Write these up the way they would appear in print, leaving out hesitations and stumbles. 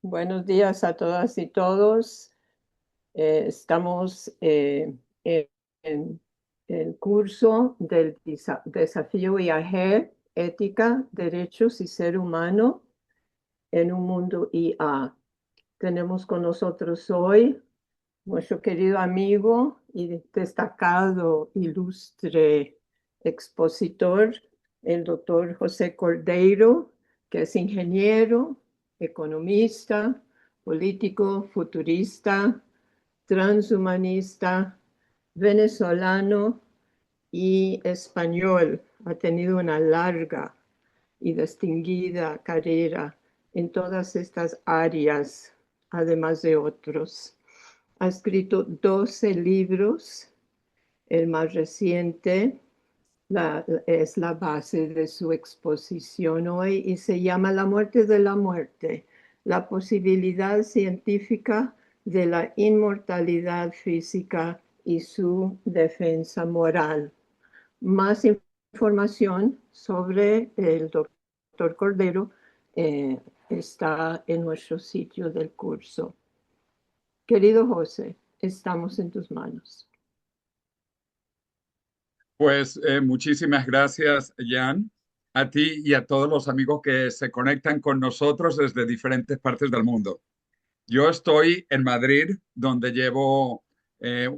Buenos días a todas y todos. Estamos en el curso del desafío IAG, Ética, Derechos y Ser Humano en un mundo IA. Tenemos con nosotros hoy nuestro querido amigo y destacado, ilustre expositor, el doctor José Cordeiro, que es ingeniero, economista, político, futurista, transhumanista, venezolano y español. Ha tenido una larga y distinguida carrera en todas estas áreas, además de otros. Ha escrito 12 libros. El más reciente es la base de su exposición hoy y se llama La muerte de la muerte, la posibilidad científica de la inmortalidad física y su defensa moral. Más información sobre el doctor Cordero está en nuestro sitio del curso. Querido José, estamos en tus manos. Pues muchísimas gracias, Jan, a ti y a todos los amigos que se conectan con nosotros desde diferentes partes del mundo. Yo estoy en Madrid, donde llevo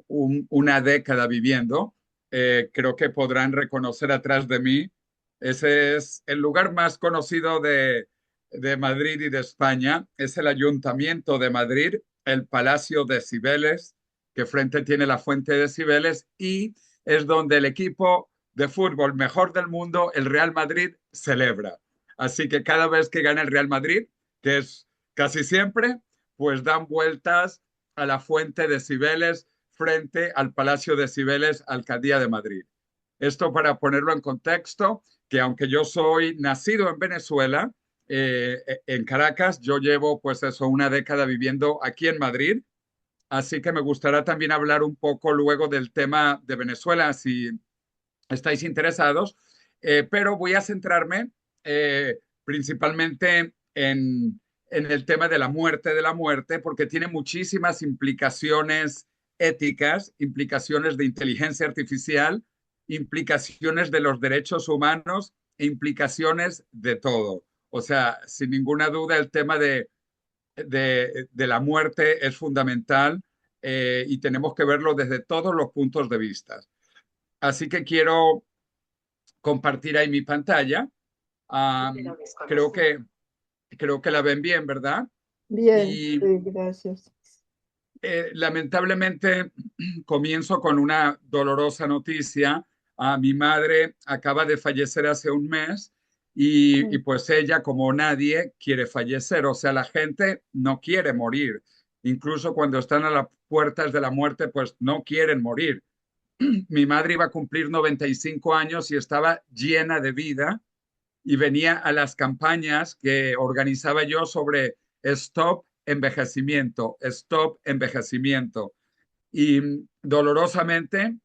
una década viviendo. Creo que podrán reconocer atrás de mí. Ese es el lugar más conocido de Madrid y de España. Es el Ayuntamiento de Madrid, el Palacio de Cibeles, que frente tiene la Fuente de Cibeles, y es donde el equipo de fútbol mejor del mundo, el Real Madrid, celebra. Así que cada vez que gana el Real Madrid, que es casi siempre, pues dan vueltas a la Fuente de Cibeles frente al Palacio de Cibeles, Alcaldía de Madrid. Esto para ponerlo en contexto, que aunque yo soy nacido en Venezuela, en Caracas, yo llevo pues eso, una década viviendo aquí en Madrid, así que me gustaría también hablar un poco luego del tema de Venezuela, si estáis interesados, pero voy a centrarme principalmente en el tema de la muerte, porque tiene muchísimas implicaciones éticas, implicaciones de inteligencia artificial, implicaciones de los derechos humanos e implicaciones de todo. O sea, sin ninguna duda, el tema de la muerte es fundamental y tenemos que verlo desde todos los puntos de vista. Así que quiero compartir ahí mi pantalla. Um, creo que, creo que la ven bien, ¿verdad? Bien, Y sí, gracias. lamentablemente comienzo con una dolorosa noticia. Mi madre acaba de fallecer hace un mes y pues ella, como nadie, quiere fallecer. O sea, la gente no quiere morir. Incluso cuando están a las puertas de la muerte, pues no quieren morir. Mi madre iba a cumplir 95 años y estaba llena de vida y venía a las campañas que organizaba yo sobre Stop Envejecimiento, Stop Envejecimiento. Y dolorosamente,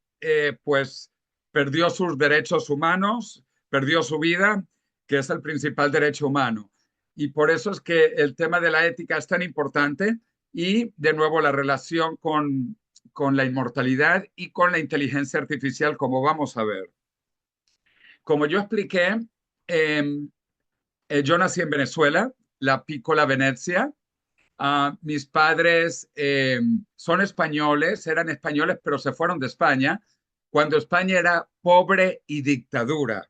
pues perdió sus derechos humanos, perdió su vida, que es el principal derecho humano. Y por eso es que el tema de la ética es tan importante y, de nuevo, la relación con la inmortalidad y con la inteligencia artificial, como vamos a ver. Como yo expliqué, eh, yo nací en Venezuela, la Piccola Venezia. Mis padres son españoles, eran españoles, pero se fueron de España cuando España era pobre y dictadura.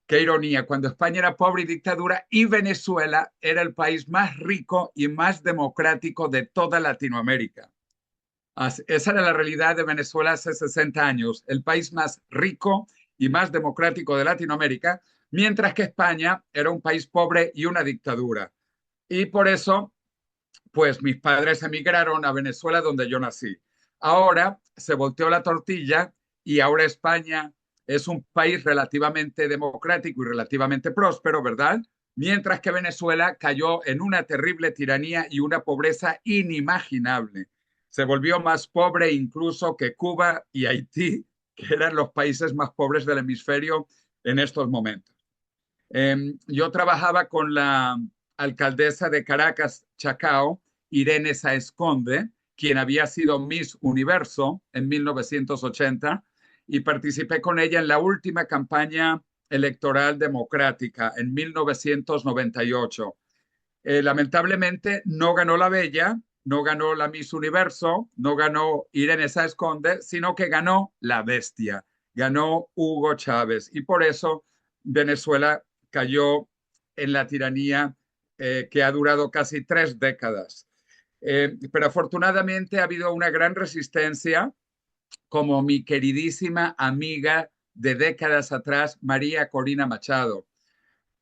Qué ironía, cuando España era pobre y dictadura y Venezuela era el país más rico y más democrático de toda Latinoamérica. Esa era la realidad de Venezuela hace 60 años, el país más rico y más democrático de Latinoamérica, mientras que España era un país pobre y una dictadura. Y por eso, pues mis padres emigraron a Venezuela, donde yo nací. Ahora se volteó la tortilla y ahora España es un país relativamente democrático y relativamente próspero, ¿verdad? Mientras que Venezuela cayó en una terrible tiranía y una pobreza inimaginable. Se volvió más pobre incluso que Cuba y Haití, que eran los países más pobres del hemisferio en estos momentos. Yo trabajaba con alcaldesa de Caracas, Chacao, Irene Sáez Conde, quien había sido Miss Universo en 1980, y participé con ella en la última campaña electoral democrática en 1998. Lamentablemente no ganó la Bella, no ganó la Miss Universo, no ganó Irene Sáez Conde, sino que ganó la Bestia, ganó Hugo Chávez. Y por eso Venezuela cayó en la tiranía que ha durado casi 3 décadas. Pero afortunadamente ha habido una gran resistencia, como mi queridísima amiga de décadas atrás, María Corina Machado.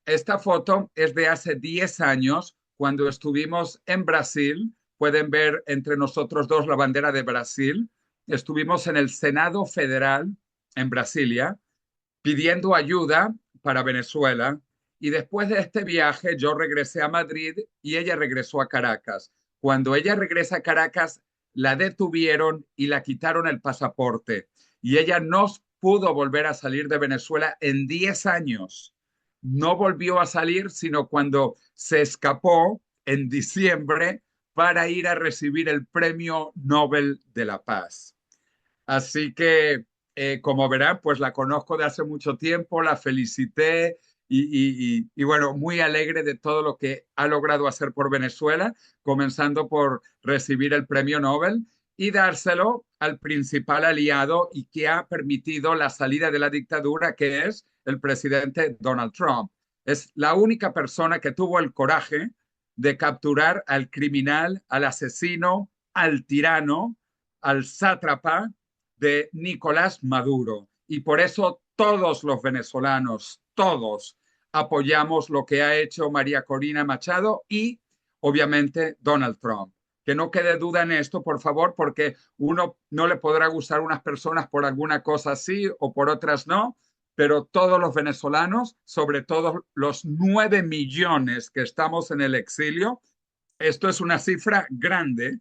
Esta foto es de hace 10 años, cuando estuvimos en Brasil. Pueden ver entre nosotros dos la bandera de Brasil. Estuvimos en el Senado Federal en Brasilia pidiendo ayuda para Venezuela. Y después de este viaje yo regresé a Madrid y ella regresó a Caracas. Cuando ella regresa a Caracas, la detuvieron y la quitaron el pasaporte. Y ella no pudo volver a salir de Venezuela en 10 años. No volvió a salir sino cuando se escapó en diciembre para ir a recibir el Premio Nobel de la Paz. Así que, como verán, pues la conozco de hace mucho tiempo, la felicité y bueno, muy alegre de todo lo que ha logrado hacer por Venezuela, comenzando por recibir el premio Nobel y dárselo al principal aliado y que ha permitido la salida de la dictadura, que es el presidente Donald Trump. Es la única persona que tuvo el coraje de capturar al criminal, al asesino, al tirano, al sátrapa de Nicolás Maduro. Y por eso todos los venezolanos, todos, apoyamos lo que ha hecho María Corina Machado y obviamente Donald Trump. Que no quede duda en esto, por favor, porque uno no le podrá gustar a unas personas por alguna cosa sí o por otras no, pero todos los venezolanos, sobre todo los 9 millones que estamos en el exilio, esto es una cifra grande.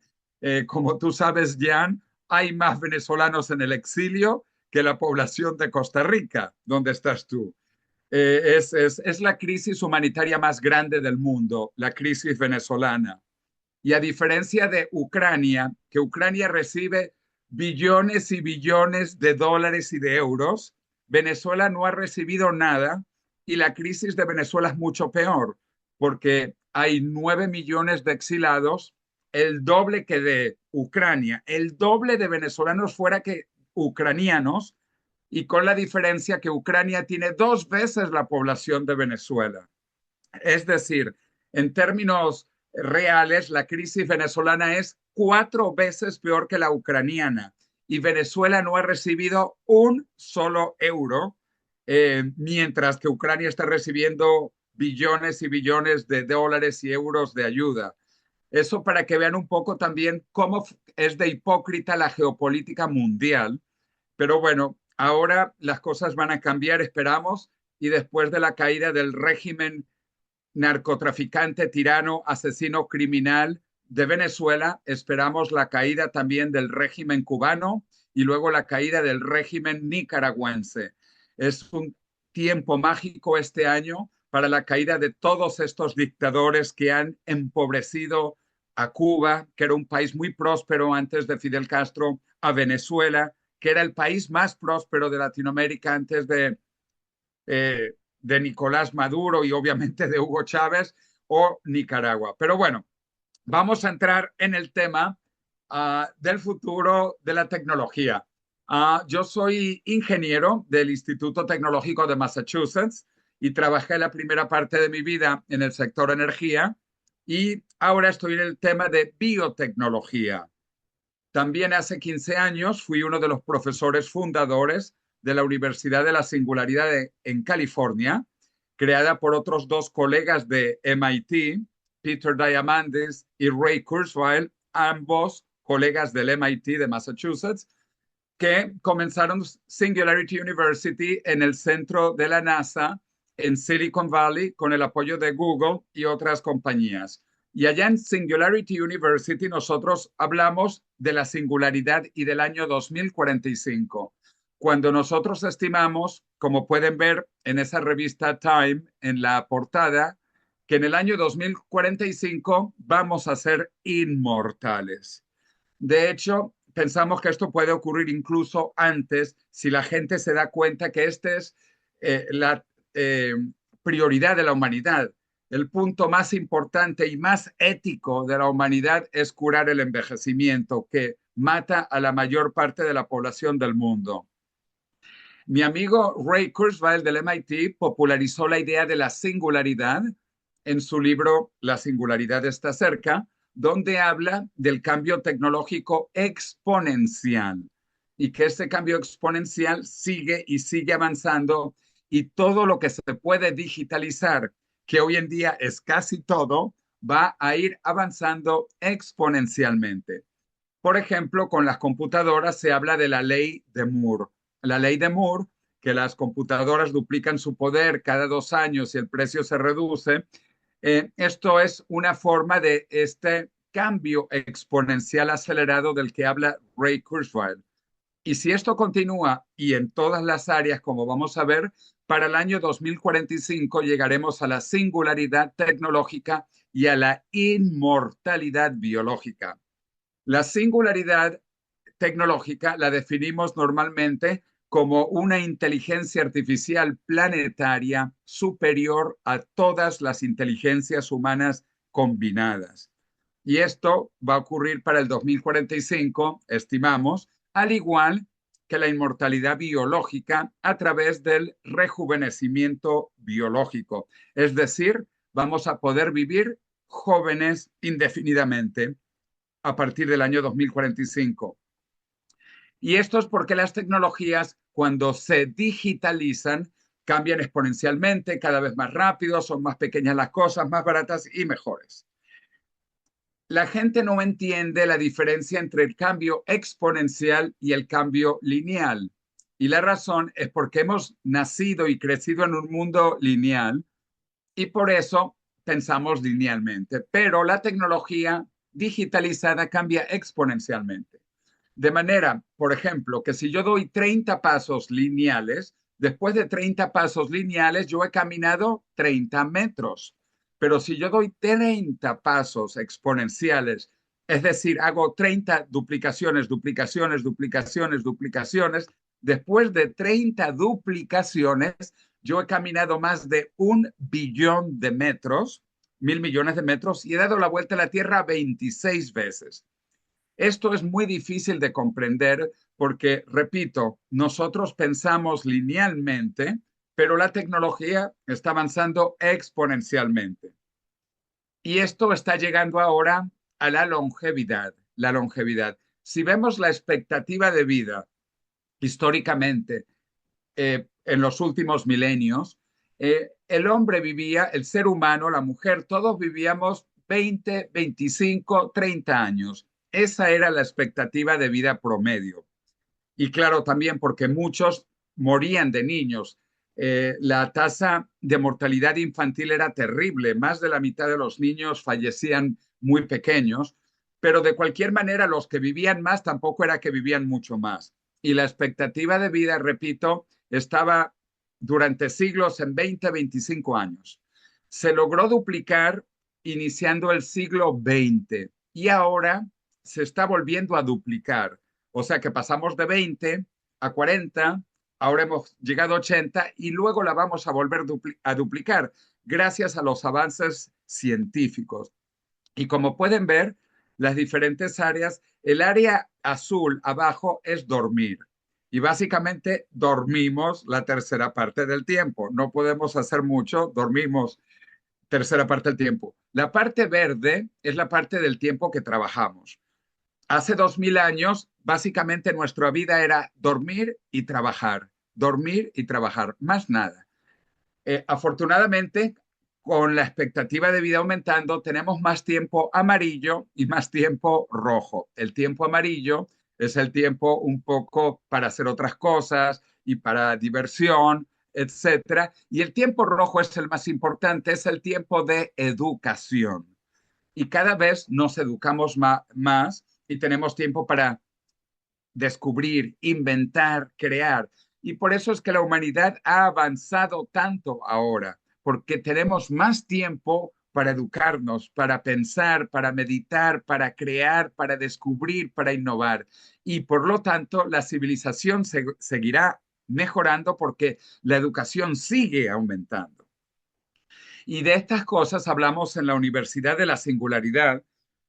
Como tú sabes, Jan, hay más venezolanos en el exilio que la población de Costa Rica, donde estás tú. Es la crisis humanitaria más grande del mundo, la crisis venezolana. Y a diferencia de Ucrania, que Ucrania recibe billones y billones de dólares y de euros, Venezuela no ha recibido nada y la crisis de Venezuela es mucho peor, porque hay 9 millones de exilados, el doble que de Ucrania, el doble de venezolanos fuera que ucranianos, y con la diferencia que Ucrania tiene 2 veces la población de Venezuela. Es decir, en términos reales, la crisis venezolana es 4 veces peor que la ucraniana y Venezuela no ha recibido un solo euro, mientras que Ucrania está recibiendo billones y billones de dólares y euros de ayuda. Eso para que vean un poco también cómo es de hipócrita la geopolítica mundial. Pero bueno, ahora las cosas van a cambiar, esperamos, y después de la caída del régimen narcotraficante, tirano, asesino, criminal de Venezuela, esperamos la caída también del régimen cubano y luego la caída del régimen nicaragüense. Es un tiempo mágico este año para la caída de todos estos dictadores que han empobrecido a Cuba, que era un país muy próspero antes de Fidel Castro, a Venezuela, que era el país más próspero de Latinoamérica antes de Nicolás Maduro y obviamente de Hugo Chávez o Nicaragua. Pero bueno, vamos a entrar en el tema del futuro de la tecnología. Yo soy ingeniero del Instituto Tecnológico de Massachusetts y trabajé la primera parte de mi vida en el sector energía y ahora estoy en el tema de biotecnología. También hace 15 años fui uno de los profesores fundadores de la Universidad de la Singularidad en California, creada por otros 2 colegas de MIT, Peter Diamandis y Ray Kurzweil, ambos colegas del MIT de Massachusetts, que comenzaron Singularity University en el centro de la NASA en Silicon Valley con el apoyo de Google y otras compañías. Y allá en Singularity University nosotros hablamos de la singularidad y del año 2045, cuando nosotros estimamos, como pueden ver en esa revista Time, en la portada, que en el año 2045 vamos a ser inmortales. De hecho, pensamos que esto puede ocurrir incluso antes si la gente se da cuenta que esta es la prioridad de la humanidad. El punto más importante y más ético de la humanidad es curar el envejecimiento, que mata a la mayor parte de la población del mundo. Mi amigo Ray Kurzweil del MIT popularizó la idea de la singularidad en su libro La singularidad está cerca, donde habla del cambio tecnológico exponencial y que ese cambio exponencial sigue y sigue avanzando y todo lo que se puede digitalizar, que hoy en día es casi todo, va a ir avanzando exponencialmente. Por ejemplo, con las computadoras se habla de la ley de Moore. La ley de Moore, que las computadoras duplican su poder cada 2 años y el precio se reduce. Esto es una forma de este cambio exponencial acelerado del que habla Ray Kurzweil. Y si esto continúa y en todas las áreas, como vamos a ver, para el año 2045 llegaremos a la singularidad tecnológica y a la inmortalidad biológica. La singularidad tecnológica la definimos normalmente como una inteligencia artificial planetaria superior a todas las inteligencias humanas combinadas. Y esto va a ocurrir para el 2045, estimamos, al igual que la inmortalidad biológica a través del rejuvenecimiento biológico. Es decir, vamos a poder vivir jóvenes indefinidamente a partir del año 2045. Y esto es porque las tecnologías, cuando se digitalizan, cambian exponencialmente, cada vez más rápido, son más pequeñas las cosas, más baratas y mejores. La gente no entiende la diferencia entre el cambio exponencial y el cambio lineal. Y la razón es porque hemos nacido y crecido en un mundo lineal y por eso pensamos linealmente. Pero la tecnología digitalizada cambia exponencialmente. De manera, por ejemplo, que si yo doy 30 pasos lineales, después de 30 pasos lineales yo he caminado 30 metros. Pero si yo doy 30 pasos exponenciales, es decir, hago 30 duplicaciones, duplicaciones, duplicaciones, duplicaciones, después de 30 duplicaciones, yo he caminado más de 1 billón de metros, 1.000 millones de metros, y he dado la vuelta a la Tierra 26 veces. Esto es muy difícil de comprender porque, repito, nosotros pensamos linealmente, pero la tecnología está avanzando exponencialmente. Y esto está llegando ahora a la longevidad. La longevidad. Si vemos la expectativa de vida históricamente en los últimos milenios, el hombre vivía, el ser humano, la mujer, todos vivíamos 20, 25, 30 años. Esa era la expectativa de vida promedio. Y claro, también porque muchos morían de niños. La tasa de mortalidad infantil era terrible. Más de la mitad de los niños fallecían muy pequeños, pero de cualquier manera los que vivían más tampoco era que vivían mucho más. Y la expectativa de vida, repito, estaba durante siglos en 20, 25 años. Se logró duplicar iniciando el siglo XX y ahora se está volviendo a duplicar. O sea que pasamos de 20 a 40, ahora hemos llegado a 80 y luego la vamos a volver a duplicar gracias a los avances científicos. Y como pueden ver, las diferentes áreas, el área azul abajo es dormir. Y básicamente dormimos la tercera parte del tiempo. No podemos hacer mucho, dormimos tercera parte del tiempo. La parte verde es la parte del tiempo que trabajamos. Hace 2000 años, básicamente nuestra vida era dormir y trabajar, más nada. Afortunadamente, con la expectativa de vida aumentando, tenemos más tiempo amarillo y más tiempo rojo. El tiempo amarillo es el tiempo un poco para hacer otras cosas y para diversión, etcétera. Y el tiempo rojo es el más importante, es el tiempo de educación. Y cada vez nos educamos más y tenemos tiempo para descubrir, inventar, crear. Y por eso es que la humanidad ha avanzado tanto ahora, porque tenemos más tiempo para educarnos, para pensar, para meditar, para crear, para descubrir, para innovar. Y por lo tanto, la civilización seguirá mejorando porque la educación sigue aumentando. Y de estas cosas hablamos en la Universidad de la Singularidad,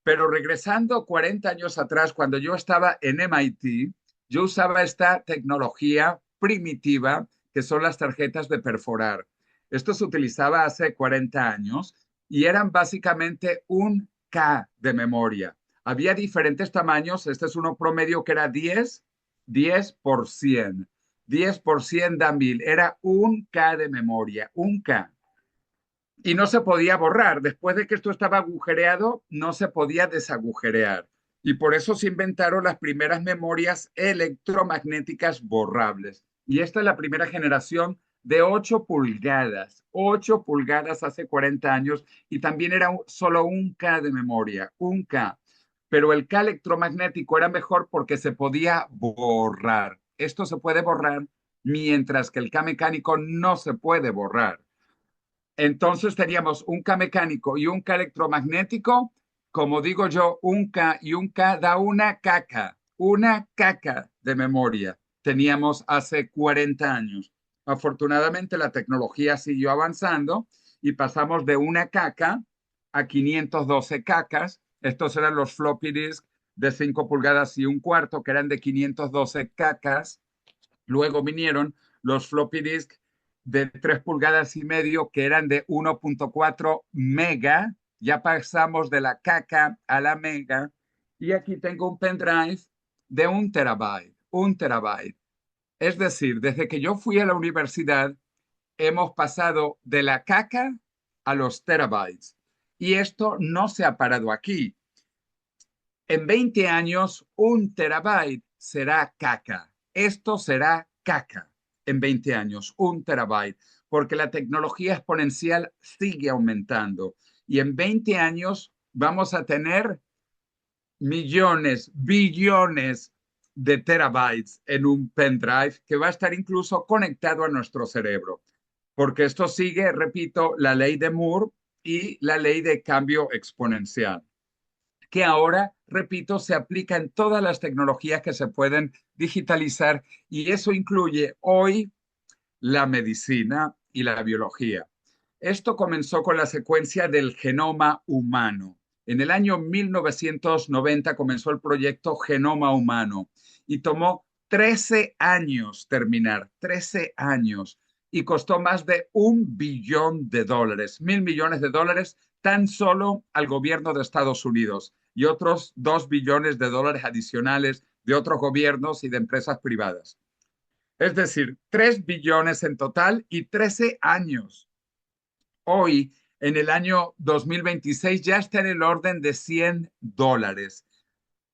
pero regresando 40 años atrás, cuando yo estaba en MIT, yo usaba esta tecnología primitiva que son las tarjetas de perforar. Esto se utilizaba hace 40 años y eran básicamente un K de memoria. Había diferentes tamaños. Este es uno promedio que era 10 por 100. 10 por 100 da 1000. Era un K de memoria, un K. Y no se podía borrar. Después de que esto estaba agujereado, no se podía desagujerear. Y por eso se inventaron las primeras memorias electromagnéticas borrables. Y esta es la primera generación de 8 pulgadas. 8 pulgadas hace 40 años y también era solo un K de memoria, un K. Pero el K electromagnético era mejor porque se podía borrar. Esto se puede borrar mientras que el K mecánico no se puede borrar. Entonces teníamos un K mecánico y un K electromagnético. Como digo yo, un K y un K da una caca de memoria. Teníamos hace 40 años. Afortunadamente la tecnología siguió avanzando y pasamos de una caca a 512 cacas. Estos eran los floppy disk de 5 pulgadas y un cuarto, que eran de 512 cacas. Luego vinieron los floppy disk de 3 pulgadas y medio, que eran de 1.4 mega. Ya pasamos de la caca a la mega. Y aquí tengo un pendrive de 1 terabyte. 1 terabyte. Es decir, desde que yo fui a la universidad, hemos pasado de la caca a los terabytes. Y esto no se ha parado aquí. En 20 años, 1 terabyte será caca. Esto será caca en 20 años, 1 terabyte, porque la tecnología exponencial sigue aumentando. Y en 20 años vamos a tener millones, billones de terabytes en un pendrive que va a estar incluso conectado a nuestro cerebro. Porque esto sigue, repito, la ley de Moore y la ley de cambio exponencial, que ahora, repito, se aplica en todas las tecnologías que se pueden digitalizar, y eso incluye hoy la medicina y la biología. Esto comenzó con la secuencia del genoma humano. En el año 1990 comenzó el proyecto Genoma Humano y tomó 13 años terminar, 13 años, y costó más de $1 billón, 1.000 millones de dólares, tan solo al gobierno de Estados Unidos y otros 2 billones de dólares adicionales de otros gobiernos y de empresas privadas. Es decir, 3 billones en total y 13 años. Hoy, en el año 2026, ya está en el orden de $100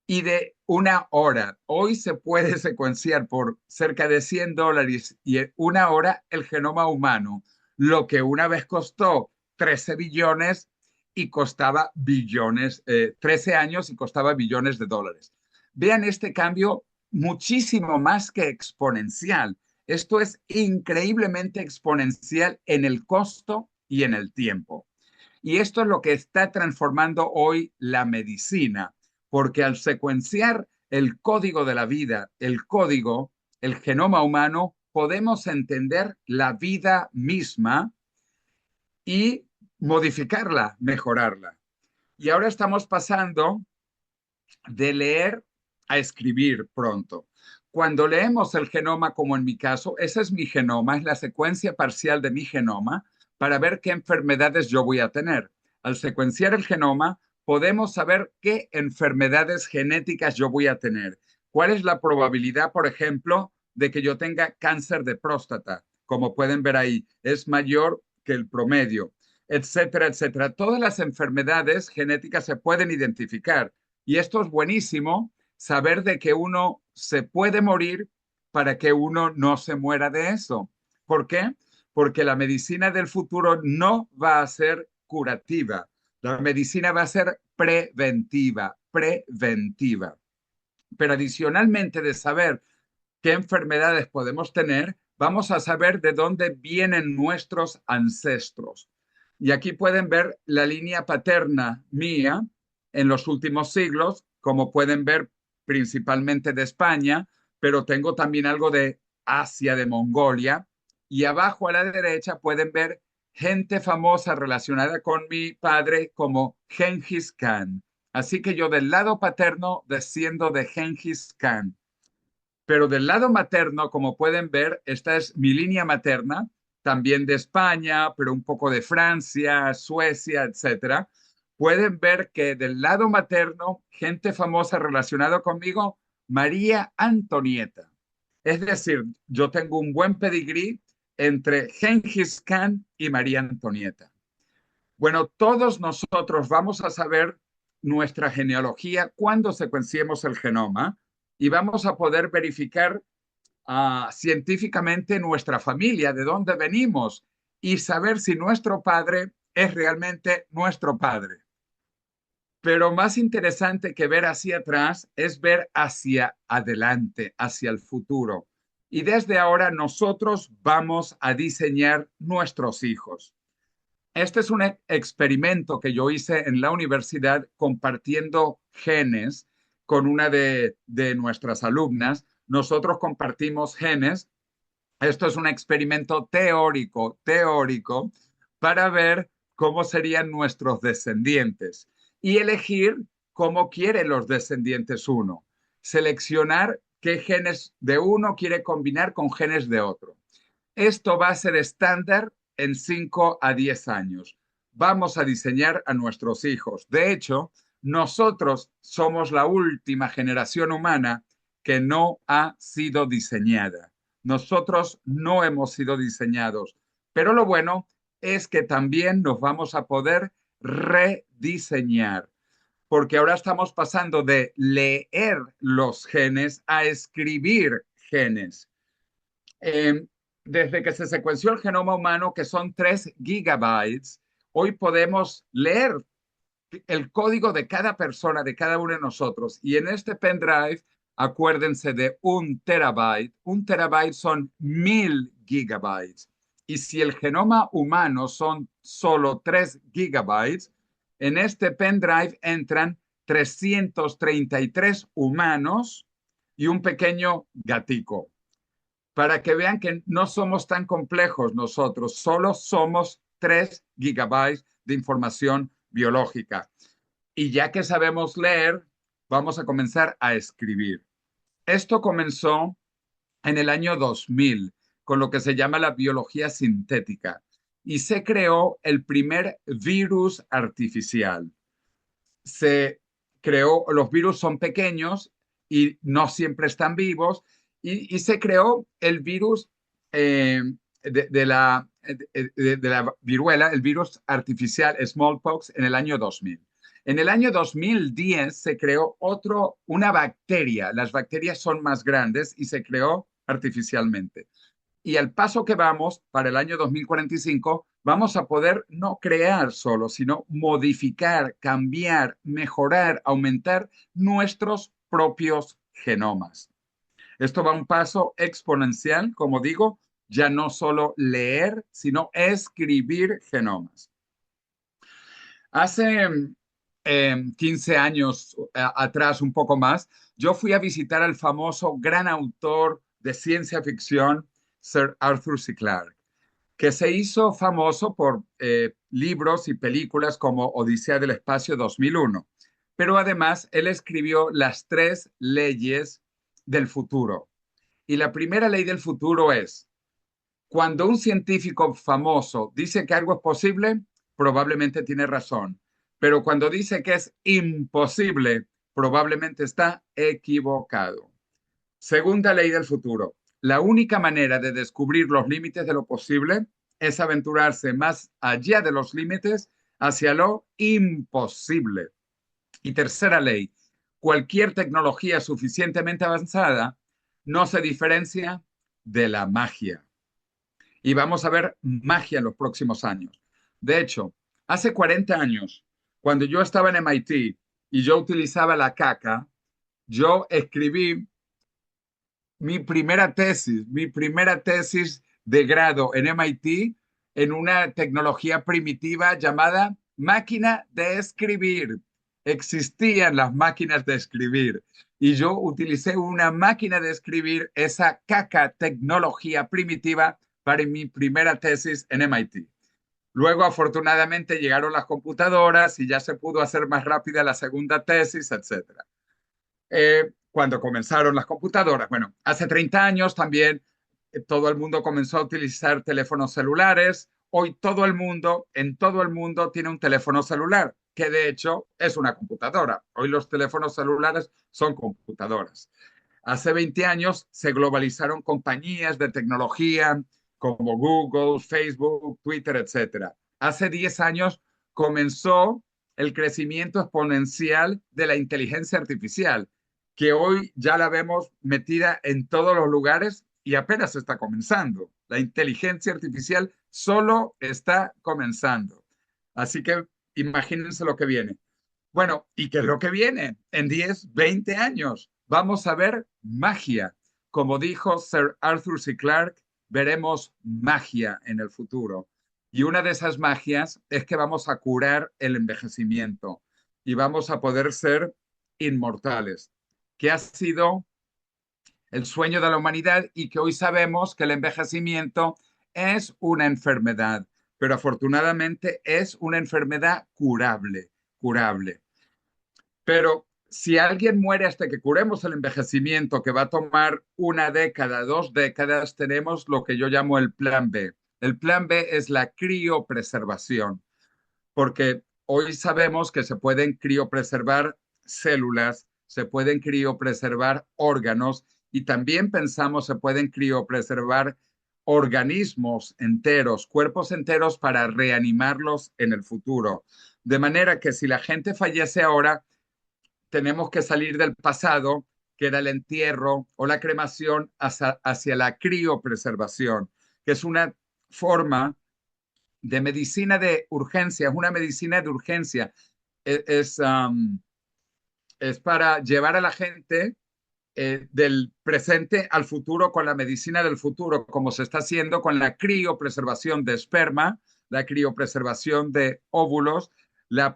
y de 1 hora. Hoy se puede secuenciar por cerca de $100 y en 1 hora el genoma humano, lo que una vez costó 13 billones y costaba billones, 13 años y costaba billones de dólares. Vean este cambio muchísimo más que exponencial. Esto es increíblemente exponencial en el costo y en el tiempo. Y esto es lo que está transformando hoy la medicina, porque al secuenciar el código de la vida, el código, el genoma humano, podemos entender la vida misma y modificarla, mejorarla. Y ahora estamos pasando de leer a escribir pronto. Cuando leemos el genoma, como en mi caso, ese es mi genoma, es la secuencia parcial de mi genoma para ver qué enfermedades yo voy a tener. Al secuenciar el genoma, podemos saber qué enfermedades genéticas yo voy a tener. ¿Cuál es la probabilidad, por ejemplo, de que yo tenga cáncer de próstata? Como pueden ver ahí, es mayor que el promedio, etcétera, etcétera. Todas las enfermedades genéticas se pueden identificar. Y esto es buenísimo, saber de que uno se puede morir para que uno no se muera de eso. ¿Por qué? Porque la medicina del futuro no va a ser curativa. La medicina va a ser preventiva, preventiva. Pero adicionalmente de saber qué enfermedades podemos tener, vamos a saber de dónde vienen nuestros ancestros. Y aquí pueden ver la línea paterna mía en los últimos siglos, como pueden ver principalmente de España, pero tengo también algo de Asia, de Mongolia. Y abajo a la derecha pueden ver gente famosa relacionada con mi padre como Genghis Khan. Así que yo del lado paterno desciendo de Genghis Khan. Pero del lado materno, como pueden ver, esta es mi línea materna, también de España, pero un poco de Francia, Suecia, etcétera. Pueden ver que del lado materno, gente famosa relacionada conmigo, María Antonieta. Es decir, yo tengo un buen pedigrí entre Genghis Khan y María Antonieta. Bueno, todos nosotros vamos a saber nuestra genealogía cuando secuenciemos el genoma y vamos a poder verificar científicamente nuestra familia, de dónde venimos y saber si nuestro padre es realmente nuestro padre. Pero más interesante que ver hacia atrás es ver hacia adelante, hacia el futuro. Y desde ahora nosotros vamos a diseñar nuestros hijos. Este es un experimento que yo hice en la universidad compartiendo genes con una de nuestras alumnas. Nosotros compartimos genes. Esto es un experimento teórico para ver cómo serían nuestros descendientes y elegir cómo quieren los descendientes uno. Seleccionar qué genes de uno quiere combinar con genes de otro. Esto va a ser estándar en 5 a 10 años. Vamos a diseñar a nuestros hijos. De hecho, nosotros somos la última generación humana que no ha sido diseñada. Nosotros no hemos sido diseñados. Pero lo bueno es que también nos vamos a poder rediseñar, porque ahora estamos pasando de leer los genes a escribir genes. Eh, Desde que se secuenció el genoma humano, que son 3 gigabytes, hoy podemos leer el código de cada persona, de cada uno de nosotros. Y en este pendrive, acuérdense de 1 terabyte. 1 terabyte son 1000 gigabytes. Y si el genoma humano son solo 3 gigabytes, en este pendrive entran 333 humanos y un pequeño gatico, para que vean que no somos tan complejos nosotros, solo somos 3 gigabytes de información biológica. Y ya que sabemos leer, vamos a comenzar a escribir. Esto comenzó en el año 2000 con lo que se llama la biología sintética y se creó el primer virus artificial. Se creó, los virus son pequeños y no siempre están vivos, y se creó el virus eh, de la viruela, el virus artificial smallpox en el año 2000. En el año 2010 se creó una bacteria. Las bacterias son más grandes y se creó artificialmente. Y al paso que vamos, para el año 2045, vamos a poder no crear solo, sino modificar, cambiar, mejorar, aumentar nuestros propios genomas. Esto va a un paso exponencial, como digo, ya no solo leer, sino escribir genomas. Hace 15 años atrás, un poco más, yo fui a visitar al famoso gran autor de ciencia ficción, Sir Arthur C. Clarke, que se hizo famoso por libros y películas como Odisea del Espacio 2001. Pero además, él escribió las 3 leyes del futuro. Y la primera ley del futuro es: cuando un científico famoso dice que algo es posible, probablemente tiene razón. Pero cuando dice que es imposible, probablemente está equivocado. Segunda ley del futuro: la única manera de descubrir los límites de lo posible es aventurarse más allá de los límites hacia lo imposible. Y tercera ley: cualquier tecnología suficientemente avanzada no se diferencia de la magia. Y vamos a ver magia en los próximos años. De hecho, hace 40 años, cuando yo estaba en MIT y yo utilizaba la caca, yo escribí mi primera tesis de grado en MIT en una tecnología primitiva llamada máquina de escribir. Existían las máquinas de escribir y yo utilicé una máquina de escribir, esa caca tecnología primitiva, para mi primera tesis en MIT. Luego, afortunadamente, llegaron las computadoras y ya se pudo hacer más rápida la segunda tesis, etcétera. Cuando comenzaron las computadoras. Bueno, hace 30 años también todo el mundo comenzó a utilizar teléfonos celulares. Hoy todo el mundo, en todo el mundo, tiene un teléfono celular, que de hecho es una computadora. Hoy los teléfonos celulares son computadoras. Hace 20 años se globalizaron compañías de tecnología como Google, Facebook, Twitter, etcétera. Hace 10 años comenzó el crecimiento exponencial de la inteligencia artificial, que hoy ya la vemos metida en todos los lugares y apenas está comenzando. La inteligencia artificial solo está comenzando. Así que imagínense lo que viene. Bueno, ¿y qué es lo que viene? En 10, 20 años vamos a ver magia. Como dijo Sir Arthur C. Clarke, veremos magia en el futuro. Y una de esas magias es que vamos a curar el envejecimiento y vamos a poder ser inmortales, que ha sido el sueño de la humanidad y que hoy sabemos que el envejecimiento es una enfermedad, pero afortunadamente es una enfermedad curable, curable. Pero si alguien muere hasta que curemos el envejecimiento, que va a tomar una década, 2 décadas, tenemos lo que yo llamo el plan B. El plan B es la criopreservación, porque hoy sabemos que se pueden criopreservar células, se pueden criopreservar órganos y también pensamos se pueden criopreservar organismos enteros, cuerpos enteros para reanimarlos en el futuro. De manera que si la gente fallece ahora, tenemos que salir del pasado, que era el entierro o la cremación, hacia la criopreservación, que es una forma de medicina de urgencia, es una medicina de urgencia. Es, es, um, es para llevar a la gente del presente al futuro con la medicina del futuro, como se está haciendo con la criopreservación de esperma, la criopreservación de óvulos, la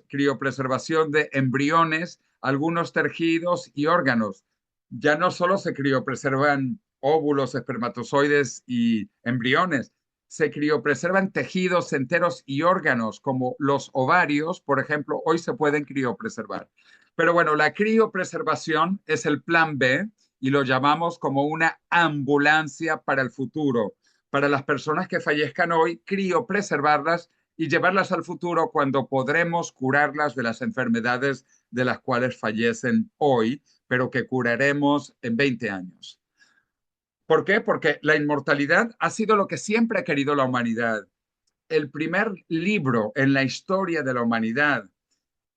criopreservación de embriones, algunos tejidos y órganos. Ya no solo se criopreservan óvulos, espermatozoides y embriones, se criopreservan tejidos enteros y órganos, como los ovarios, por ejemplo, hoy se pueden criopreservar. Pero bueno, la criopreservación es el plan B y lo llamamos como una ambulancia para el futuro. Para las personas que fallezcan hoy, criopreservarlas y llevarlas al futuro cuando podremos curarlas de las enfermedades de las cuales fallecen hoy, pero que curaremos en 20 años. ¿Por qué? Porque la inmortalidad ha sido lo que siempre ha querido la humanidad. El primer libro en la historia de la humanidad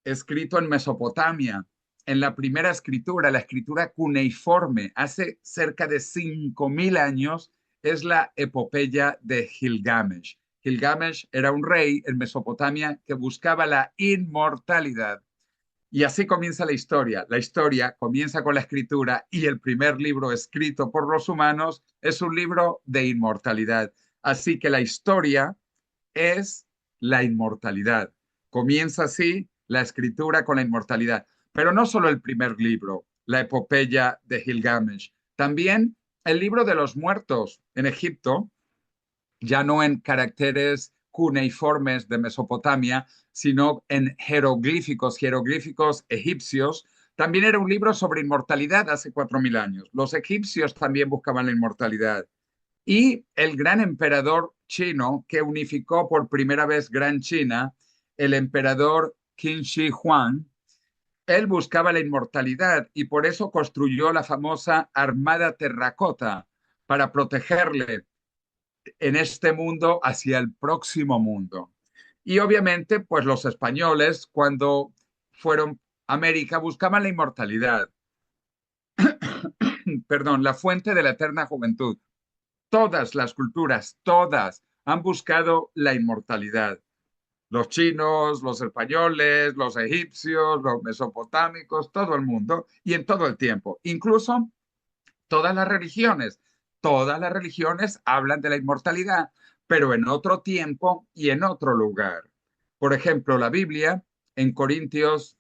escrito en Mesopotamia, en la primera escritura, la escritura cuneiforme, hace cerca de 5.000 años, es la epopeya de Gilgamesh. Gilgamesh era un rey en Mesopotamia que buscaba la inmortalidad. Y así comienza la historia. La historia comienza con la escritura y el primer libro escrito por los humanos es un libro de inmortalidad. Así que la historia es la inmortalidad. Comienza así la escritura con la inmortalidad. Pero no solo el primer libro, la epopeya de Gilgamesh, también el libro de los muertos en Egipto, ya no en caracteres cuneiformes de Mesopotamia, sino en jeroglíficos egipcios. También era un libro sobre inmortalidad hace 4.000 años. Los egipcios también buscaban la inmortalidad. Y el gran emperador chino que unificó por primera vez Gran China, el emperador Qin Shi Huang, él buscaba la inmortalidad y por eso construyó la famosa Armada Terracota para protegerle en este mundo hacia el próximo mundo. Y obviamente, pues los españoles, cuando fueron a América, buscaban la inmortalidad. Perdón, la fuente de la eterna juventud. Todas las culturas, todas, han buscado la inmortalidad. Los chinos, los españoles, los egipcios, los mesopotámicos, todo el mundo y en todo el tiempo. Incluso todas las religiones hablan de la inmortalidad, pero en otro tiempo y en otro lugar. Por ejemplo, la Biblia en Corintios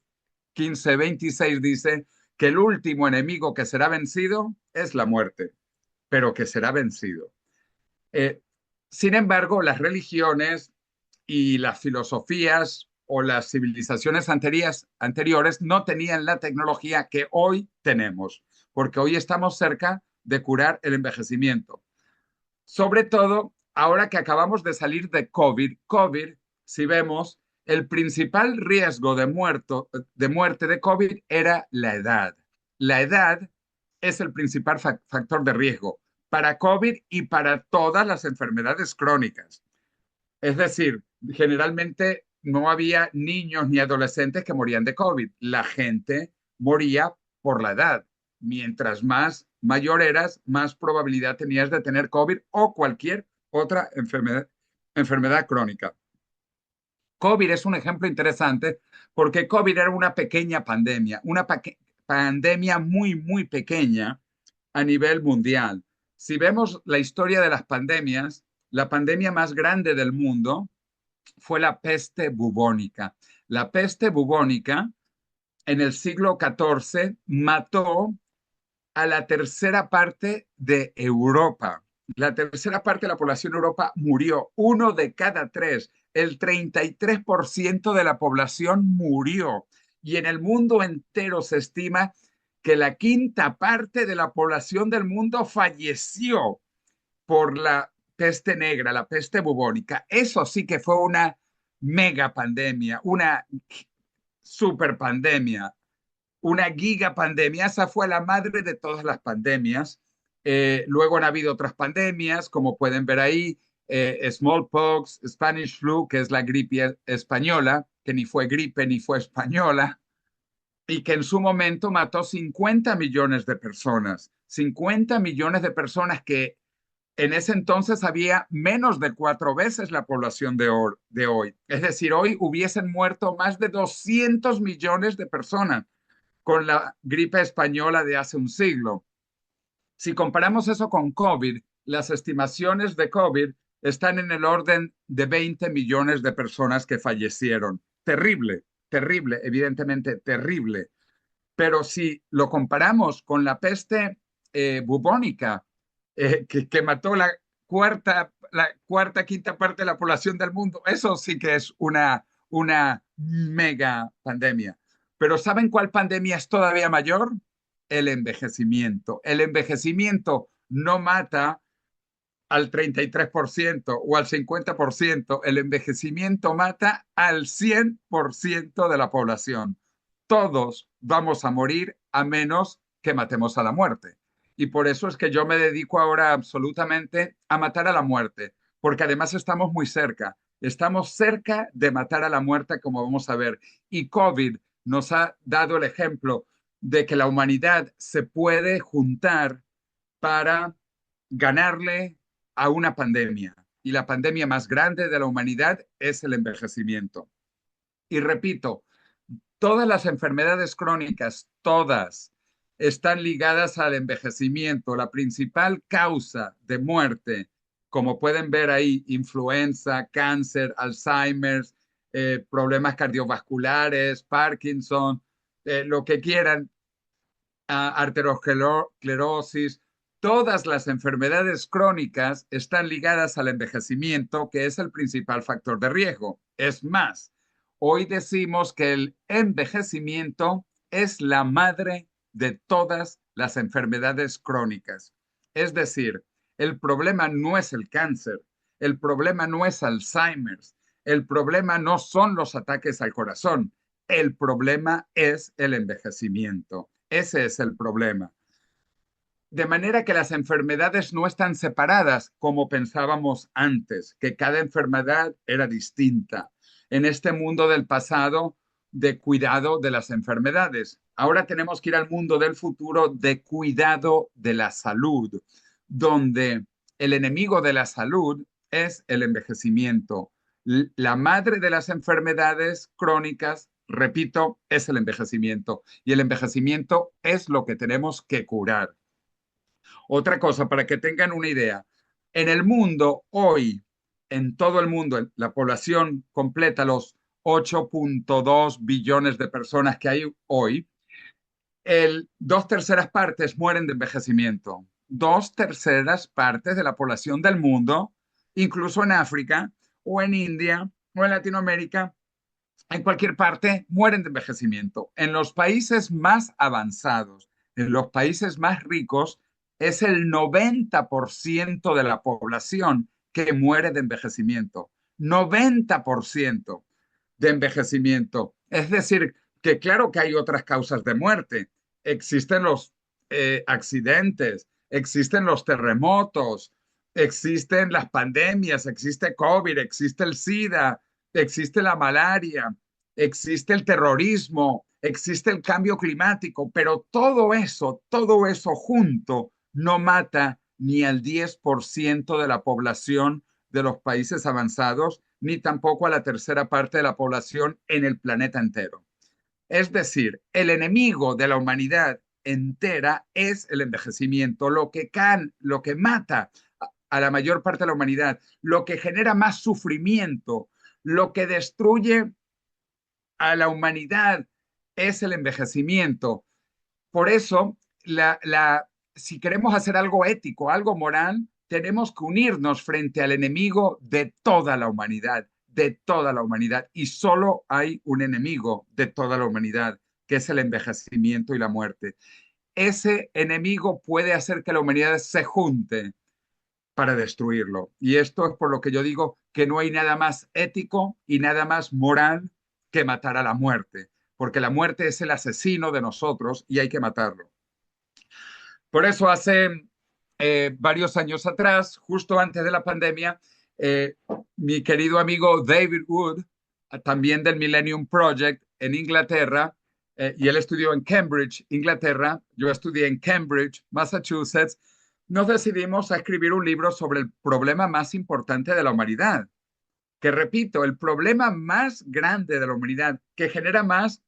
15:26 dice que el último enemigo que será vencido es la muerte, pero que será vencido. Eh, Sin embargo, las religiones y las filosofías o las civilizaciones anteriores no tenían la tecnología que hoy tenemos, porque hoy estamos cerca de curar el envejecimiento. Sobre todo, ahora que acabamos de salir de COVID, si vemos, el principal riesgo de muerte de COVID era la edad. La edad es el principal factor de riesgo para COVID y para todas las enfermedades crónicas. Es decir, generalmente no había niños ni adolescentes que morían de COVID. La gente moría por la edad. Mientras más mayor eras, más probabilidad tenías de tener COVID o cualquier otra enfermedad crónica. COVID es un ejemplo interesante porque COVID era una pequeña pandemia, pandemia muy, muy pequeña a nivel mundial. Si vemos la historia de las pandemias, la pandemia más grande del mundo fue la peste bubónica. La peste bubónica en el siglo XIV mató a la tercera parte de Europa. La tercera parte de la población de Europa murió. Uno de cada tres, el 33% de la población murió. Y en el mundo entero se estima que la quinta parte de la población del mundo falleció por la peste negra, la peste bubónica. Eso sí que fue una mega pandemia, una super pandemia, una gigapandemia. Esa fue la madre de todas las pandemias. Luego han habido otras pandemias, como pueden ver ahí, smallpox, Spanish flu, que es la gripe española, que ni fue gripe ni fue española, y que en su momento mató 50 millones de personas. 50 millones de personas que en ese entonces había menos de 4 veces la población de hoy. Es decir, hoy hubiesen muerto más de 200 millones de personas con la gripe española de hace un siglo. Si comparamos eso con COVID, las estimaciones de COVID están en el orden de 20 millones de personas que fallecieron. Terrible, terrible, evidentemente terrible. Pero si lo comparamos con la peste bubónica, que mató quinta parte de la población del mundo, eso sí que es una mega pandemia. Pero ¿saben cuál pandemia es todavía mayor? El envejecimiento. El envejecimiento no mata al 33% o al 50%, el envejecimiento mata al 100% de la población. Todos vamos a morir a menos que matemos a la muerte. Y por eso es que yo me dedico ahora absolutamente a matar a la muerte, porque además estamos cerca de matar a la muerte, como vamos a ver. Y COVID nos ha dado el ejemplo de que la humanidad se puede juntar para ganarle a una pandemia. Y la pandemia más grande de la humanidad es el envejecimiento. Y repito, todas las enfermedades crónicas, todas, están ligadas al envejecimiento. La principal causa de muerte, como pueden ver ahí, influenza, cáncer, Alzheimer, problemas cardiovasculares, Parkinson, lo que quieran, arteriosclerosis, todas las enfermedades crónicas están ligadas al envejecimiento, que es el principal factor de riesgo. Es más, hoy decimos que el envejecimiento es la madre de todas las enfermedades crónicas. Es decir, el problema no es el cáncer, el problema no es Alzheimer, el problema no son los ataques al corazón, el problema es el envejecimiento. Ese es el problema. De manera que las enfermedades no están separadas como pensábamos antes, que cada enfermedad era distinta. En este mundo del pasado de cuidado de las enfermedades, ahora tenemos que ir al mundo del futuro de cuidado de la salud, donde el enemigo de la salud es el envejecimiento. La madre de las enfermedades crónicas, repito, es el envejecimiento. Y el envejecimiento es lo que tenemos que curar. Otra cosa, para que tengan una idea, en el mundo hoy en todo el mundo, la población completa, los 8.2 billones de personas que hay hoy, dos terceras partes mueren de envejecimiento. Dos terceras partes de la población del mundo, incluso en África o en India o en Latinoamérica, en cualquier parte, mueren de envejecimiento. En los países más avanzados, en los países más ricos, es el 90% de la población que muere de envejecimiento. 90% de envejecimiento. Es decir, que claro que hay otras causas de muerte. Existen los accidentes, existen los terremotos, existen las pandemias, existe COVID, existe el SIDA, existe la malaria, existe el terrorismo, existe el cambio climático, pero todo eso junto no mata ni al 10% de la población de los países avanzados, ni tampoco a la tercera parte de la población en el planeta entero. Es decir, el enemigo de la humanidad entera es el envejecimiento, lo que mata a la mayor parte de la humanidad, lo que genera más sufrimiento, lo que destruye a la humanidad es el envejecimiento. Por eso, si queremos hacer algo ético, algo moral, tenemos que unirnos frente al enemigo de toda la humanidad, de toda la humanidad. Y solo hay un enemigo de toda la humanidad, que es el envejecimiento y la muerte. Ese enemigo puede hacer que la humanidad se junte para destruirlo. Y esto es por lo que yo digo que no hay nada más ético y nada más moral que matar a la muerte, porque la muerte es el asesino de nosotros y hay que matarlo. Por eso hace varios años atrás, justo antes de la pandemia, eh, mi querido amigo David Wood, también del Millennium Project en Inglaterra, y él estudió en Cambridge, Inglaterra, yo estudié en Cambridge, Massachusetts, nos decidimos a escribir un libro sobre el problema más importante de la humanidad, que repito, el problema más grande de la humanidad, que genera más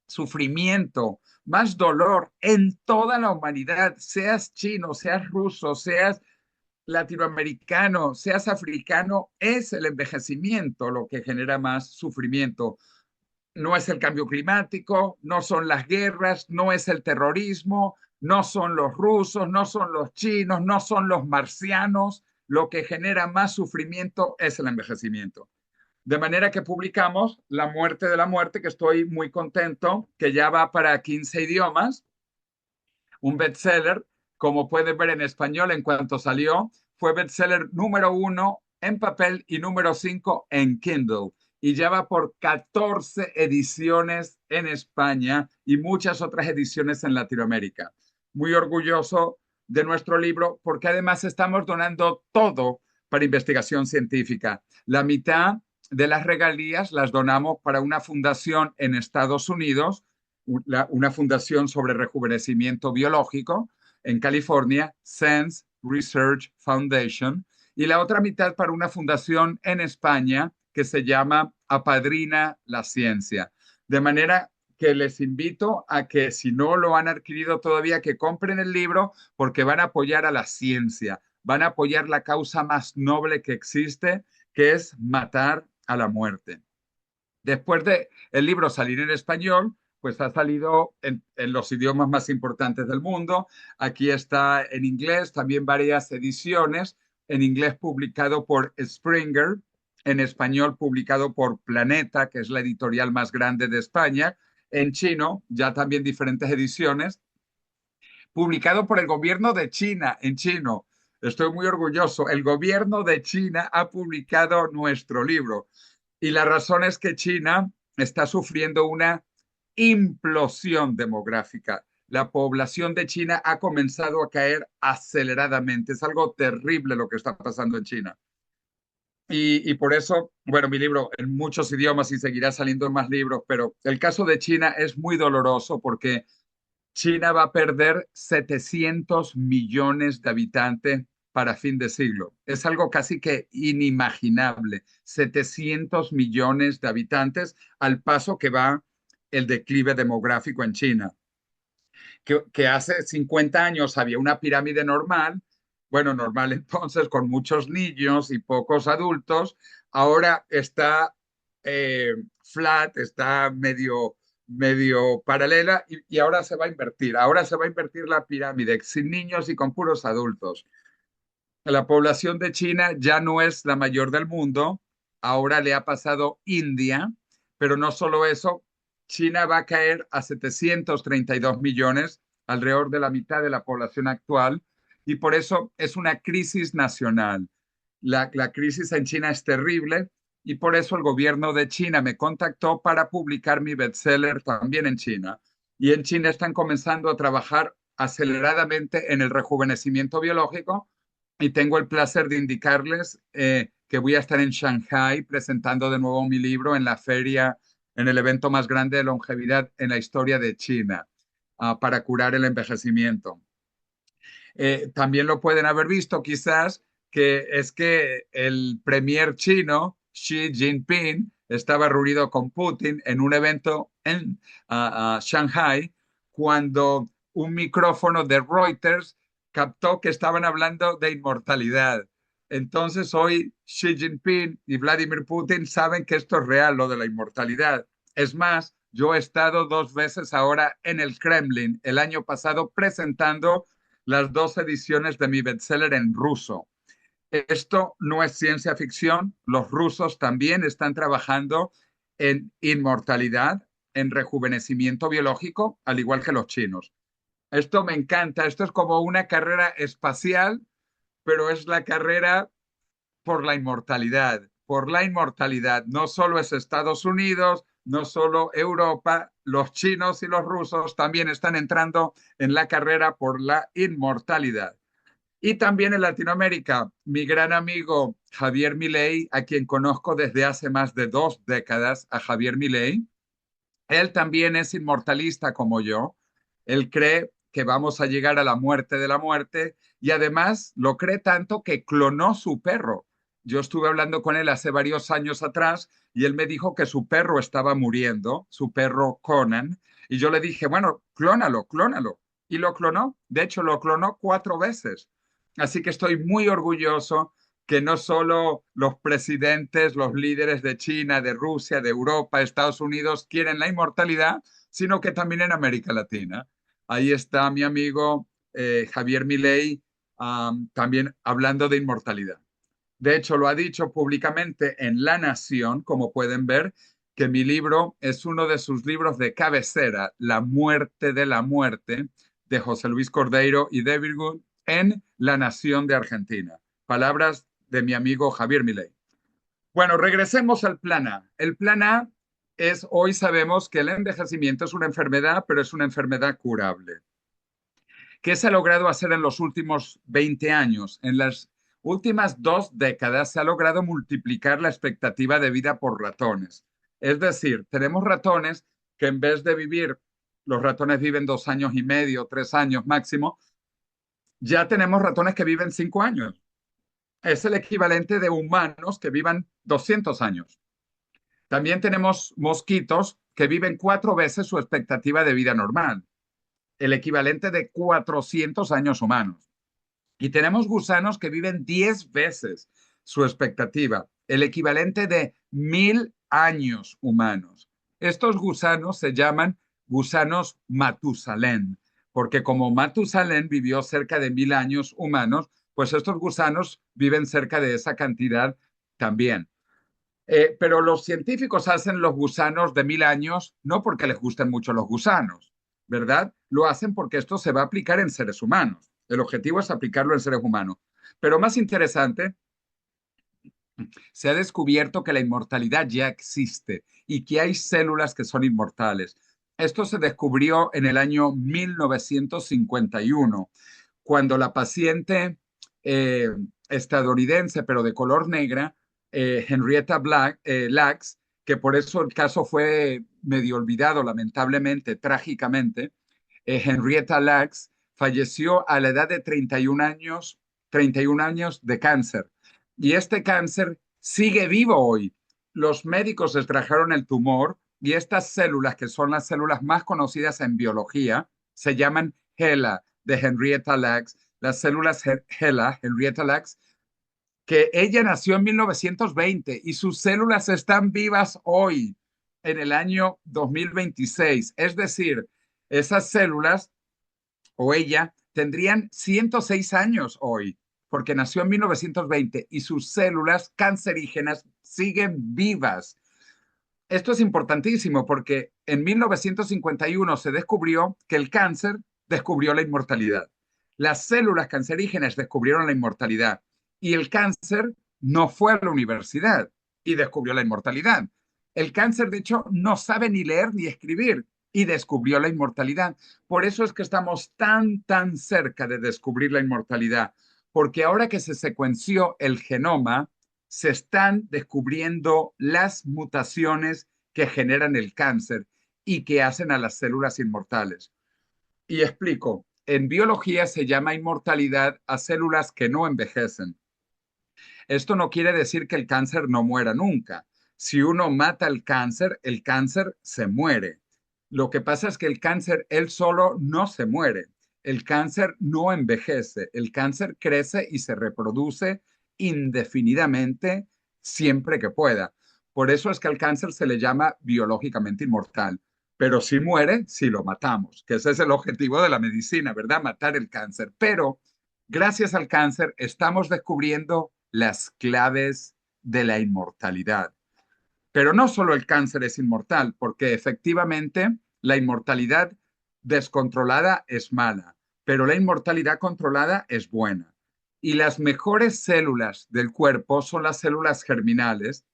sufrimiento, más dolor en toda la humanidad, seas chino, seas ruso, seas latinoamericano, seas africano, es el envejecimiento lo que genera más sufrimiento. No es el cambio climático, no son las guerras, no es el terrorismo, no son los rusos, no son los chinos, no son los marcianos. Lo que genera más sufrimiento es el envejecimiento. De manera que publicamos La muerte de la muerte, que estoy muy contento, que ya va para 15 idiomas, un bestseller, como pueden ver en español en cuanto salió, fue bestseller número 1 en papel y número 5 en Kindle. Y ya va por 14 ediciones en España y muchas otras ediciones en Latinoamérica. Muy orgulloso de nuestro libro porque además estamos donando todo para investigación científica. La mitad de las regalías las donamos para una fundación en Estados Unidos, una fundación sobre rejuvenecimiento biológico en California, Sense Research Foundation, y la otra mitad para una fundación en España que se llama Apadrina la Ciencia. De manera que les invito a que si no lo han adquirido todavía, que compren el libro porque van a apoyar a la ciencia, van a apoyar la causa más noble que existe, que es matar a la muerte. Después de el libro salir en español, pues ha salido en los idiomas más importantes del mundo. Aquí está en inglés, también varias ediciones. En inglés publicado por Springer, en español publicado por Planeta, que es la editorial más grande de España. En chino, ya también diferentes ediciones. Publicado por el gobierno de China, en chino. Estoy muy orgulloso. El gobierno de China ha publicado nuestro libro. Y la razón es que China está sufriendo una implosión demográfica. La población de China ha comenzado a caer aceleradamente. Es algo terrible lo que está pasando en China. Y por eso, bueno, mi libro en muchos idiomas y seguirá saliendo en más libros, pero el caso de China es muy doloroso porque China va a perder 700 millones de habitantes para fin de siglo. Es algo casi que inimaginable. 700 millones de habitantes al paso que va el declive demográfico en China. Que hace 50 años había una pirámide normal bueno, normal entonces, con muchos niños y pocos adultos, ahora está flat, está medio paralela y ahora se va a invertir. Ahora se va a invertir la pirámide sin niños y con puros adultos. La población de China ya no es la mayor del mundo, ahora le ha pasado India, pero no solo eso, China va a caer a 732 millones, alrededor de la mitad de la población actual, y por eso es una crisis nacional. La crisis en China es terrible y por eso el gobierno de China me contactó para publicar mi bestseller también en China. Y en China están comenzando a trabajar aceleradamente en el rejuvenecimiento biológico y tengo el placer de indicarles que voy a estar en Shanghai presentando de nuevo mi libro en la feria, en el evento más grande de longevidad en la historia de China, para curar el envejecimiento. También lo pueden haber visto quizás, que es que el premier chino, Xi Jinping, estaba reunido con Putin en un evento en Shanghai cuando un micrófono de Reuters captó que estaban hablando de inmortalidad. Entonces hoy Xi Jinping y Vladimir Putin saben que esto es real, lo de la inmortalidad. Es más, yo he estado 2 veces ahora en el Kremlin el año pasado presentando las 2 ediciones de mi bestseller en ruso. Esto no es ciencia ficción, los rusos también están trabajando en inmortalidad, en rejuvenecimiento biológico, al igual que los chinos. Esto me encanta, esto es como una carrera espacial, pero es la carrera por la inmortalidad, por la inmortalidad. No solo es Estados Unidos, no solo Europa, los chinos y los rusos también están entrando en la carrera por la inmortalidad. Y también en Latinoamérica, mi gran amigo Javier Milei, a quien conozco desde hace más de 2 décadas, a Javier Milei, él también es inmortalista como yo. Él cree que vamos a llegar a la muerte de la muerte y además lo cree tanto que clonó su perro. Yo estuve hablando con él hace varios años atrás y él me dijo que su perro estaba muriendo, su perro Conan, y yo le dije, bueno, clónalo, clónalo. Y lo clonó. De hecho, lo clonó 4 veces. Así que estoy muy orgulloso que no solo los presidentes, los líderes de China, de Rusia, de Europa, Estados Unidos quieren la inmortalidad, sino que también en América Latina. Ahí está mi amigo Javier Milei también hablando de inmortalidad. De hecho, lo ha dicho públicamente en La Nación, como pueden ver, que mi libro es uno de sus libros de cabecera, La muerte de la muerte, de José Luis Cordeiro y David Good, en La Nación de Argentina. Palabras de mi amigo Javier Milei. Bueno, regresemos al plan A. El plan A es, hoy sabemos que el envejecimiento es una enfermedad, pero es una enfermedad curable. ¿Qué se ha logrado hacer en los últimos 20 años? En las últimas 2 décadas se ha logrado multiplicar la expectativa de vida por ratones. Es decir, tenemos ratones que en vez de vivir, los ratones viven 2 años y medio, 3 años máximo, ya tenemos ratones que viven 5 años. Es el equivalente de humanos que vivan 200 años. También tenemos mosquitos que viven 4 veces su expectativa de vida normal, el equivalente de 400 años humanos. Y tenemos gusanos que viven 10 veces su expectativa, el equivalente de 1000 años humanos. Estos gusanos se llaman gusanos Matusalén, porque como Matusalén vivió cerca de 1000 años humanos, pues estos gusanos viven cerca de esa cantidad también. Pero los científicos hacen los gusanos de 1000 años no porque les gusten mucho los gusanos, ¿verdad? Lo hacen porque esto se va a aplicar en seres humanos. El objetivo es aplicarlo en seres humanos. Pero más interesante, se ha descubierto que la inmortalidad ya existe y que hay células que son inmortales. Esto se descubrió en el año 1951, cuando la paciente eh, estadounidense, pero de color negra, Henrietta Lacks, que por eso el caso fue medio olvidado, lamentablemente, trágicamente, Henrietta Lacks falleció a la edad de 31 años de cáncer. Y este cáncer sigue vivo hoy. Los médicos extrajeron el tumor y estas células, que son las células más conocidas en biología, se llaman HeLa de Henrietta Lacks, las células HeLa, Henrietta Lacks, que ella nació en 1920 y sus células están vivas hoy, en el año 2026. Es decir, esas células o ella tendrían 106 años hoy, porque nació en 1920 y sus células cancerígenas siguen vivas. Esto es importantísimo porque en 1951 se descubrió que el cáncer descubrió la inmortalidad. Las células cancerígenas descubrieron la inmortalidad y el cáncer no fue a la universidad y descubrió la inmortalidad. El cáncer, de hecho, no sabe ni leer ni escribir y descubrió la inmortalidad. Por eso es que estamos tan cerca de descubrir la inmortalidad, porque ahora que se secuenció el genoma, se están descubriendo las mutaciones que generan el cáncer y que hacen a las células inmortales. Y explico, en biología se llama inmortalidad a células que no envejecen. Esto no quiere decir que el cáncer no muera nunca. Si uno mata el cáncer se muere. Lo que pasa es que el cáncer él solo no se muere. El cáncer no envejece. El cáncer crece y se reproduce indefinidamente siempre que pueda. Por eso es que al cáncer se le llama biológicamente inmortal. Pero si muere, si lo matamos, que ese es el objetivo de la medicina, ¿verdad? Matar el cáncer. Pero gracias al cáncer estamos descubriendo las claves de la inmortalidad. Pero no solo el cáncer es inmortal, porque efectivamente la inmortalidad descontrolada es mala, pero la inmortalidad controlada es buena. Y las mejores células del cuerpo son las células germinales,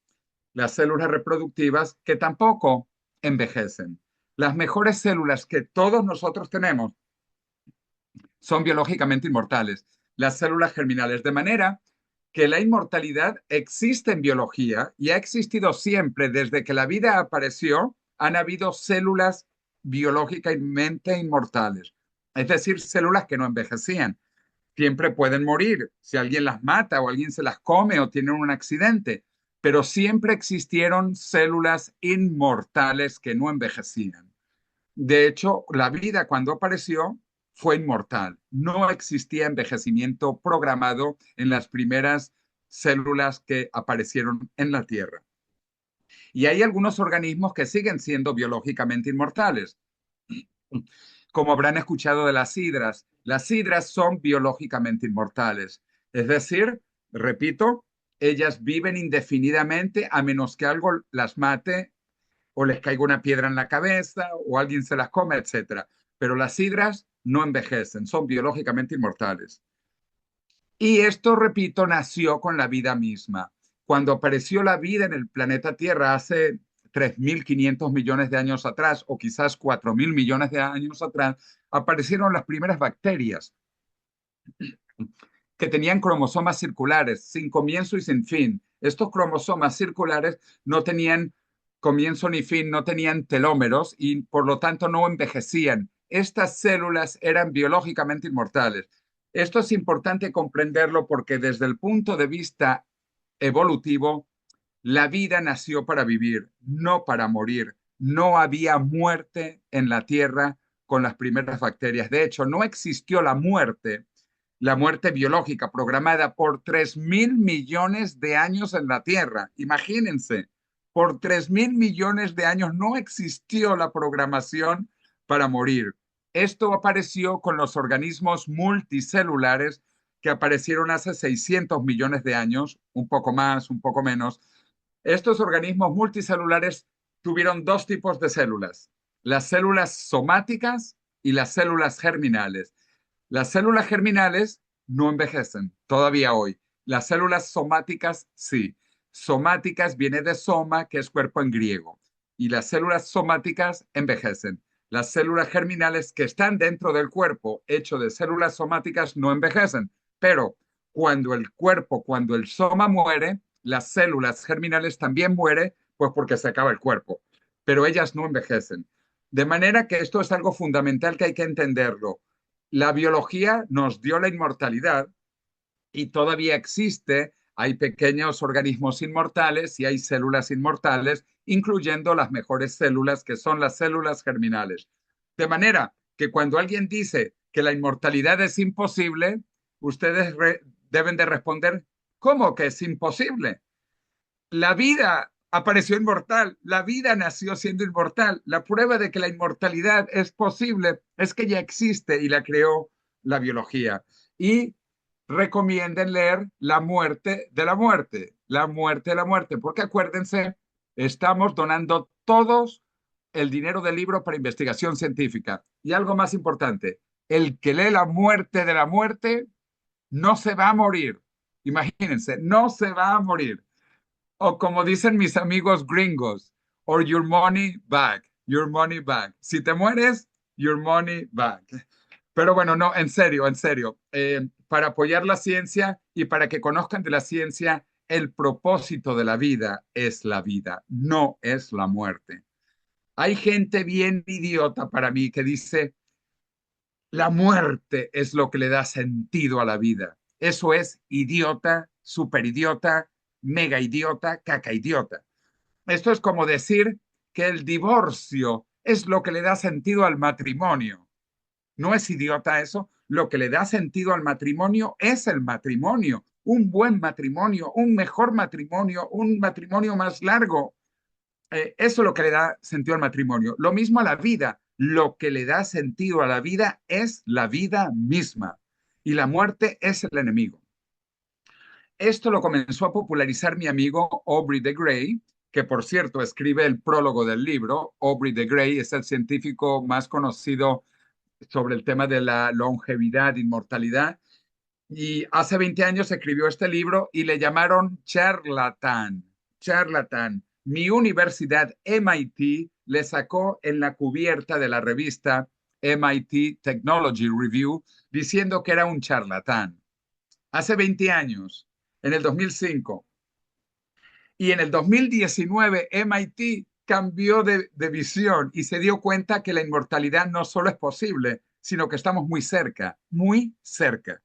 las células reproductivas que tampoco envejecen. Las mejores células que todos nosotros tenemos son biológicamente inmortales, las células germinales, de manera que la inmortalidad existe en biología y ha existido siempre desde que la vida apareció. Han habido células biológicamente inmortales, es decir, células que no envejecían. Siempre pueden morir si alguien las mata o alguien se las come o tienen un accidente, pero siempre existieron células inmortales que no envejecían. De hecho, la vida cuando apareció fue inmortal. No existía envejecimiento programado en las primeras células que aparecieron en la Tierra. Y hay algunos organismos que siguen siendo biológicamente inmortales, como habrán escuchado de las hidras. Las hidras son biológicamente inmortales. Es decir, repito, ellas viven indefinidamente a menos que algo las mate o les caiga una piedra en la cabeza o alguien se las come, etcétera. Pero las hidras no envejecen, son biológicamente inmortales. Y esto, repito, nació con la vida misma. Cuando apareció la vida en el planeta Tierra hace 3.500 millones de años atrás, o quizás 4.000 millones de años atrás, aparecieron las primeras bacterias que tenían cromosomas circulares, sin comienzo y sin fin. Estos cromosomas circulares no tenían comienzo ni fin, no tenían telómeros y por lo tanto no envejecían. Estas células eran biológicamente inmortales. Esto es importante comprenderlo porque desde el punto de vista evolutivo, la vida nació para vivir, no para morir. No había muerte en la Tierra con las primeras bacterias. De hecho, no existió la muerte biológica programada por 3.000 millones de años en la Tierra. Imagínense, por 3.000 millones de años no existió la programación para morir. Esto apareció con los organismos multicelulares que aparecieron hace 600 millones de años, un poco más, un poco menos. Estos organismos multicelulares tuvieron dos tipos de células, las células somáticas y las células germinales. Las células germinales no envejecen todavía hoy. Las células somáticas sí. Somáticas viene de soma, que es cuerpo en griego. Y las células somáticas envejecen. Las células germinales que están dentro del cuerpo, hecho de células somáticas, no envejecen. Pero cuando el soma muere, las células germinales también mueren, pues porque se acaba el cuerpo. Pero ellas no envejecen. De manera que esto es algo fundamental que hay que entenderlo. La biología nos dio la inmortalidad y todavía existe, hay pequeños organismos inmortales y hay células inmortales, incluyendo las mejores células que son las células germinales. De manera que cuando alguien dice que la inmortalidad es imposible, ustedes deben de responder, ¿cómo que es imposible? La vida apareció inmortal, la vida nació siendo inmortal. La prueba de que la inmortalidad es posible es que ya existe y la creó la biología. Y recomienden leer La muerte de la muerte, La muerte de la muerte, porque acuérdense, estamos donando todos el dinero del libro para investigación científica. Y algo más importante, el que lee La muerte de la muerte no se va a morir. Imagínense, no se va a morir. O como dicen mis amigos gringos, or your money back, your money back. Si te mueres, your money back. Pero bueno, no, en serio, en serio. Para apoyar la ciencia y para que conozcan de la ciencia, el propósito de la vida es la vida, no es la muerte. Hay gente bien idiota para mí que dice, la muerte es lo que le da sentido a la vida. Eso es idiota, super idiota, mega idiota, caca idiota. Esto es como decir que el divorcio es lo que le da sentido al matrimonio. ¿No es idiota eso? Lo que le da sentido al matrimonio es el matrimonio. Un buen matrimonio, un mejor matrimonio, un matrimonio más largo. Eso es lo que le da sentido al matrimonio. Lo mismo a la vida. Lo que le da sentido a la vida es la vida misma. Y la muerte es el enemigo. Esto lo comenzó a popularizar mi amigo Aubrey de Grey, que por cierto escribe el prólogo del libro. Aubrey de Grey es el científico más conocido sobre el tema de la longevidad, inmortalidad. Y hace 20 años escribió este libro y le llamaron charlatán. Charlatán. Mi universidad MIT le sacó en la cubierta de la revista MIT Technology Review diciendo que era un charlatán. Hace 20 años, en el 2005. Y en el 2019 MIT cambió de visión y se dio cuenta que la inmortalidad no solo es posible, sino que estamos muy cerca, muy cerca.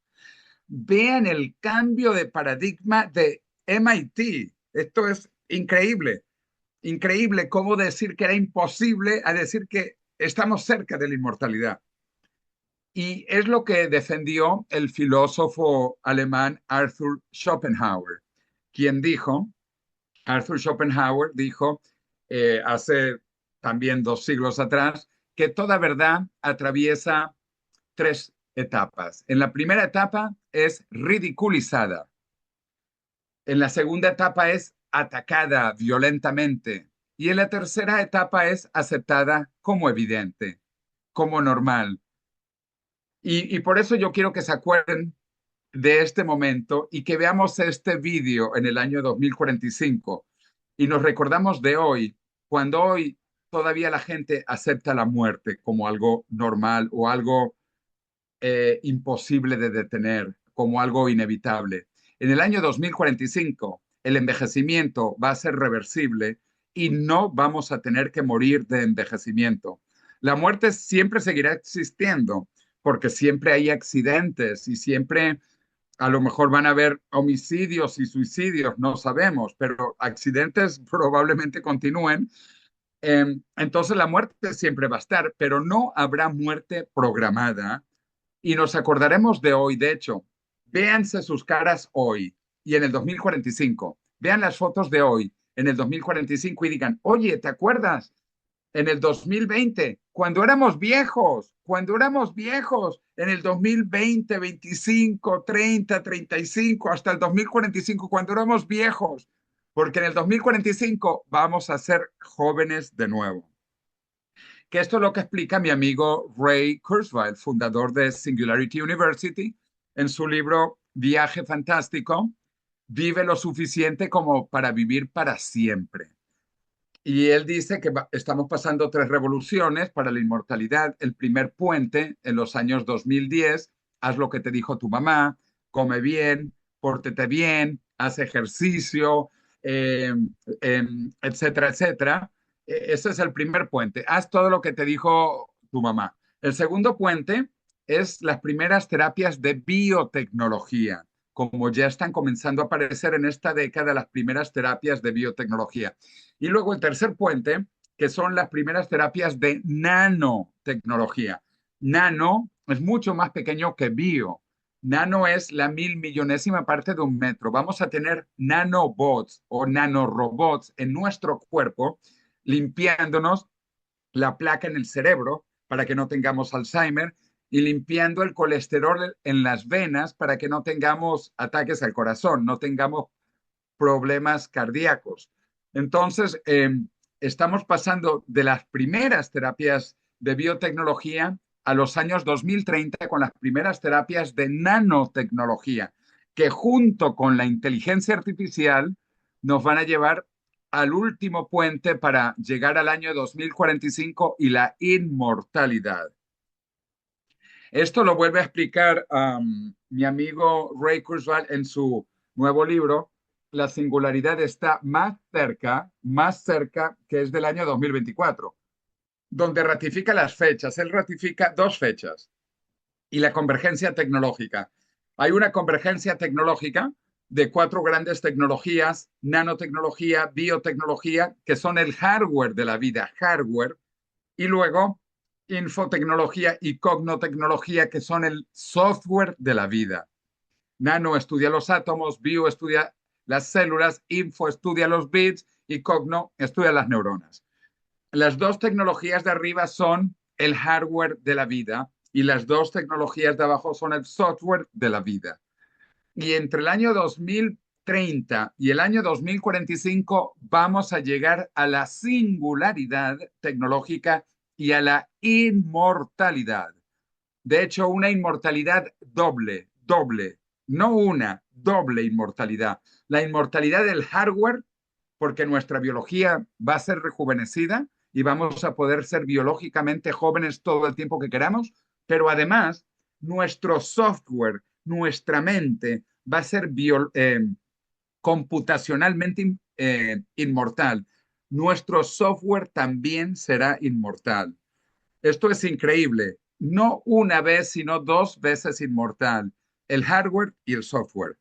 Vean el cambio de paradigma de MIT. Esto es increíble. Increíble cómo decir que era imposible a decir que estamos cerca de la inmortalidad. Y es lo que defendió el filósofo alemán Arthur Schopenhauer, quien dijo, Arthur Schopenhauer dijo hace también 2 siglos atrás, que toda verdad atraviesa 3 etapas. En la primera etapa es ridiculizada. En la segunda etapa es atacada violentamente. Y en la tercera etapa es aceptada como evidente, como normal. Y por eso yo quiero que se acuerden de este momento y que veamos este vídeo en el año 2045 y nos recordamos de hoy, cuando hoy todavía la gente acepta la muerte como algo normal o algo imposible de detener, como algo inevitable. En el año 2045, el envejecimiento va a ser reversible y no vamos a tener que morir de envejecimiento. La muerte siempre seguirá existiendo porque siempre hay accidentes y siempre a lo mejor van a haber homicidios y suicidios, no sabemos, pero accidentes probablemente continúen. Entonces la muerte siempre va a estar, pero no habrá muerte programada y nos acordaremos de hoy. De hecho, véanse sus caras hoy y en el 2045. Vean las fotos de hoy en el 2045 y digan, oye, ¿te acuerdas? En el 2020, cuando éramos viejos, en el 2020, 25, 30, 35, hasta el 2045, cuando éramos viejos, porque en el 2045 vamos a ser jóvenes de nuevo. Que esto es lo que explica mi amigo Ray Kurzweil, fundador de Singularity University, en su libro Viaje Fantástico, Vive lo suficiente como para vivir para siempre. Y él dice que estamos pasando 3 revoluciones para la inmortalidad. El primer puente en los años 2010, haz lo que te dijo tu mamá, come bien, pórtete bien, haz ejercicio, eh, etcétera, etcétera. Ese es el primer puente. Haz todo lo que te dijo tu mamá. El segundo puente es las primeras terapias de biotecnología, como ya están comenzando a aparecer en esta década las primeras terapias de biotecnología. Y luego el tercer puente, que son las primeras terapias de nanotecnología. Nano es mucho más pequeño que bio. Nano es la 1.000.000.000ª parte de un metro. Vamos a tener nanobots o nanorobots en nuestro cuerpo limpiándonos la placa en el cerebro para que no tengamos Alzheimer y limpiando el colesterol en las venas para que no tengamos ataques al corazón, no tengamos problemas cardíacos. Entonces, estamos pasando de las primeras terapias de biotecnología a los años 2030 con las primeras terapias de nanotecnología, que junto con la inteligencia artificial nos van a llevar al último puente para llegar al año 2045 y la inmortalidad. Esto lo vuelve a explicar mi amigo Ray Kurzweil en su nuevo libro. La singularidad está más cerca, que es del año 2024, donde ratifica las fechas. Él ratifica dos fechas y la convergencia tecnológica. Hay una convergencia tecnológica de cuatro grandes tecnologías: nanotecnología, biotecnología, que son el hardware de la vida, hardware, y luego infotecnología y cognotecnología, que son el software de la vida. Nano estudia los átomos, bio estudia las células, info estudia los bits y cogno estudia las neuronas. Las dos tecnologías de arriba son el hardware de la vida y las dos tecnologías de abajo son el software de la vida. Y entre el año 2030 y el año 2045 vamos a llegar a la singularidad tecnológica y a la inmortalidad. De hecho, una inmortalidad doble, no una, doble inmortalidad. La inmortalidad del hardware, porque nuestra biología va a ser rejuvenecida y vamos a poder ser biológicamente jóvenes todo el tiempo que queramos, pero además nuestro software, nuestra mente va a ser computacionalmente inmortal. Nuestro software también será inmortal. Esto es increíble. No una vez, sino dos veces inmortal. El hardware y el software.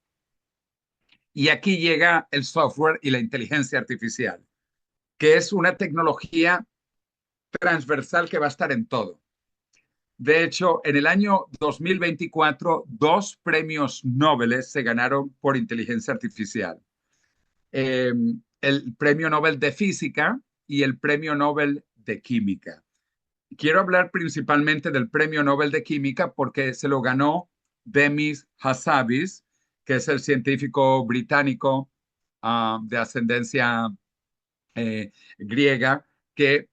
Y aquí llega el software y la inteligencia artificial, que es una tecnología transversal que va a estar en todo. De hecho, en el año 2024, dos premios Nobel se ganaron por inteligencia artificial. El premio Nobel de Física y el premio Nobel de Química. Quiero hablar principalmente del premio Nobel de Química porque se lo ganó Demis Hassabis, que es el científico británico de ascendencia griega, que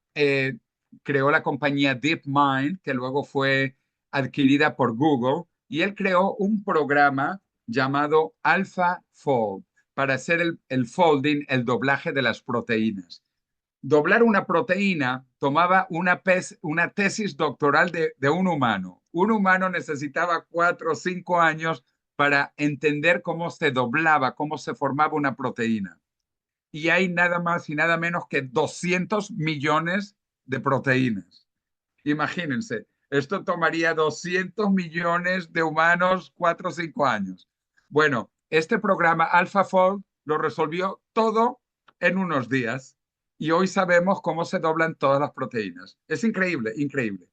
creó la compañía DeepMind, que luego fue adquirida por Google, y él creó un programa llamado AlphaFold para hacer el folding, el doblaje de las proteínas. Doblar una proteína tomaba una tesis doctoral de un humano. Un humano necesitaba 4 o 5 años para entender cómo se doblaba, cómo se formaba una proteína. Y hay nada más y nada menos que 200 millones de proteínas. Imagínense, esto tomaría 200 millones de humanos 4 o 5 años. Bueno, este programa AlphaFold lo resolvió todo en unos días y hoy sabemos cómo se doblan todas las proteínas. Es increíble, increíble.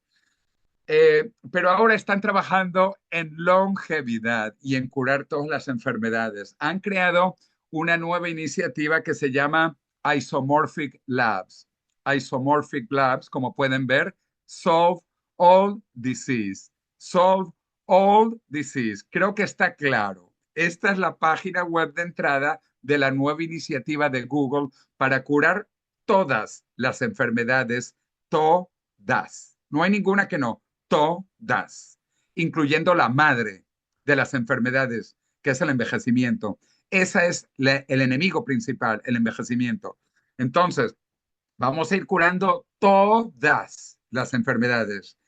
Pero ahora están trabajando en longevidad y en curar todas las enfermedades. Han creado una nueva iniciativa que se llama Isomorphic Labs. Isomorphic Labs, como pueden ver, Solve All Disease. Solve All Disease. Creo que está claro. Esta es la página web de entrada de la nueva iniciativa de Google para curar todas las enfermedades, todas. No hay ninguna que no, todas, incluyendo la madre de las enfermedades, que es el envejecimiento. Ese es el enemigo principal, el envejecimiento. Entonces, vamos a ir curando todas las enfermedades.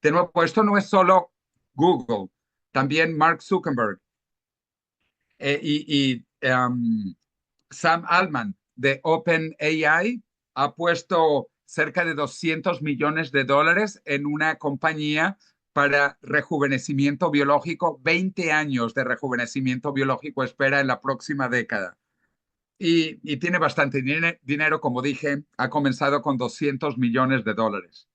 De nuevo, esto no es solo Google, también Mark Zuckerberg Sam Altman de OpenAI ha puesto cerca de 200 millones de dólares en una compañía para rejuvenecimiento biológico. 20 años de rejuvenecimiento biológico espera en la próxima década. Y tiene bastante dinero, como dije, ha comenzado con 200 millones de dólares.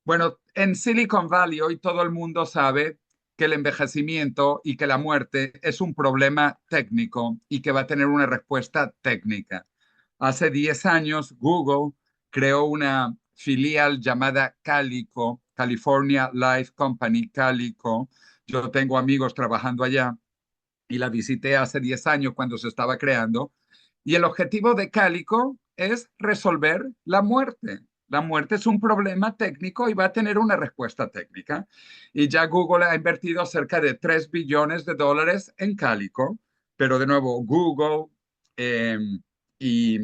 Bueno, en Silicon Valley hoy todo el mundo sabe que el envejecimiento y que la muerte es un problema técnico y que va a tener una respuesta técnica. Hace 10 años, Google creó una filial llamada Calico, California Life Company, Calico. Yo tengo amigos trabajando allá y la visité hace 10 años cuando se estaba creando. Y el objetivo de Calico es resolver la muerte. La muerte es un problema técnico y va a tener una respuesta técnica. Y ya Google ha invertido cerca de 3 billones de dólares en Calico. Pero de nuevo, Google eh, y,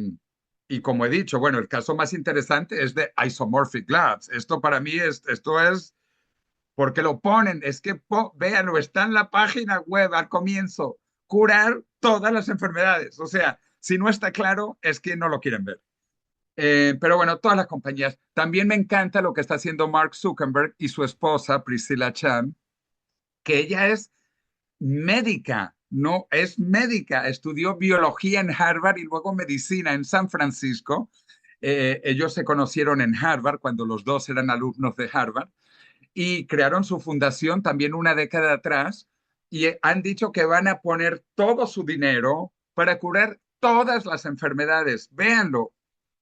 y como he dicho, bueno, el caso más interesante es de Isomorphic Labs. Esto para mí esto es porque lo ponen, es que véanlo, está en la página web al comienzo, curar todas las enfermedades. O sea, si no está claro, es que no lo quieren ver. Pero bueno, todas las compañías. También me encanta lo que está haciendo Mark Zuckerberg y su esposa, Priscilla Chan, que ella es médica, no es médica, estudió biología en Harvard y luego medicina en San Francisco. Ellos se conocieron en Harvard cuando los dos eran alumnos de Harvard y crearon su fundación también una década atrás y han dicho que van a poner todo su dinero para curar todas las enfermedades. Véanlo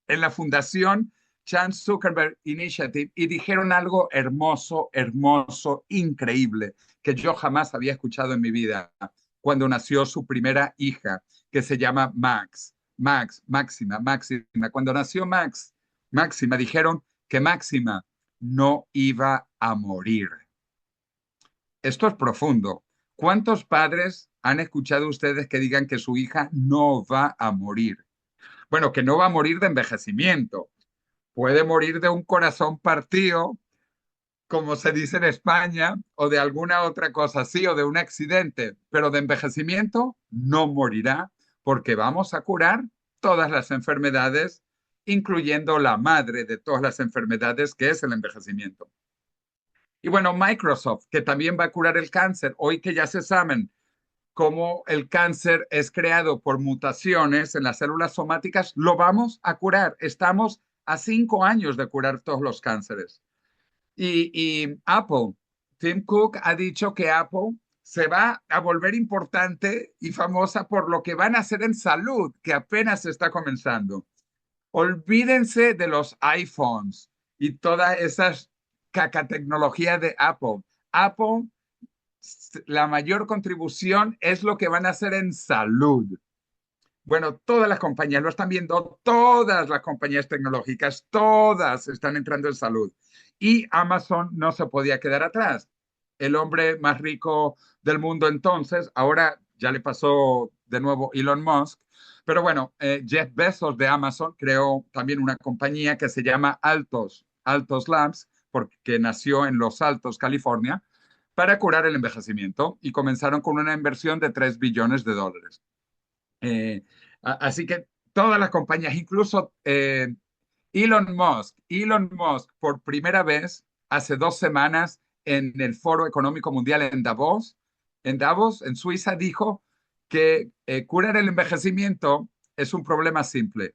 en la fundación Chan Zuckerberg Initiative y dijeron algo hermoso, hermoso, increíble, que yo jamás había escuchado en mi vida cuando nació su primera hija, que se llama Max. Máxima, Máxima. Cuando nació Máxima, dijeron que Máxima no iba a morir. Esto es profundo. ¿Cuántos padres han escuchado ustedes que digan que su hija no va a morir? Bueno, que no va a morir de envejecimiento. Puede morir de un corazón partido, como se dice en España, o de alguna otra cosa así, o de un accidente, pero de envejecimiento no morirá porque vamos a curar todas las enfermedades, incluyendo la madre de todas las enfermedades, que es el envejecimiento. Y bueno, Microsoft, que también va a curar el cáncer. Hoy que ya se saben cómo el cáncer es creado por mutaciones en las células somáticas, lo vamos a curar. Estamos a 5 años de curar todos los cánceres. Y Apple, Tim Cook ha dicho que Apple se va a volver importante y famosa por lo que van a hacer en salud, que apenas está comenzando. Olvídense de los iPhones y toda esa cacatecnología de Apple. Apple, la mayor contribución es lo que van a hacer en salud. Bueno, todas las compañías lo están viendo, todas las compañías tecnológicas, todas están entrando en salud. Y Amazon no se podía quedar atrás. El hombre más rico del mundo entonces, ahora ya le pasó de nuevo Elon Musk, pero bueno, Jeff Bezos de Amazon creó también una compañía que se llama Altos Labs, porque nació en Los Altos, California, para curar el envejecimiento y comenzaron con una inversión de 3 billones de dólares. Así que todas las compañías, incluso Elon Musk por primera vez hace 2 semanas en el Foro Económico Mundial en Suiza, dijo que curar el envejecimiento es un problema simple.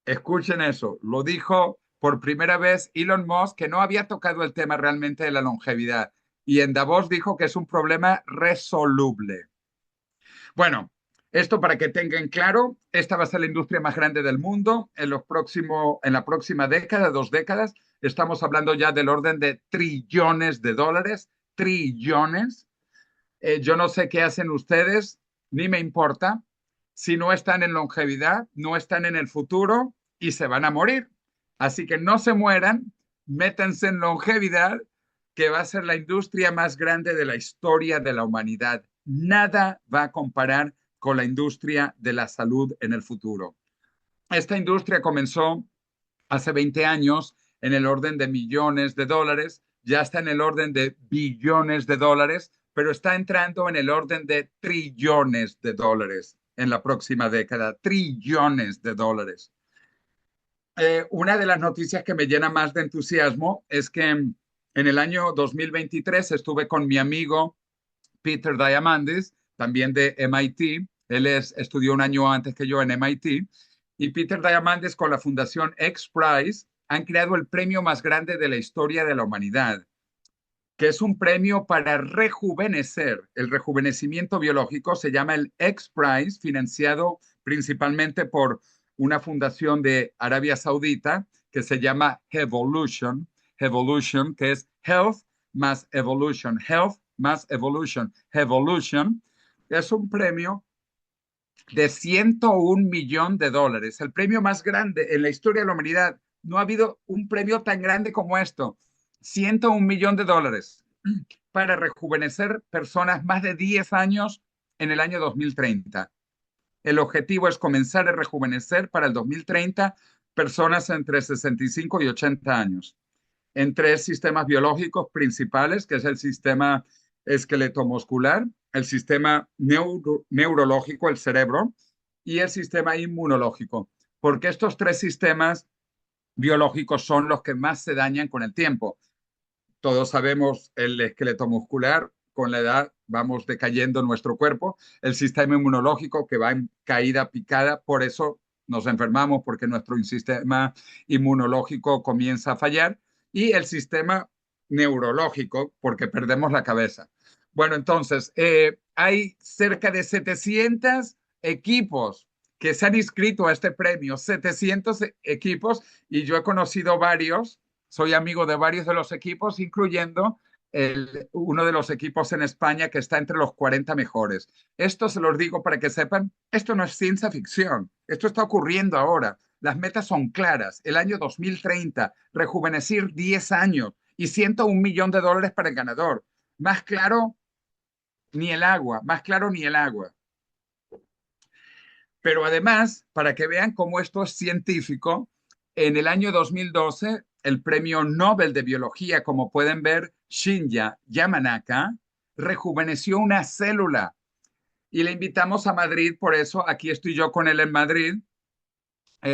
Escuchen eso, lo dijo por primera vez Elon Musk, que no había tocado el tema realmente de la longevidad. Y en Davos dijo que es un problema resoluble. Bueno, esto para que tengan claro, esta va a ser la industria más grande del mundo en la próxima década, 2 décadas. Estamos hablando ya del orden de trillones de dólares, trillones. Yo no sé qué hacen ustedes, ni me importa. Si no están en longevidad, no están en el futuro y se van a morir. Así que no se mueran, métanse en longevidad, que va a ser la industria más grande de la historia de la humanidad. Nada va a comparar con la industria de la salud en el futuro. Esta industria comenzó hace 20 años en el orden de millones de dólares, ya está en el orden de billones de dólares, pero está entrando en el orden de trillones de dólares en la próxima década, trillones de dólares. Una de las noticias que me llena más de entusiasmo es que en el año 2023 estuve con mi amigo Peter Diamandis, también de MIT. Él estudió un año antes que yo en MIT. Y Peter Diamandis con la Fundación X Prize han creado el premio más grande de la historia de la humanidad. que es un premio para rejuvenecer. El rejuvenecimiento biológico se llama el X-Prize, financiado principalmente por una fundación de Arabia Saudita que se llama Evolution, Evolution, que es Health más Evolution, Health más Evolution. Evolution es un premio de 101 millones de dólares, el premio más grande en la historia de la humanidad. No ha habido un premio tan grande como esto. 101 millones de dólares para rejuvenecer personas más de 10 años en el año 2030. El objetivo es comenzar a rejuvenecer para el 2030 personas entre 65 y 80 años en tres sistemas biológicos principales, que es el sistema esqueleto-muscular, el sistema neurológico, el cerebro, y el sistema inmunológico, porque estos tres sistemas biológicos son los que más se dañan con el tiempo. Todos sabemos el esqueleto muscular, con la edad vamos decayendo en nuestro cuerpo, el sistema inmunológico que va en caída picada, por eso nos enfermamos, porque nuestro sistema inmunológico comienza a fallar, y el sistema neurológico, porque perdemos la cabeza. Bueno, entonces, hay cerca de 700 equipos que se han inscrito a este premio, 700 equipos, y yo he conocido varios, soy amigo de varios de los equipos, incluyendo uno de los equipos en España que está entre los 40 mejores. Esto se los digo para que sepan, esto no es ciencia ficción, esto está ocurriendo ahora. Las metas son claras. El año 2030, rejuvenecer 10 años y 101 millones de dólares para el ganador. Más claro, ni el agua, más claro ni el agua. Pero además, para que vean cómo esto es científico, en el año 2012, el premio Nobel de Biología, como pueden ver, Shinya Yamanaka, rejuveneció una célula. Y le invitamos a Madrid, por eso aquí estoy yo con él en Madrid,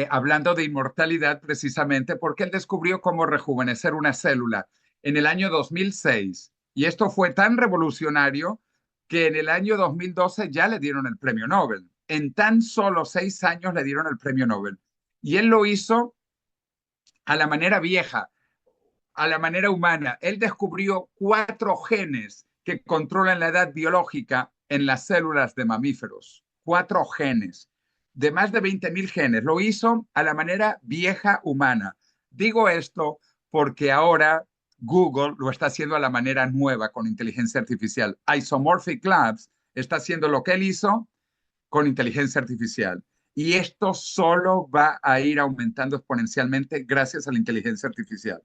hablando de inmortalidad precisamente, porque él descubrió cómo rejuvenecer una célula en el año 2006. Y esto fue tan revolucionario que en el año 2012 ya le dieron el premio Nobel. En tan solo 6 años le dieron el premio Nobel. Y él lo hizo a la manera vieja, a la manera humana. Él descubrió 4 genes que controlan la edad biológica en las células de mamíferos. 4 genes, de más de 20.000 genes. Lo hizo a la manera vieja humana. Digo esto porque ahora Google lo está haciendo a la manera nueva con inteligencia artificial. Isomorphic Labs está haciendo lo que él hizo con inteligencia artificial. Y esto solo va a ir aumentando exponencialmente gracias a la inteligencia artificial.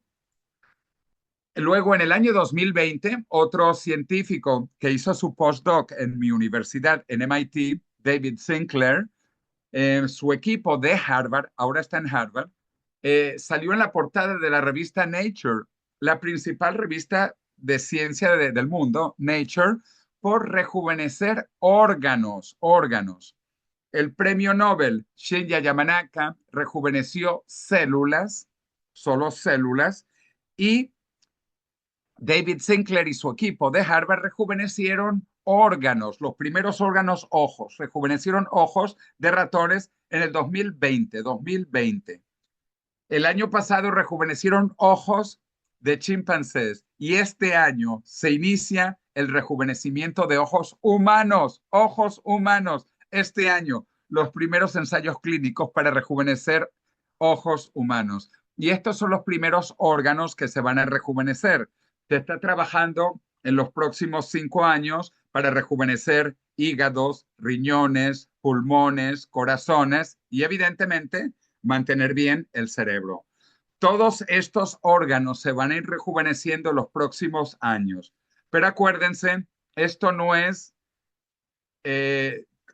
Luego, en el año 2020, otro científico que hizo su postdoc en mi universidad, en MIT, David Sinclair, su equipo de Harvard, ahora está en Harvard, salió en la portada de la revista Nature, la principal revista de ciencia del mundo, Nature, por rejuvenecer órganos. El premio Nobel Shinya Yamanaka rejuveneció células, solo células, y David Sinclair y su equipo de Harvard rejuvenecieron órganos, los primeros órganos ojos, rejuvenecieron ojos de ratones en el 2020. El año pasado rejuvenecieron ojos de chimpancés y este año se inicia el rejuvenecimiento de ojos humanos, este año los primeros ensayos clínicos para rejuvenecer ojos humanos. Y estos son los primeros órganos que se van a rejuvenecer. Se está trabajando en los próximos 5 años para rejuvenecer hígados, riñones, pulmones, corazones y evidentemente mantener bien el cerebro. Todos estos órganos se van a ir rejuveneciendo en los próximos años. Pero acuérdense, esto no es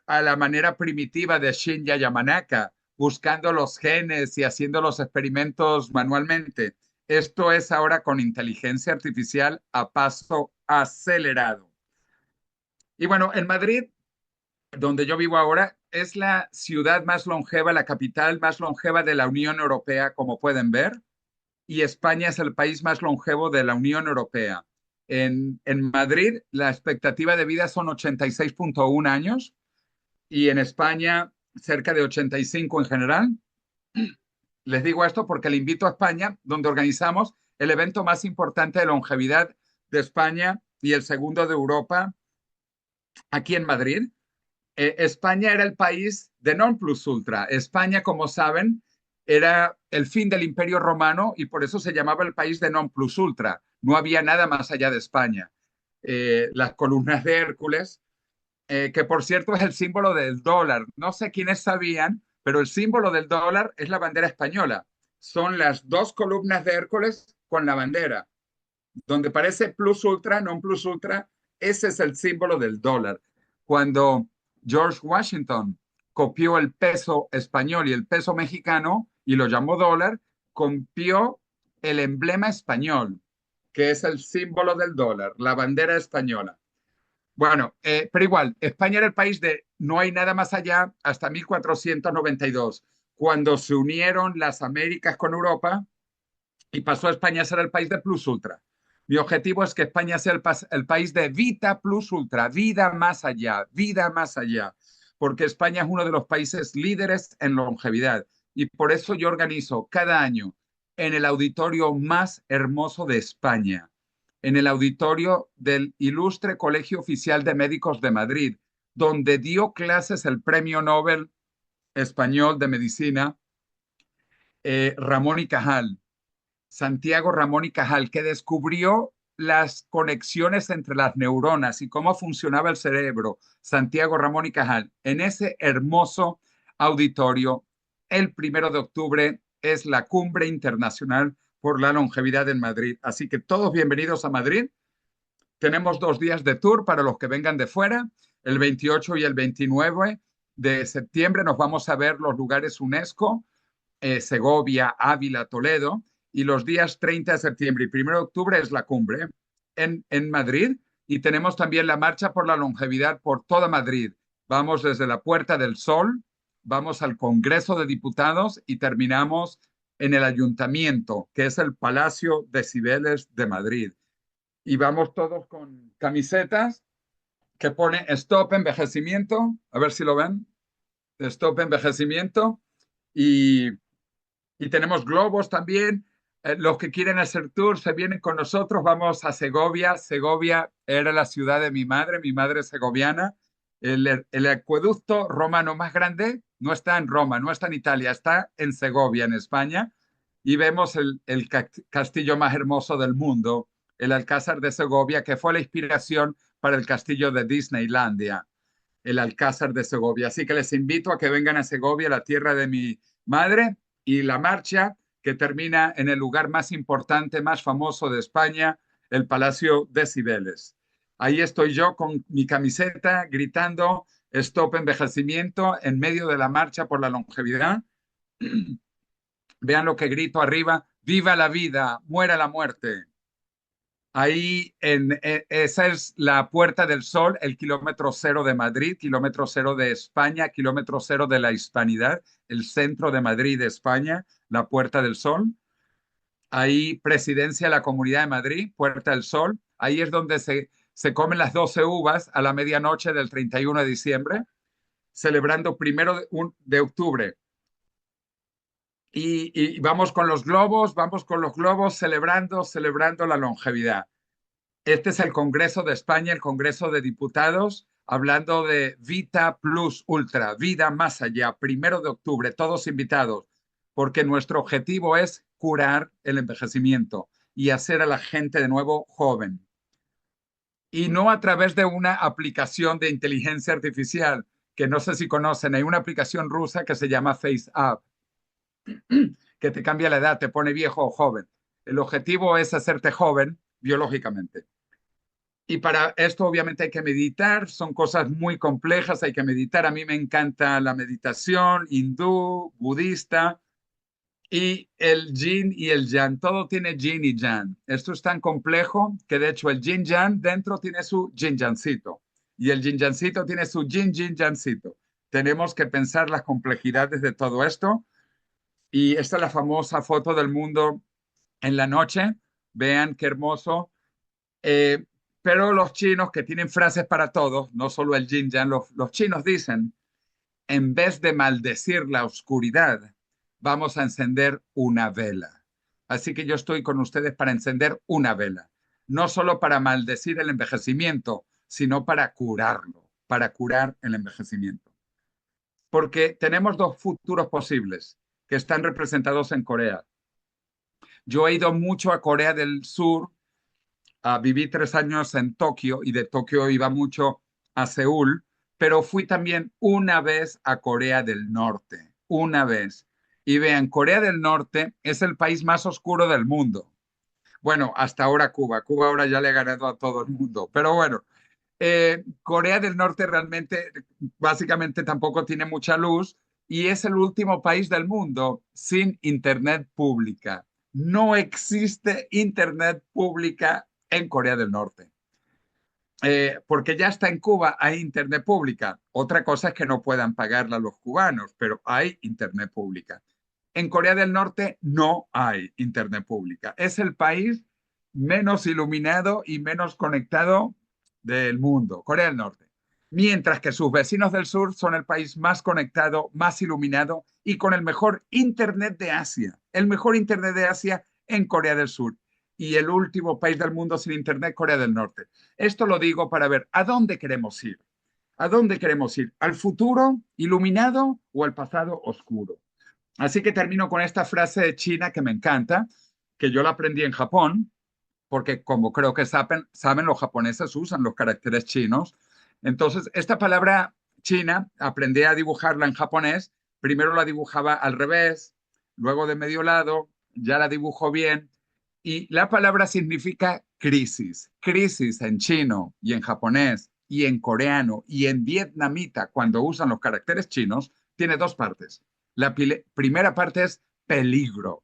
a la manera primitiva de Shinya Yamanaka, buscando los genes y haciendo los experimentos manualmente. Esto es ahora con inteligencia artificial a paso acelerado. Y bueno, en Madrid, donde yo vivo ahora, es la ciudad más longeva, la capital más longeva de la Unión Europea, como pueden ver, y España es el país más longevo de la Unión Europea. En Madrid, la expectativa de vida son 86.1 años y en España cerca de 85 en general. Les digo esto porque le invito a España, donde organizamos el evento más importante de longevidad de España y el segundo de Europa, aquí en Madrid. España era el país de non plus ultra. España, como saben, era el fin del Imperio Romano y por eso se llamaba el país de non plus ultra. No había nada más allá de España. Las columnas de Hércules, que por cierto es el símbolo del dólar. No sé quiénes sabían, pero el símbolo del dólar es la bandera española. Son las dos columnas de Hércules con la bandera. Donde parece plus ultra, non plus ultra, ese es el símbolo del dólar. Cuando George Washington copió el peso español y el peso mexicano y lo llamó dólar, copió el emblema español, que es el símbolo del dólar, la bandera española. Bueno, pero igual, España era el país de no hay nada más allá hasta 1492, cuando se unieron las Américas con Europa y pasó a España a ser el país de plus ultra. Mi objetivo es que España sea el país de vita plus ultra, vida más allá, porque España es uno de los países líderes en longevidad y por eso yo organizo cada año en el auditorio más hermoso de España, en el auditorio del Ilustre Colegio Oficial de Médicos de Madrid, donde dio clases el Premio Nobel Español de Medicina, Ramón y Cajal. Santiago Ramón y Cajal, que descubrió las conexiones entre las neuronas y cómo funcionaba el cerebro. Santiago Ramón y Cajal, en ese hermoso auditorio, el 1 de octubre es la Cumbre Internacional por la Longevidad en Madrid. Así que todos bienvenidos a Madrid. Tenemos 2 días de tour para los que vengan de fuera. El 28 y el 29 de septiembre nos vamos a ver los lugares UNESCO, Segovia, Ávila, Toledo, y los días 30 de septiembre y 1 de octubre es la cumbre en Madrid, y tenemos también la marcha por la longevidad por toda Madrid. Vamos desde la Puerta del Sol, vamos al Congreso de Diputados y terminamos en el Ayuntamiento, que es el Palacio de Cibeles de Madrid. Y vamos todos con camisetas que pone Stop Envejecimiento, a ver si lo ven, Stop Envejecimiento, y tenemos globos también. Los que quieren hacer tour se vienen con nosotros. Vamos a Segovia. Segovia era la ciudad de mi madre es segoviana. El acueducto romano más grande no está en Roma, no está en Italia, está en Segovia, en España. Y vemos el castillo más hermoso del mundo, el Alcázar de Segovia, que fue la inspiración para el castillo de Disneylandia, el Alcázar de Segovia. Así que les invito a que vengan a Segovia, la tierra de mi madre, y la marcha que termina en el lugar más importante, más famoso de España, el Palacio de Cibeles. Ahí estoy yo con mi camiseta gritando Stop Envejecimiento en medio de la marcha por la longevidad. Vean lo que grito arriba: viva la vida, muera la muerte. Ahí, esa es la Puerta del Sol, el kilómetro cero de Madrid, kilómetro cero de España, kilómetro cero de la hispanidad, el centro de Madrid, de España, la Puerta del Sol. Ahí, Presidencia de la Comunidad de Madrid, Puerta del Sol. Ahí es donde se comen las 12 uvas a la medianoche del 31 de diciembre, celebrando 1 de octubre. Y vamos con los globos, celebrando la longevidad. Este es el Congreso de España, el Congreso de Diputados, hablando de Vita Plus Ultra, vida más allá, 1 de octubre, todos invitados, porque nuestro objetivo es curar el envejecimiento y hacer a la gente de nuevo joven. Y no a través de una aplicación de inteligencia artificial, que no sé si conocen, hay una aplicación rusa que se llama FaceApp, que te cambia la edad, te pone viejo o joven. El objetivo es hacerte joven biológicamente. Y para esto obviamente hay que meditar, son cosas muy complejas, hay que meditar. A mí me encanta la meditación hindú, budista, y el yin y el yang. Todo tiene yin y yang. Esto es tan complejo que de hecho el yin yang dentro tiene su yin yancito y el yin yancito tiene su yin yin yancito. Tenemos que pensar las complejidades de todo esto, y esta es la famosa foto del mundo en la noche. Vean qué hermoso. Eh, pero los chinos, que tienen frases para todos, no solo el yin yang, los chinos dicen: en vez de maldecir la oscuridad, vamos a encender una vela. Así que yo estoy con ustedes para encender una vela. no solo para maldecir el envejecimiento, sino para curarlo, para curar el envejecimiento. Porque tenemos dos futuros posibles que están representados en Corea. Yo he ido mucho a Corea del Sur, viví 3 años en Tokio y de Tokio iba mucho a Seúl, pero fui también una vez a Corea del Norte, una vez. Y vean, Corea del Norte es el país más oscuro del mundo. Bueno, hasta ahora Cuba. Cuba ahora ya le ha ganado a todo el mundo. Pero bueno, Corea del Norte realmente, básicamente tampoco tiene mucha luz y es el último país del mundo sin internet pública. No existe internet pública en Corea del Norte. Porque ya está en Cuba, hay internet pública. Otra cosa es que no puedan pagarla los cubanos, pero hay internet pública. En Corea del Norte no hay internet pública. Es el país menos iluminado y menos conectado del mundo, Corea del Norte. Mientras que sus vecinos del sur son el país más conectado, más iluminado y con el mejor internet de Asia. El mejor internet de Asia en Corea del Sur. Y el último país del mundo sin internet, Corea del Norte. Esto lo digo para ver a dónde queremos ir. ¿A dónde queremos ir? ¿Al futuro iluminado o al pasado oscuro? Así que termino con esta frase de China que me encanta, que yo la aprendí en Japón, porque como creo que saben, los japoneses usan los caracteres chinos. Entonces, esta palabra china, aprendí a dibujarla en japonés. Primero la dibujaba al revés, luego de medio lado, ya la dibujo bien. Y la palabra significa crisis. Crisis en chino y en japonés y en coreano y en vietnamita, cuando usan los caracteres chinos, tiene dos partes. La primera parte es peligro,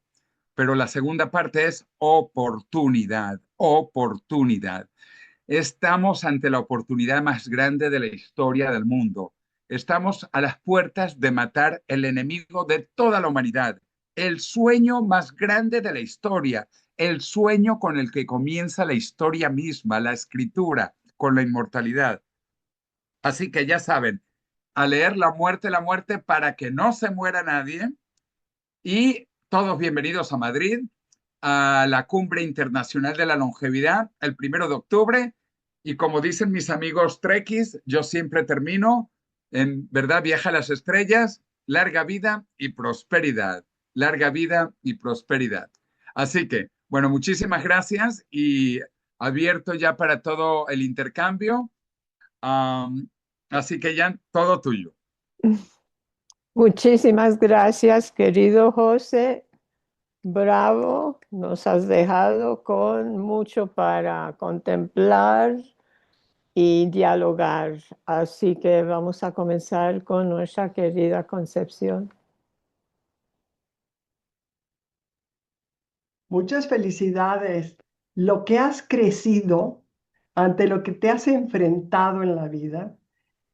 pero la segunda parte es oportunidad, oportunidad. Estamos ante la oportunidad más grande de la historia del mundo. Estamos a las puertas de matar el enemigo de toda la humanidad, el sueño más grande de la historia, el sueño con el que comienza la historia misma, la escritura, con la inmortalidad. Así que ya saben, a leer la muerte para que no se muera nadie y todos bienvenidos a Madrid, a la Cumbre Internacional de la Longevidad, el 1 de octubre. Y como dicen mis amigos trekkies, yo siempre termino en verdad, viaja a las estrellas, larga vida y prosperidad. Larga vida y prosperidad. Así que, bueno, muchísimas gracias y abierto ya para todo el intercambio. Um, así que ya todo tuyo. Muchísimas gracias, querido José. Bravo, nos has dejado con mucho para contemplar y dialogar. Así que vamos a comenzar con nuestra querida Concepción. Muchas felicidades. Lo que has crecido ante lo que te has enfrentado en la vida.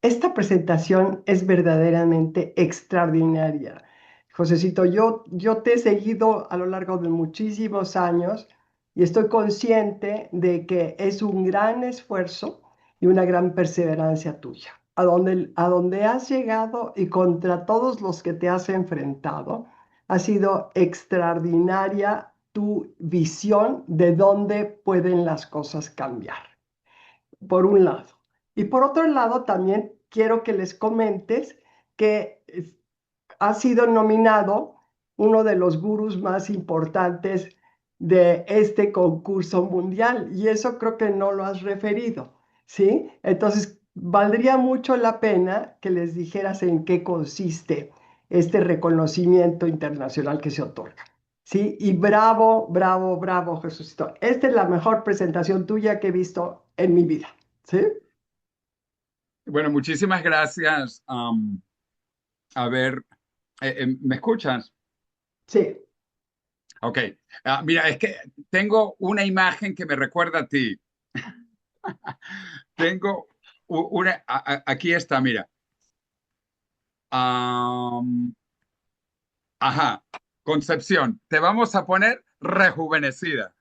Esta presentación es verdaderamente extraordinaria. Josecito, yo te he seguido a lo largo de muchísimos años y estoy consciente de que es un gran esfuerzo y una gran perseverancia tuya. A donde has llegado y contra todos los que te has enfrentado, ha sido extraordinaria tu visión de dónde pueden las cosas cambiar, por un lado. Y por otro lado, también quiero que les comentes que ha sido nominado uno de los gurús más importantes de este concurso mundial, y eso creo que no lo has referido, ¿sí? Entonces, valdría mucho la pena que les dijeras en qué consiste este reconocimiento internacional que se otorga. Sí, y bravo, bravo, bravo, Jesucito. Esta es la mejor presentación tuya que he visto en mi vida. ¿Sí? Bueno, muchísimas gracias. A ver, ¿me escuchas? Sí. Ok. Mira, es que tengo una imagen que me recuerda a ti. Tengo una, aquí está, mira. Am, ajá, Concepción, te vamos a poner rejuvenecida.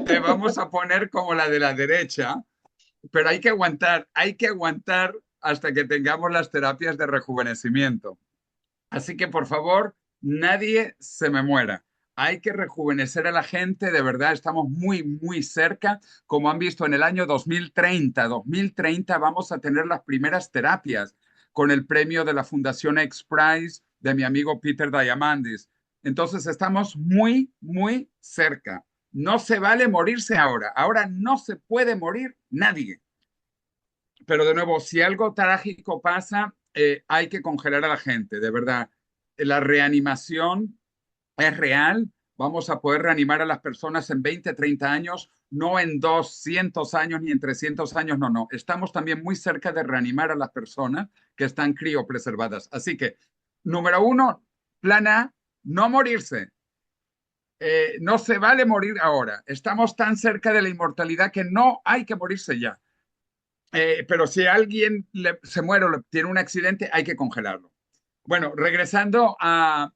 Te vamos a poner como la de la derecha, pero hay que aguantar hasta que tengamos las terapias de rejuvenecimiento. Así que, por favor, nadie se me muera. hay que rejuvenecer a la gente, de verdad, estamos muy, muy cerca. Como han visto, en el año 2030 vamos a tener las primeras terapias con el premio de la Fundación X Prize de mi amigo Peter Diamandis. Entonces, estamos muy, muy cerca. No se vale morirse ahora. Ahora no se puede morir nadie. Pero de nuevo, si algo trágico pasa, hay que congelar a la gente, de verdad. La reanimación es real. Vamos a poder reanimar a las personas en 20, 30 años, no en 200 años ni en 300 años, no, no. Estamos también muy cerca de reanimar a las personas que están criopreservadas. Así que, número uno, plan A, no morirse. No se vale morir ahora. Estamos tan cerca de la inmortalidad que no hay que morirse ya. Pero si alguien se muere o tiene un accidente, hay que congelarlo. Bueno, regresando a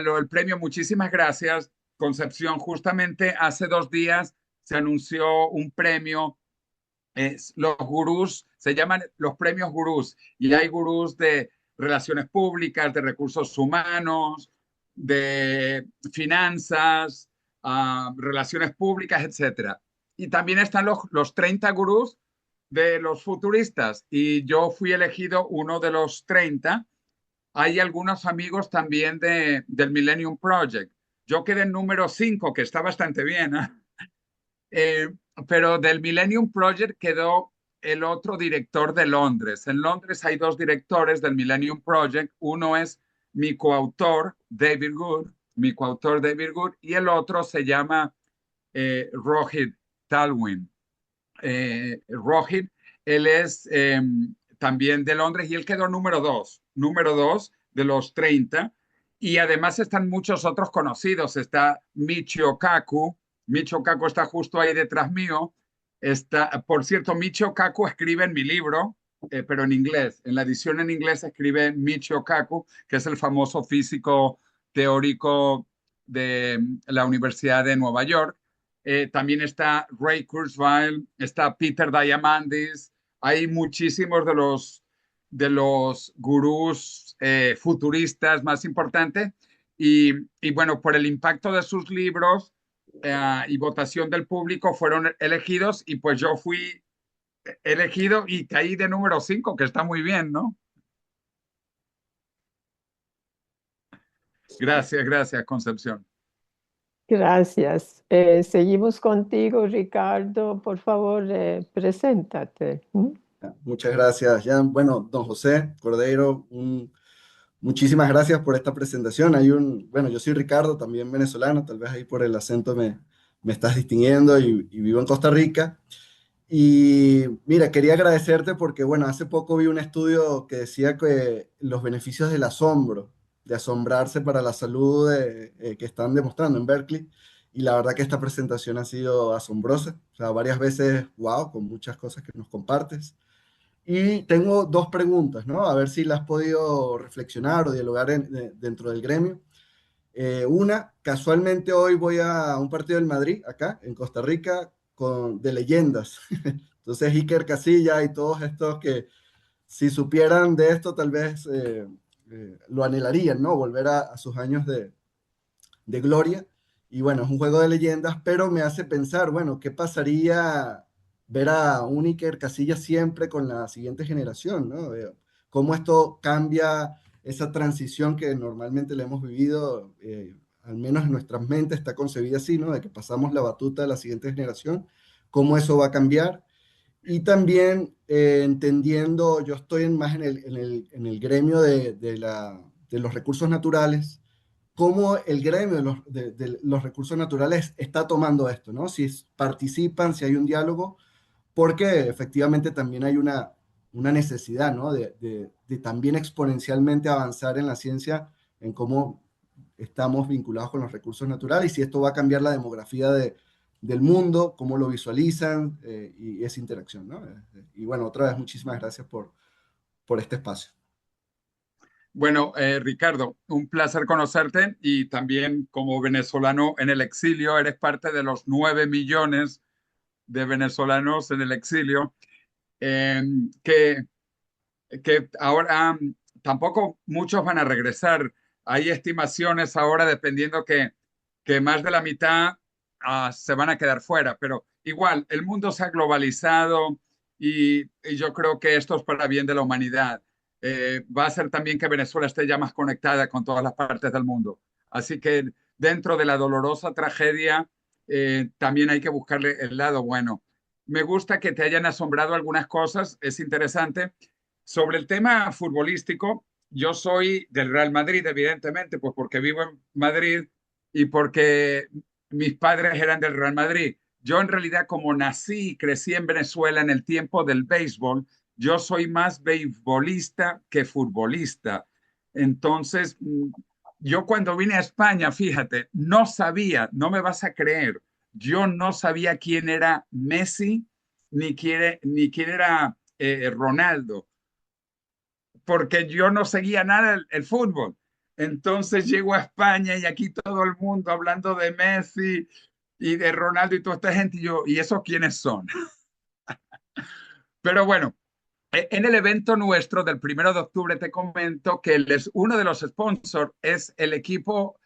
lo del premio, muchísimas gracias, Concepción. Justamente hace 2 días se anunció un premio. Los gurús se llaman los premios gurús y hay gurús de relaciones públicas, de recursos humanos, de finanzas, relaciones públicas, etcétera. Y también están los 30 gurús de los futuristas y yo fui elegido uno de los 30. Hay algunos amigos también del Millennium Project. Yo quedé en número 5, que está bastante bien, ¿eh? Eh, pero del Millennium Project quedó el otro director de Londres. En Londres hay 2 directores del Millennium Project. Uno es mi coautor, David Good, y el otro se llama Rohit Talwin. Rohit, él es también de Londres y él quedó número dos de los 30. Y además están muchos otros conocidos. Está Michio Kaku. Michio Kaku está justo ahí detrás mío. Por cierto, Michio Kaku escribe en mi libro, pero en inglés. En la edición en inglés escribe Michio Kaku, que es el famoso físico teórico de la Universidad de Nueva York. También está Ray Kurzweil, está Peter Diamandis. Hay muchísimos de los gurús futuristas más importantes. Y bueno, por el impacto de sus libros y votación del público fueron elegidos y pues yo fui elegido y caí de número 5, que está muy bien, ¿no? Gracias, gracias, Concepción. Gracias. Seguimos contigo, Ricardo. Por favor, preséntate. ¿Mm? Muchas gracias, Jan. Bueno, don José Cordeiro, muchísimas gracias por esta presentación. Bueno, yo soy Ricardo, también venezolano, tal vez ahí por el acento me estás distinguiendo y vivo en Costa Rica. Y mira, quería agradecerte porque, bueno, hace poco vi un estudio que decía que los beneficios del asombro, de asombrarse para la salud que están demostrando en Berkeley. Y la verdad que esta presentación ha sido asombrosa. O sea, varias veces, wow, con muchas cosas que nos compartes. Y tengo 2 preguntas, ¿no? A ver si las has podido reflexionar o dialogar dentro del gremio. Una, casualmente hoy voy a un partido del Madrid, acá, en Costa Rica, de leyendas. Entonces, Iker Casillas y todos estos que, si supieran de esto, tal vez lo anhelarían, ¿no? Volver a sus años de gloria. Y bueno, es un juego de leyendas, pero me hace pensar, bueno, ¿qué pasaría ver a un Iker Casillas siempre con la siguiente generación, ¿no? Cómo esto cambia esa transición que normalmente le hemos vivido, al menos en nuestras mentes está concebida así, ¿no? De que pasamos la batuta a la siguiente generación, cómo eso va a cambiar. Y también entendiendo, yo estoy más en el gremio de los recursos naturales, cómo el gremio de los recursos naturales está tomando esto, ¿no? Si participan, si hay un diálogo, porque efectivamente también hay una necesidad, ¿no? De también exponencialmente avanzar en la ciencia, en cómo estamos vinculados con los recursos naturales y si esto va a cambiar la demografía del mundo, cómo lo visualizan y esa interacción, ¿no? Y bueno, otra vez muchísimas gracias por este espacio. Bueno, Ricardo, un placer conocerte y también como venezolano en el exilio, eres parte de los 9 millones de venezolanos en el exilio, eh, que, que ahora tampoco muchos van a regresar. Hay estimaciones ahora, dependiendo que que más de la mitad se van a quedar fuera. Pero igual, el mundo se ha globalizado y yo creo que esto es para bien de la humanidad. Va a hacer también que Venezuela esté ya más conectada con todas las partes del mundo. Así que dentro de la dolorosa tragedia, también hay que buscarle el lado bueno. Me gusta que te hayan asombrado algunas cosas, es interesante. Sobre el tema futbolístico, yo soy del Real Madrid, evidentemente, pues porque vivo en Madrid y porque mis padres eran del Real Madrid. Yo en realidad, como nací y crecí en Venezuela en el tiempo del béisbol, yo soy más beisbolista que futbolista. Entonces, yo cuando vine a España, fíjate, no sabía, no me vas a creer, yo no sabía quién era Messi ni quién era Ronaldo, porque yo no seguía nada el fútbol. Entonces llego a España y aquí todo el mundo hablando de Messi y de Ronaldo y toda esta gente, y yo, ¿y esos quiénes son? Pero bueno, en el evento nuestro del 1 de octubre te comento que uno de los sponsors es el equipo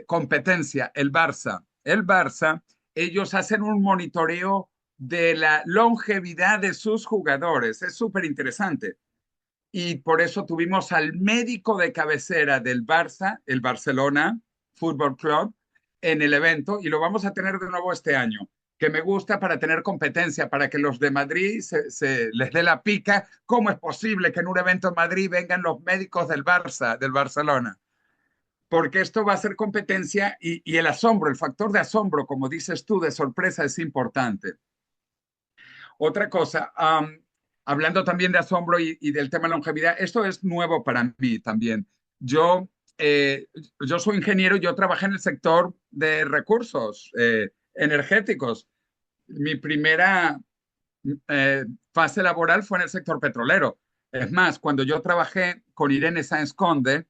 competencia, el Barça. El Barça, ellos hacen un monitoreo de la longevidad de sus jugadores. Es súper interesante. Y por eso tuvimos al médico de cabecera del Barça, el Barcelona Fútbol Club, en el evento y lo vamos a tener de nuevo este año, que me gusta para tener competencia, para que los de Madrid se les dé la pica. ¿Cómo es posible que en un evento en Madrid vengan los médicos del Barça, del Barcelona? Porque esto va a ser competencia y el asombro, el factor de asombro, como dices tú, de sorpresa es importante. Otra cosa, hablando también de asombro y del tema longevidad, esto es nuevo para mí también. Yo, yo soy ingeniero y yo trabajé en el sector de recursos energéticos. Mi primera fase laboral fue en el sector petrolero. Es más, cuando yo trabajé con Irene Sáenz Conde,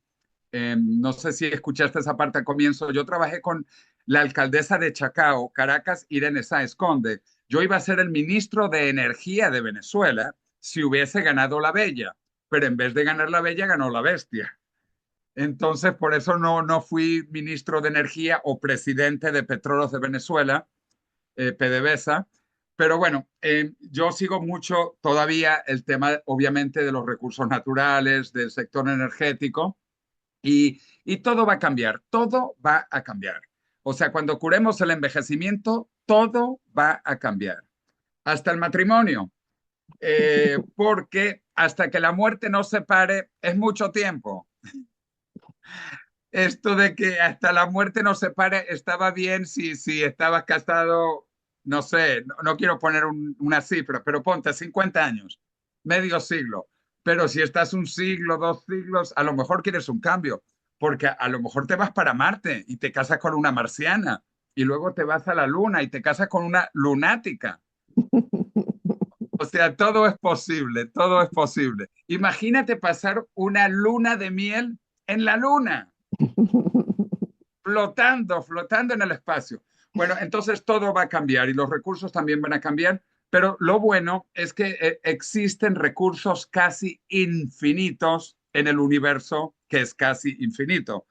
no sé si escuchaste esa parte al comienzo, yo trabajé con la alcaldesa de Chacao, Caracas, Irene Sáenz Conde. Yo iba a ser el ministro de Energía de Venezuela si hubiese ganado la Bella, pero en vez de ganar la Bella, ganó la Bestia. Entonces, por eso no fui ministro de Energía o presidente de Petróleos de Venezuela, PDVSA. Pero bueno, yo sigo mucho todavía el tema, obviamente, de los recursos naturales, del sector energético. Y todo va a cambiar, todo va a cambiar. O sea, cuando curemos el envejecimiento, todo va a cambiar. Hasta el matrimonio, porque hasta que la muerte nos separe es mucho tiempo. Esto de que hasta la muerte nos separe estaba bien si estabas casado, no sé, no quiero poner una cifra, pero ponte 50 años, medio siglo. Pero si estás un siglo, 2 siglos, a lo mejor quieres un cambio, porque a lo mejor te vas para Marte y te casas con una marciana, y luego te vas a la Luna y te casas con una lunática. O sea, todo es posible, todo es posible. Imagínate pasar una luna de miel en la Luna, flotando en el espacio. Bueno, entonces todo va a cambiar y los recursos también van a cambiar, pero lo bueno es que existen recursos casi infinitos en el universo, que es casi infinito.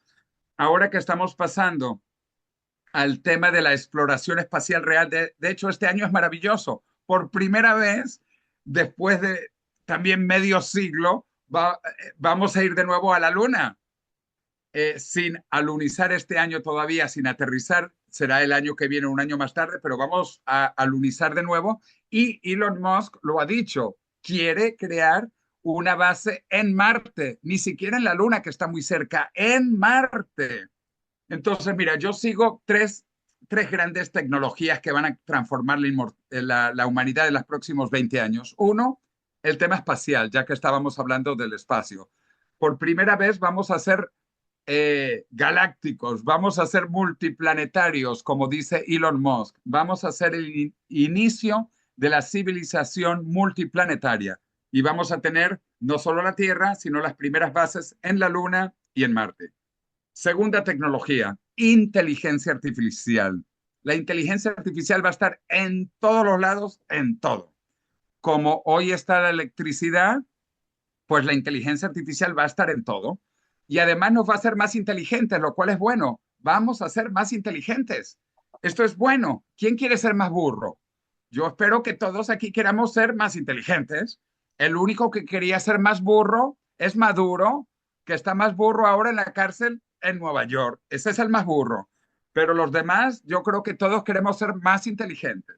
Ahora que estamos pasando al tema de la exploración espacial real, de hecho este año es maravilloso. Por primera vez, después de también medio siglo, vamos a ir de nuevo a la Luna. Sin alunizar este año todavía, sin aterrizar, será el año que viene, un año más tarde, pero vamos a alunizar de nuevo. Y Elon Musk lo ha dicho, quiere crear una base en Marte, ni siquiera en la Luna, que está muy cerca, en Marte. Entonces, mira, yo sigo tres grandes tecnologías que van a transformar la humanidad en los próximos 20 años. Uno, el tema espacial, ya que estábamos hablando del espacio. Por primera vez vamos a ser galácticos, vamos a ser multiplanetarios, como dice Elon Musk. Vamos a ser el inicio de la civilización multiplanetaria y vamos a tener no solo la Tierra, sino las primeras bases en la Luna y en Marte. Segunda tecnología, inteligencia artificial. La inteligencia artificial va a estar en todos los lados, en todo. Como hoy está la electricidad, pues la inteligencia artificial va a estar en todo. Y además nos va a hacer más inteligentes, lo cual es bueno, vamos a ser más inteligentes. Esto es bueno. ¿Quién quiere ser más burro? Yo espero que todos aquí queramos ser más inteligentes. El único que quería ser más burro es Maduro, que está más burro ahora en la cárcel en Nueva York. Ese es el más burro. Pero los demás, yo creo que todos queremos ser más inteligentes.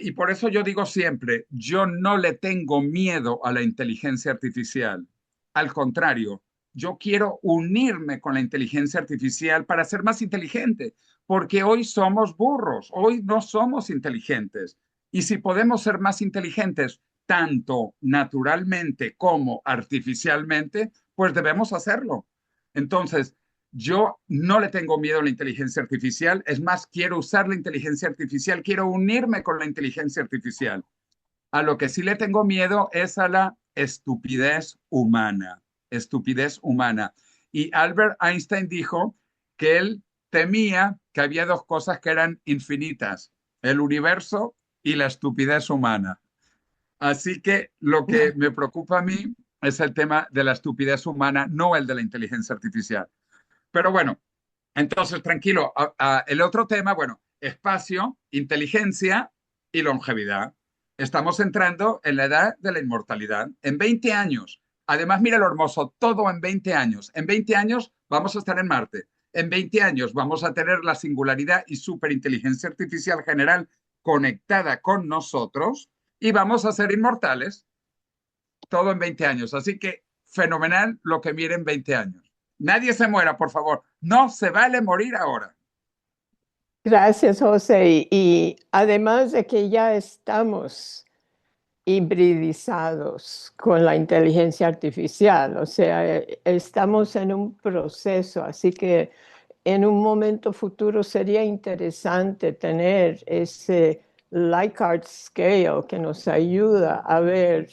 Y por eso yo digo siempre, yo no le tengo miedo a la inteligencia artificial. Al contrario, yo quiero unirme con la inteligencia artificial para ser más inteligente, porque hoy somos burros, hoy no somos inteligentes. Y si podemos ser más inteligentes, tanto naturalmente como artificialmente, pues debemos hacerlo. Entonces, yo no le tengo miedo a la inteligencia artificial, es más, quiero usar la inteligencia artificial, quiero unirme con la inteligencia artificial. A lo que sí le tengo miedo es a la estupidez humana. Y Albert Einstein dijo que él temía que había dos cosas que eran infinitas, el universo y la estupidez humana. Así que lo que me preocupa a mí es el tema de la estupidez humana, no el de la inteligencia artificial. Pero bueno, entonces tranquilo. El otro tema, bueno, espacio, inteligencia y longevidad. Estamos entrando en la edad de la inmortalidad. En 20 años. Además, mira lo hermoso, todo en 20 años. En 20 años vamos a estar en Marte. En 20 años vamos a tener la singularidad y superinteligencia artificial general conectada con nosotros y vamos a ser inmortales. Todo en 20 años. Así que fenomenal lo que viene en 20 años. Nadie se muera, por favor. No se vale morir ahora. Gracias, José. Y además de que ya estamos hibridizados con la inteligencia artificial, o sea, estamos en un proceso, así que en un momento futuro sería interesante tener ese Likert scale que nos ayuda a ver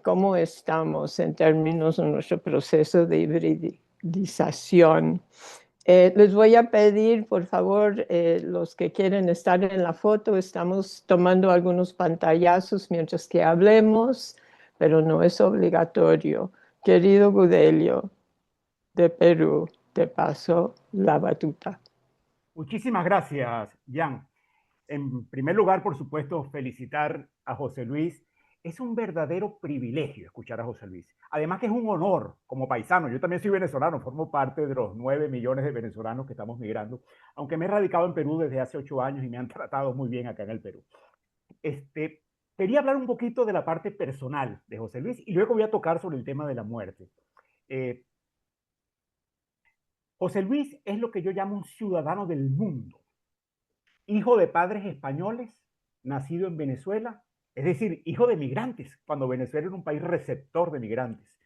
cómo estamos en términos de nuestro proceso de hibridización. Les voy a pedir, por favor, los que quieren estar en la foto, estamos tomando algunos pantallazos mientras que hablemos, pero no es obligatorio. Querido Gudelio, de Perú, te paso la batuta. Muchísimas gracias, Jan. En primer lugar, por supuesto, felicitar a José Luis. Es un verdadero privilegio escuchar a José Luis. Además que es un honor como paisano. Yo también soy venezolano, formo parte de los 9 millones de venezolanos que estamos migrando, aunque me he radicado en Perú desde hace 8 años y me han tratado muy bien acá en el Perú. Quería hablar un poquito de la parte personal de José Luis y luego voy a tocar sobre el tema de la muerte. José Luis es lo que yo llamo un ciudadano del mundo. Hijo de padres españoles, nacido en Venezuela, es decir, hijo de migrantes, cuando Venezuela era un país receptor de migrantes.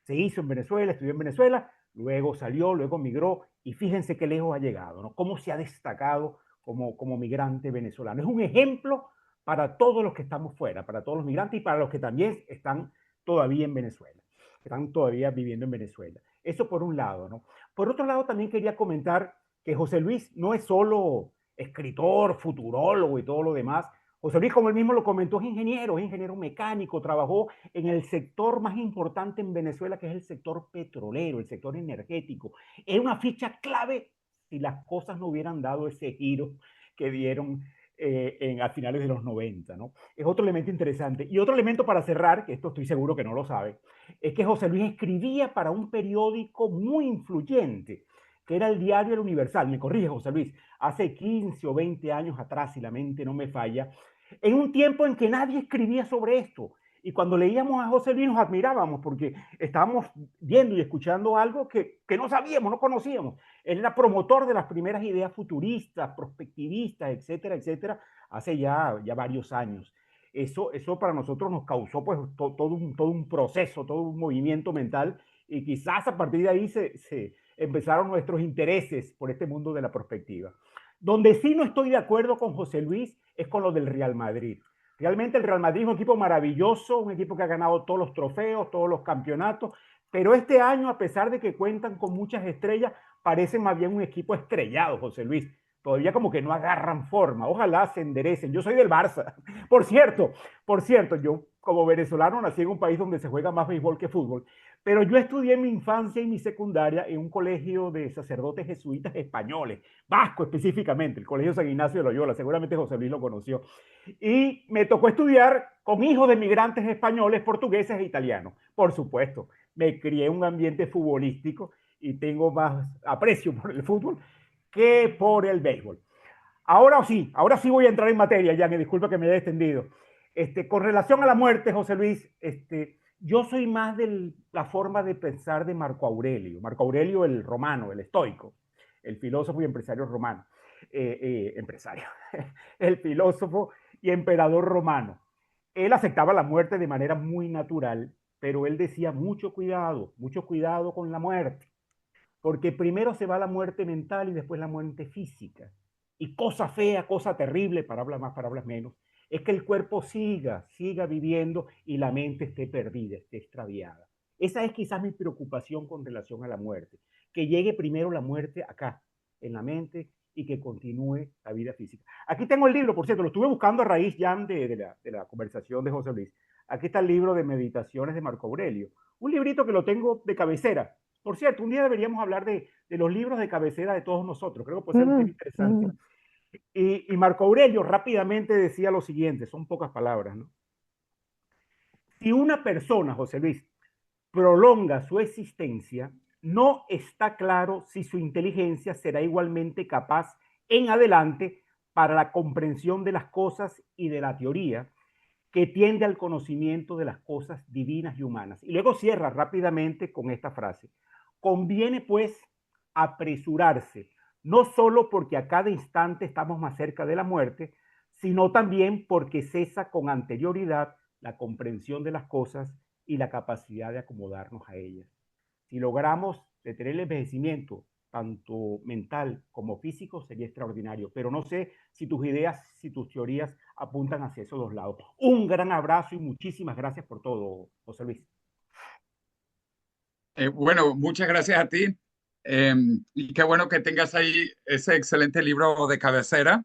Se hizo en Venezuela, estudió en Venezuela, luego salió, luego migró, y fíjense qué lejos ha llegado, ¿no? Cómo se ha destacado como migrante venezolano. Es un ejemplo para todos los que estamos fuera, para todos los migrantes y para los que también están todavía en Venezuela, están todavía viviendo en Venezuela. Eso por un lado, ¿no? Por otro lado, también quería comentar que José Luis no es solo escritor, futurólogo y todo lo demás. José Luis, como él mismo lo comentó, es ingeniero mecánico, trabajó en el sector más importante en Venezuela, que es el sector petrolero, el sector energético. Es una ficha clave si las cosas no hubieran dado ese giro que dieron a finales de los 90, ¿no? Es otro elemento interesante. Y otro elemento para cerrar, que esto estoy seguro que no lo sabe, es que José Luis escribía para un periódico muy influyente, que era el diario El Universal. Me corrige, José Luis, hace 15 o 20 años atrás, si la mente no me falla, en un tiempo en que nadie escribía sobre esto. Y cuando leíamos a José Luis nos admirábamos porque estábamos viendo y escuchando algo que no sabíamos, no conocíamos. Él era promotor de las primeras ideas futuristas, prospectivistas, etcétera, etcétera, hace ya varios años. Eso para nosotros nos causó pues todo un proceso, todo un movimiento mental, y quizás a partir de ahí se empezaron nuestros intereses por este mundo de la perspectiva. Donde sí no estoy de acuerdo con José Luis es con lo del Real Madrid. Realmente el Real Madrid es un equipo maravilloso, un equipo que ha ganado todos los trofeos, todos los campeonatos, pero este año, a pesar de que cuentan con muchas estrellas, parece más bien un equipo estrellado, José Luis. Todavía como que no agarran forma. Ojalá se enderecen. Yo soy del Barça. Por cierto, yo como venezolano nací en un país donde se juega más béisbol que fútbol, pero yo estudié mi infancia y mi secundaria en un colegio de sacerdotes jesuitas españoles, vasco específicamente, el Colegio San Ignacio de Loyola, seguramente José Luis lo conoció. Y me tocó estudiar con hijos de migrantes españoles, portugueses e italianos. Por supuesto, me crié en un ambiente futbolístico y tengo más aprecio por el fútbol que por el béisbol. Ahora sí voy a entrar en materia, ya, disculpa que me haya extendido. Con relación a la muerte, José Luis, yo soy más de la forma de pensar de Marco Aurelio. Marco Aurelio, el romano, el estoico, el filósofo y empresario romano. El filósofo y emperador romano. Él aceptaba la muerte de manera muy natural, pero él decía mucho cuidado con la muerte, porque primero se va la muerte mental y después la muerte física. Y cosa fea, cosa terrible, palabras más, palabras menos, es que el cuerpo siga viviendo y la mente esté perdida, esté extraviada. Esa es quizás mi preocupación con relación a la muerte, que llegue primero la muerte acá, en la mente, y que continúe la vida física. Aquí tengo el libro, por cierto, lo estuve buscando a raíz ya de la conversación de José Luis. Aquí está el libro de Meditaciones de Marco Aurelio, un librito que lo tengo de cabecera. Por cierto, un día deberíamos hablar de los libros de cabecera de todos nosotros, creo que puede ser un tema interesante. Y Marco Aurelio rápidamente decía lo siguiente, son pocas palabras, ¿no? Si una persona, José Luis, prolonga su existencia, no está claro si su inteligencia será igualmente capaz en adelante para la comprensión de las cosas y de la teoría que tiende al conocimiento de las cosas divinas y humanas. Y luego cierra rápidamente con esta frase. Conviene, pues, apresurarse, no solo porque a cada instante estamos más cerca de la muerte, sino también porque cesa con anterioridad la comprensión de las cosas y la capacidad de acomodarnos a ellas. Si logramos detener el envejecimiento, tanto mental como físico, sería extraordinario. Pero no sé si tus ideas, si tus teorías apuntan hacia esos dos lados. Un gran abrazo y muchísimas gracias por todo, José Luis. Bueno, muchas gracias a ti. Y qué bueno que tengas ahí ese excelente libro de cabecera.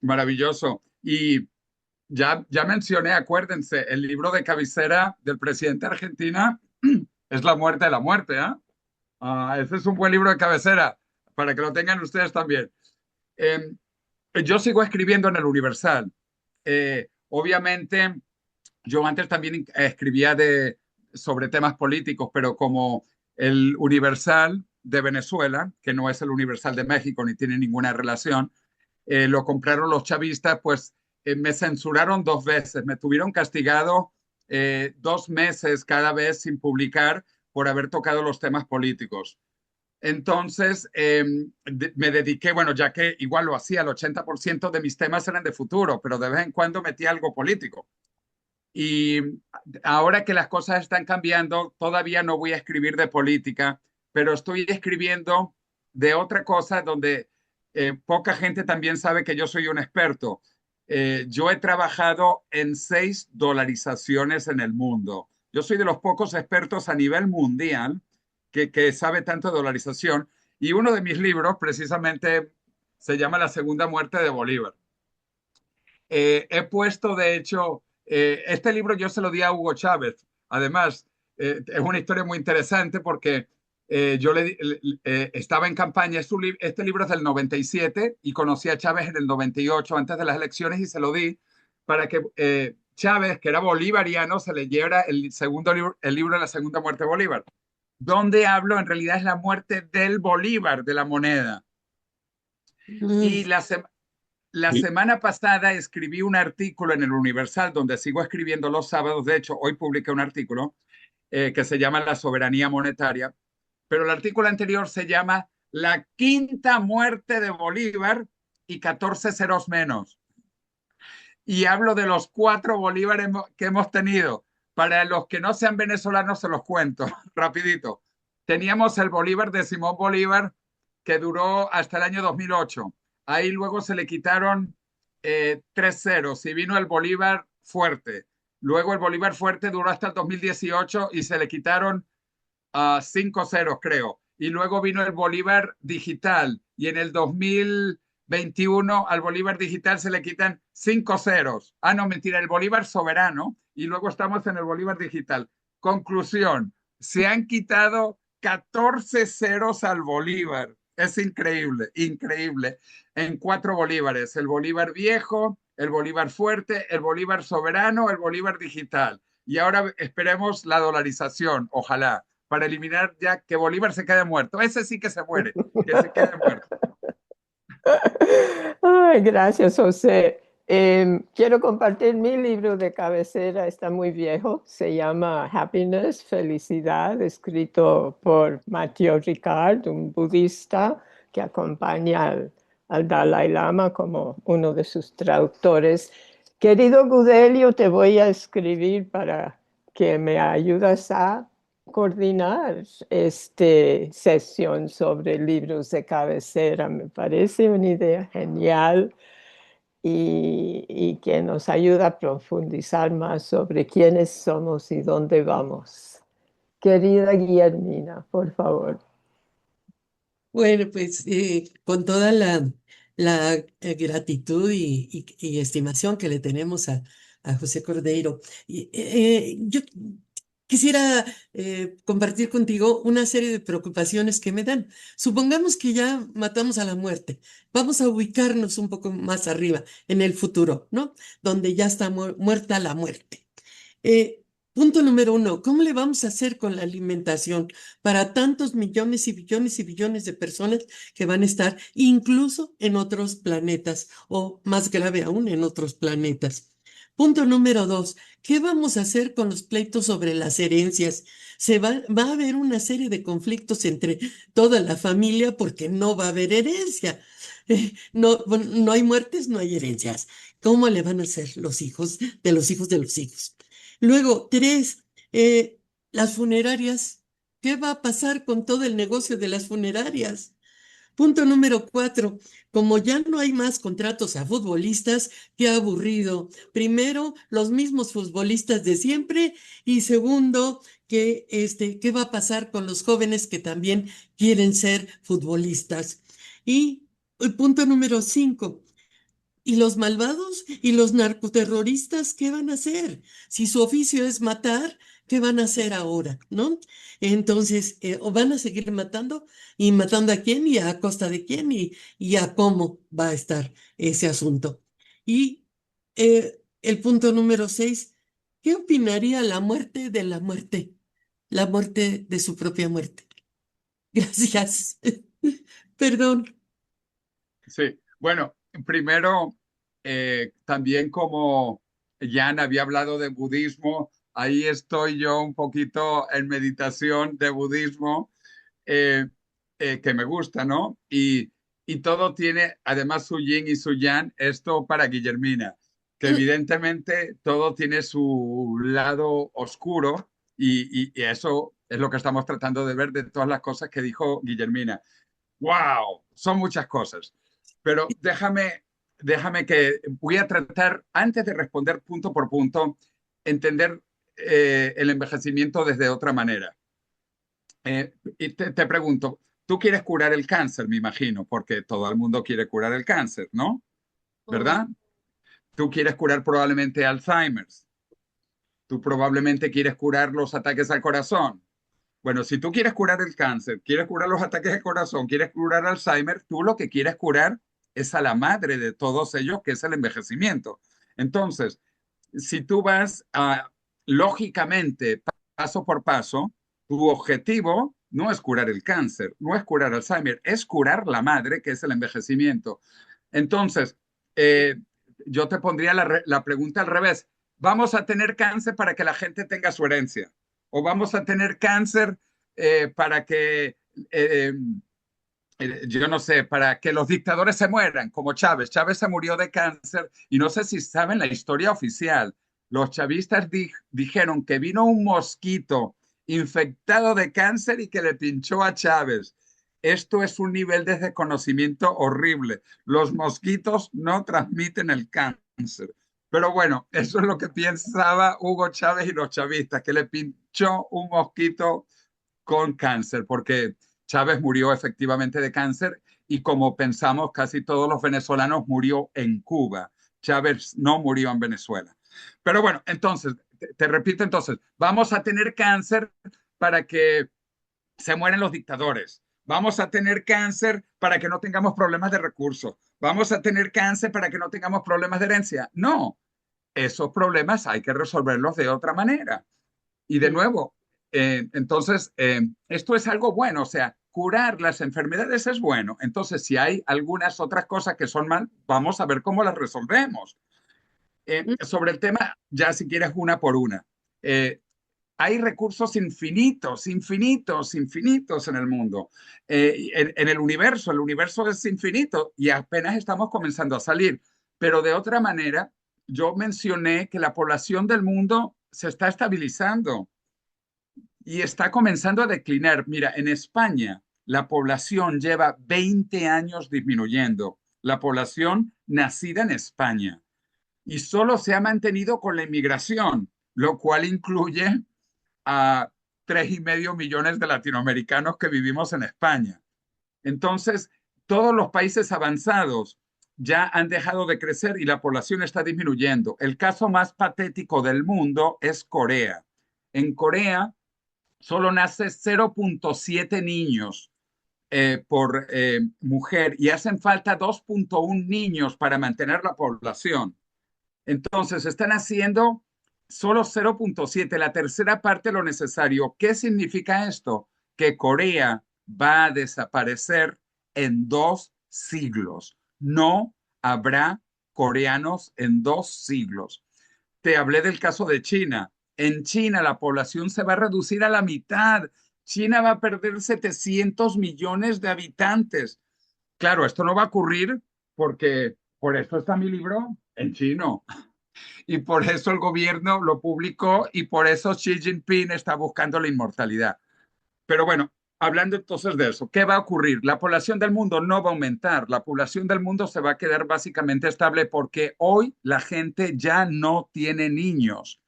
Maravilloso. Y ya mencioné, acuérdense, el libro de cabecera del presidente de Argentina es La muerte de la muerte, ¿eh? Ese es un buen libro de cabecera para que lo tengan ustedes también. Yo sigo escribiendo en el Universal. Obviamente, yo antes también escribía sobre temas políticos, pero como el Universal de Venezuela, que no es el Universal de México ni tiene ninguna relación, lo compraron los chavistas, pues me censuraron 2 veces, me tuvieron castigado 2 meses cada vez sin publicar por haber tocado los temas políticos. Entonces me dediqué, bueno, ya que igual lo hacía, el 80% de mis temas eran de futuro, pero de vez en cuando metía algo político. Y ahora que las cosas están cambiando, todavía no voy a escribir de política, pero estoy escribiendo de otra cosa donde poca gente también sabe que yo soy un experto. Yo he trabajado en 6 dolarizaciones en el mundo. Yo soy de los pocos expertos a nivel mundial que sabe tanto de dolarización. Y uno de mis libros precisamente se llama La segunda muerte de Bolívar. He puesto, de hecho, este libro yo se lo di a Hugo Chávez. Además, es una historia muy interesante porque yo estaba en campaña. Este libro es del 97 y conocí a Chávez en el 98, antes de las elecciones, y se lo di para que Chávez, que era bolivariano, se leyera el libro de La segunda muerte de Bolívar. Donde hablo, en realidad, es la muerte del Bolívar, de la moneda. Y la semana pasada escribí un artículo en el Universal, donde sigo escribiendo los sábados. De hecho, hoy publiqué un artículo que se llama La soberanía monetaria, pero el artículo anterior se llama La quinta muerte de Bolívar y 14 ceros menos. Y hablo de los 4 bolívares que hemos tenido. Para los que no sean venezolanos, se los cuento rapidito. Teníamos el Bolívar de Simón Bolívar, que duró hasta el año 2008. Ahí luego se le quitaron 3 ceros y vino el Bolívar Fuerte. Luego el Bolívar Fuerte duró hasta el 2018 y se le quitaron 5 ceros, creo. Y luego vino el Bolívar Digital y en el 2000 21 al bolívar digital se le quitan 5 ceros. Ah, no, mentira, el bolívar soberano y luego estamos en el bolívar digital. Conclusión, se han quitado 14 ceros al bolívar. Es increíble, increíble. En 4 bolívares, el bolívar viejo, el bolívar fuerte, el bolívar soberano, el bolívar digital. Y ahora esperemos la dolarización, ojalá, para eliminar ya que Bolívar se quede muerto. Ese sí que se muere, que se quede muerto. Ay, gracias, José. Quiero compartir mi libro de cabecera, está muy viejo, se llama Happiness, Felicidad, escrito por Matthieu Ricard, un budista que acompaña al Dalai Lama como uno de sus traductores. Querido Gudelio, te voy a escribir para que me ayudas a coordinar esta sesión sobre libros de cabecera. Me parece una idea genial y que nos ayuda a profundizar más sobre quiénes somos y dónde vamos. Querida Guillermina, por favor. Bueno, pues con toda la gratitud y estimación que le tenemos a José Cordeiro, yo quisiera compartir contigo una serie de preocupaciones que me dan. Supongamos que ya matamos a la muerte. Vamos a ubicarnos un poco más arriba, en el futuro, ¿no? Donde ya está muerta la muerte. Punto número 1, ¿cómo le vamos a hacer con la alimentación para tantos millones y billones y billones de personas que van a estar incluso en otros planetas o más grave aún en otros planetas? Punto número 2, ¿qué vamos a hacer con los pleitos sobre las herencias? Va a haber una serie de conflictos entre toda la familia porque no va a haber herencia. No hay muertes, no hay herencias. ¿Cómo le van a hacer los hijos de los hijos de los hijos? Luego, 3, las funerarias. ¿Qué va a pasar con todo el negocio de las funerarias? Punto número 4, como ya no hay más contratos a futbolistas, qué aburrido. Primero, los mismos futbolistas de siempre y segundo, ¿qué va a pasar con los jóvenes que también quieren ser futbolistas? Y el punto número 5, ¿y los malvados y los narcoterroristas qué van a hacer? Si su oficio es matar, ¿qué van a hacer ahora? ¿No? Entonces, o van a seguir matando y matando a quién y a costa de quién y a cómo va a estar ese asunto. Y el punto número 6, ¿qué opinaría la muerte de la muerte? La muerte de su propia muerte. Gracias. Perdón. Sí, bueno, primero, también como Jan había hablado de budismo, ahí estoy yo un poquito en meditación de budismo, eh, que me gusta, ¿no? Y todo tiene, además su yin y su yang, esto para Guillermina, que evidentemente todo tiene su lado oscuro y eso es lo que estamos tratando de ver de todas las cosas que dijo Guillermina. ¡Wow! Son muchas cosas. Pero déjame que voy a tratar, antes de responder punto por punto, entender el envejecimiento desde otra manera. Y te pregunto, tú quieres curar el cáncer, me imagino, porque todo el mundo quiere curar el cáncer, ¿no? Oh, ¿Verdad? Tú quieres curar probablemente Alzheimer's. Tú probablemente quieres curar los ataques al corazón. Bueno, si tú quieres curar el cáncer, quieres curar los ataques de corazón, quieres curar Alzheimer, tú lo que quieres curar es a la madre de todos ellos, que es el envejecimiento. Entonces, si tú vas lógicamente, paso por paso, tu objetivo no es curar el cáncer, no es curar Alzheimer, es curar la madre, que es el envejecimiento. Entonces, eh, yo te pondría la pregunta al revés. ¿Vamos a tener cáncer para que la gente tenga su herencia? ¿O vamos a tener cáncer para que yo no sé, para que los dictadores se mueran, como Chávez? Chávez se murió de cáncer y no sé si saben la historia oficial. Los chavistas dijeron que vino un mosquito infectado de cáncer y que le pinchó a Chávez. Esto es un nivel de desconocimiento horrible. Los mosquitos no transmiten el cáncer. Pero bueno, eso es lo que pensaba Hugo Chávez y los chavistas, que le pinchó un mosquito con cáncer, porque Chávez murió efectivamente de cáncer y como pensamos casi todos los venezolanos, murió en Cuba. Chávez no murió en Venezuela. Pero bueno, entonces, te repito entonces, vamos a tener cáncer para que se mueren los dictadores. Vamos a tener cáncer para que no tengamos problemas de recursos. Vamos a tener cáncer para que no tengamos problemas de herencia. No, esos problemas hay que resolverlos de otra manera. Y de nuevo, entonces, esto es algo bueno, o sea, curar las enfermedades es bueno. Entonces, si hay algunas otras cosas que son mal, vamos a ver cómo las resolvemos. Sobre el tema, ya si quieres una por una. Hay recursos infinitos, infinitos, infinitos en el mundo. En el universo es infinito y apenas estamos comenzando a salir. Pero de otra manera, yo mencioné que la población del mundo se está estabilizando y está comenzando a declinar. Mira, en España la población lleva 20 años disminuyendo, la población nacida en España, y solo se ha mantenido con la inmigración, lo cual incluye a 3,5 millones de latinoamericanos que vivimos en España. Entonces, todos los países avanzados ya han dejado de crecer y la población está disminuyendo. El caso más patético del mundo es Corea. En Corea solo nace 0,7 niños por mujer y hacen falta 2,1 niños para mantener la población. Entonces, están haciendo solo 0,7, la tercera parte de lo necesario. ¿Qué significa esto? Que Corea va a desaparecer en 2 siglos. No habrá coreanos en 2 siglos. Te hablé del caso de China. En China la población se va a reducir a la mitad. China va a perder 700 millones de habitantes. Claro, esto no va a ocurrir porque por eso está mi libro en chino. Y por eso el gobierno lo publicó y por eso Xi Jinping está buscando la inmortalidad. Pero bueno, hablando entonces de eso, ¿qué va a ocurrir? La población del mundo no va a aumentar, la población del mundo se va a quedar básicamente estable porque hoy la gente ya no tiene niños.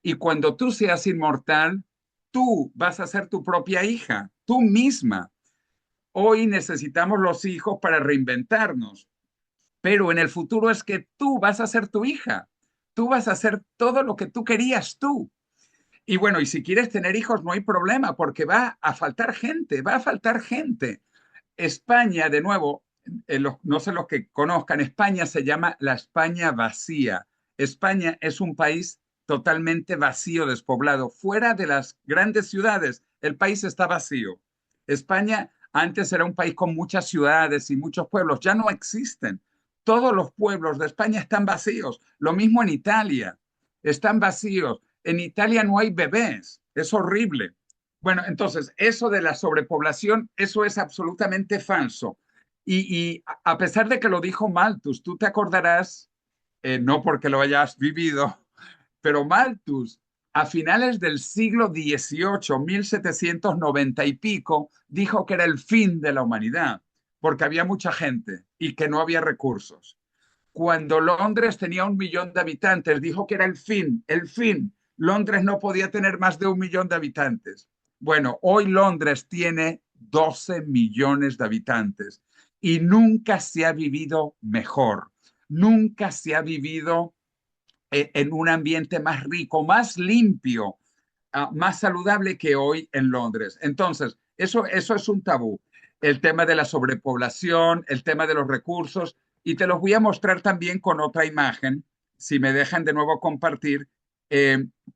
Y cuando tú seas inmortal, tú vas a ser tu propia hija, tú misma. Hoy necesitamos los hijos para reinventarnos, pero en el futuro es que tú vas a ser tu hija, tú vas a hacer todo lo que tú querías tú. Y bueno, y si quieres tener hijos no hay problema porque va a faltar gente, va a faltar gente. España, de nuevo, no sé los que conozcan, España se llama la España vacía. España es un país totalmente vacío, despoblado. Fuera de las grandes ciudades, el país está vacío. España antes era un país con muchas ciudades y muchos pueblos, ya no existen. Todos los pueblos de España están vacíos. Lo mismo en Italia, están vacíos. En Italia no hay bebés, es horrible. Bueno, entonces, eso de la sobrepoblación, eso es absolutamente falso. Y a pesar de que lo dijo Malthus, tú te acordarás, no porque lo hayas vivido, pero Malthus, a finales del siglo XVIII, 1790 y pico, dijo que era el fin de la humanidad, porque había mucha gente y que no había recursos. Cuando Londres tenía 1 millón de habitantes, dijo que era el fin, el fin. Londres no podía tener más de 1 millón de habitantes. Bueno, hoy Londres tiene 12 millones de habitantes y nunca se ha vivido mejor, nunca se ha vivido en un ambiente más rico, más limpio, más saludable que hoy en Londres. Entonces, eso es un tabú. El tema de la sobrepoblación, el tema de los recursos, y te los voy a mostrar también con otra imagen, si me dejan de nuevo compartir.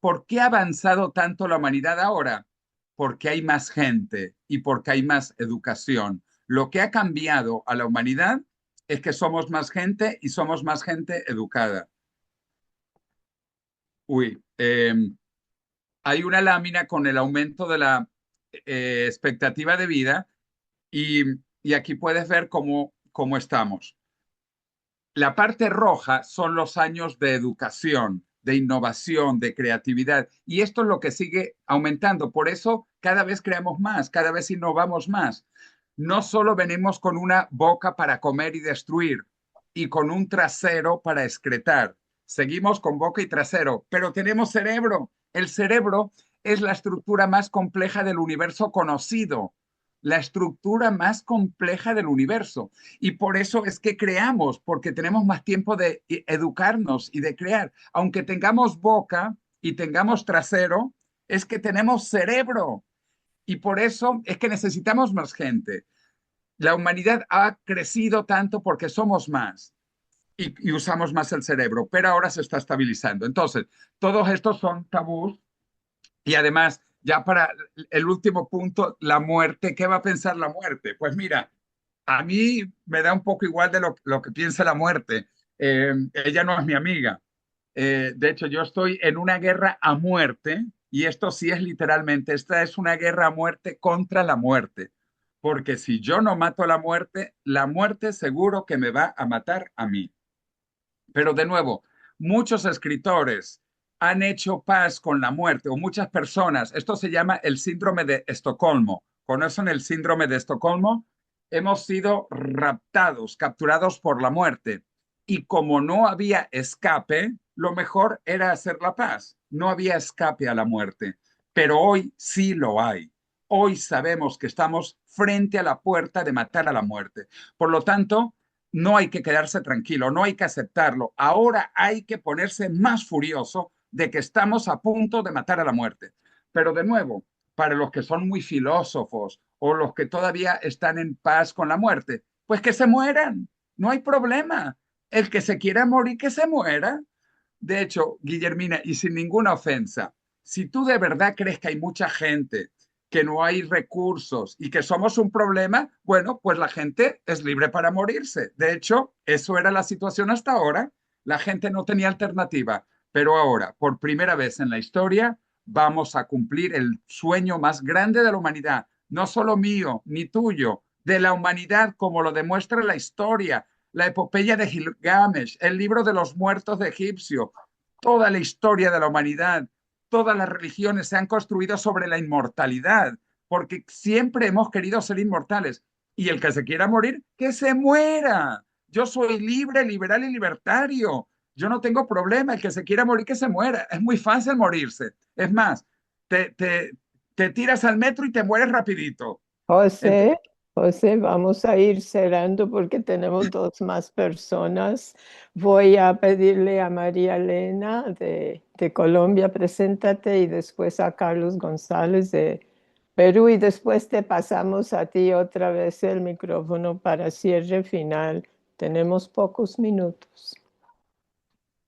¿Por qué ha avanzado tanto la humanidad ahora? Porque hay más gente y porque hay más educación. Lo que ha cambiado a la humanidad es que somos más gente y somos más gente educada. Uy, hay una lámina con el aumento de la expectativa de vida y, y aquí puedes ver cómo estamos. La parte roja son los años de educación, de innovación, de creatividad, y esto es lo que sigue aumentando. Por eso cada vez creamos más, cada vez innovamos más. No solo venimos con una boca para comer y destruir y con un trasero para excretar. Seguimos con boca y trasero, pero tenemos cerebro. El cerebro es la estructura más compleja del universo conocido. la estructura más compleja del universo. Y por eso es que creamos, porque tenemos más tiempo de educarnos y de crear. Aunque tengamos boca y tengamos trasero, es que tenemos cerebro. Y por eso es que necesitamos más gente. La humanidad ha crecido tanto porque somos más y usamos más el cerebro, pero ahora se está estabilizando. Entonces, todos estos son tabús y además, ya para el último punto, la muerte. ¿Qué va a pensar la muerte? Pues mira, a mí me da un poco igual de lo que piensa la muerte. Ella no es mi amiga. De hecho, yo estoy en una guerra a muerte y esto sí es literalmente, esta es una guerra a muerte contra la muerte. Porque si yo no mato a la muerte seguro que me va a matar a mí. Pero de nuevo, muchos escritores han hecho paz con la muerte o muchas personas. Esto se llama el síndrome de Estocolmo. ¿Conocen el síndrome de Estocolmo? Hemos sido raptados, capturados por la muerte. Y como no había escape, lo mejor era hacer la paz. No había escape a la muerte. Pero hoy sí lo hay. Hoy sabemos que estamos frente a la puerta de matar a la muerte. Por lo tanto, no hay que quedarse tranquilo, no hay que aceptarlo. Ahora hay que ponerse más furioso de que estamos a punto de matar a la muerte. Pero de nuevo, para los que son muy filósofos o los que todavía están en paz con la muerte, pues que se mueran, no hay problema. El que se quiera morir, que se muera. De hecho, Guillermina, y sin ninguna ofensa, si tú de verdad crees que hay mucha gente, que no hay recursos y que somos un problema, bueno, pues la gente es libre para morirse. De hecho, eso era la situación hasta ahora. La gente no tenía alternativa, pero ahora, por primera vez en la historia, vamos a cumplir el sueño más grande de la humanidad, no solo mío ni tuyo, de la humanidad, como lo demuestra la historia, la epopeya de Gilgamesh, el libro de los muertos de Egipcio, toda la historia de la humanidad. Todas las religiones se han construido sobre la inmortalidad, porque siempre hemos querido ser inmortales. Y el que se quiera morir, que se muera. Yo soy libre, liberal y libertario. Yo no tengo problema. El que se quiera morir, que se muera. Es muy fácil morirse. Es más, te, te, te tiras al metro y te mueres rapidito. José, José, vamos a ir cerrando porque tenemos dos más personas. Voy a pedirle a María Elena de Colombia, preséntate, y después a Carlos González de Perú, y después te pasamos a ti otra vez el micrófono para cierre final. Tenemos pocos minutos.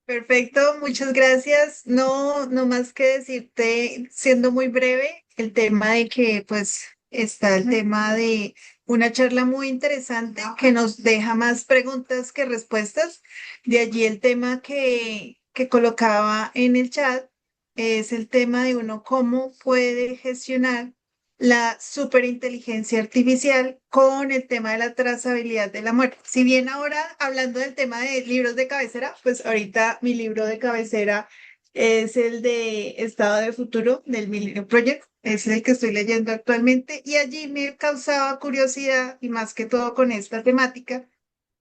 Perfecto, muchas gracias. No, no más que decirte, siendo muy breve, el tema de que pues está el tema de una charla muy interesante que nos deja más preguntas que respuestas. De allí el tema que colocaba en el chat es el tema de uno cómo puede gestionar la superinteligencia artificial con el tema de la trazabilidad de la muerte. Si bien ahora hablando del tema de libros de cabecera, pues ahorita mi libro de cabecera es el de Estado de Futuro del Millennium Project, es el que estoy leyendo actualmente y allí me causaba curiosidad y más que todo con esta temática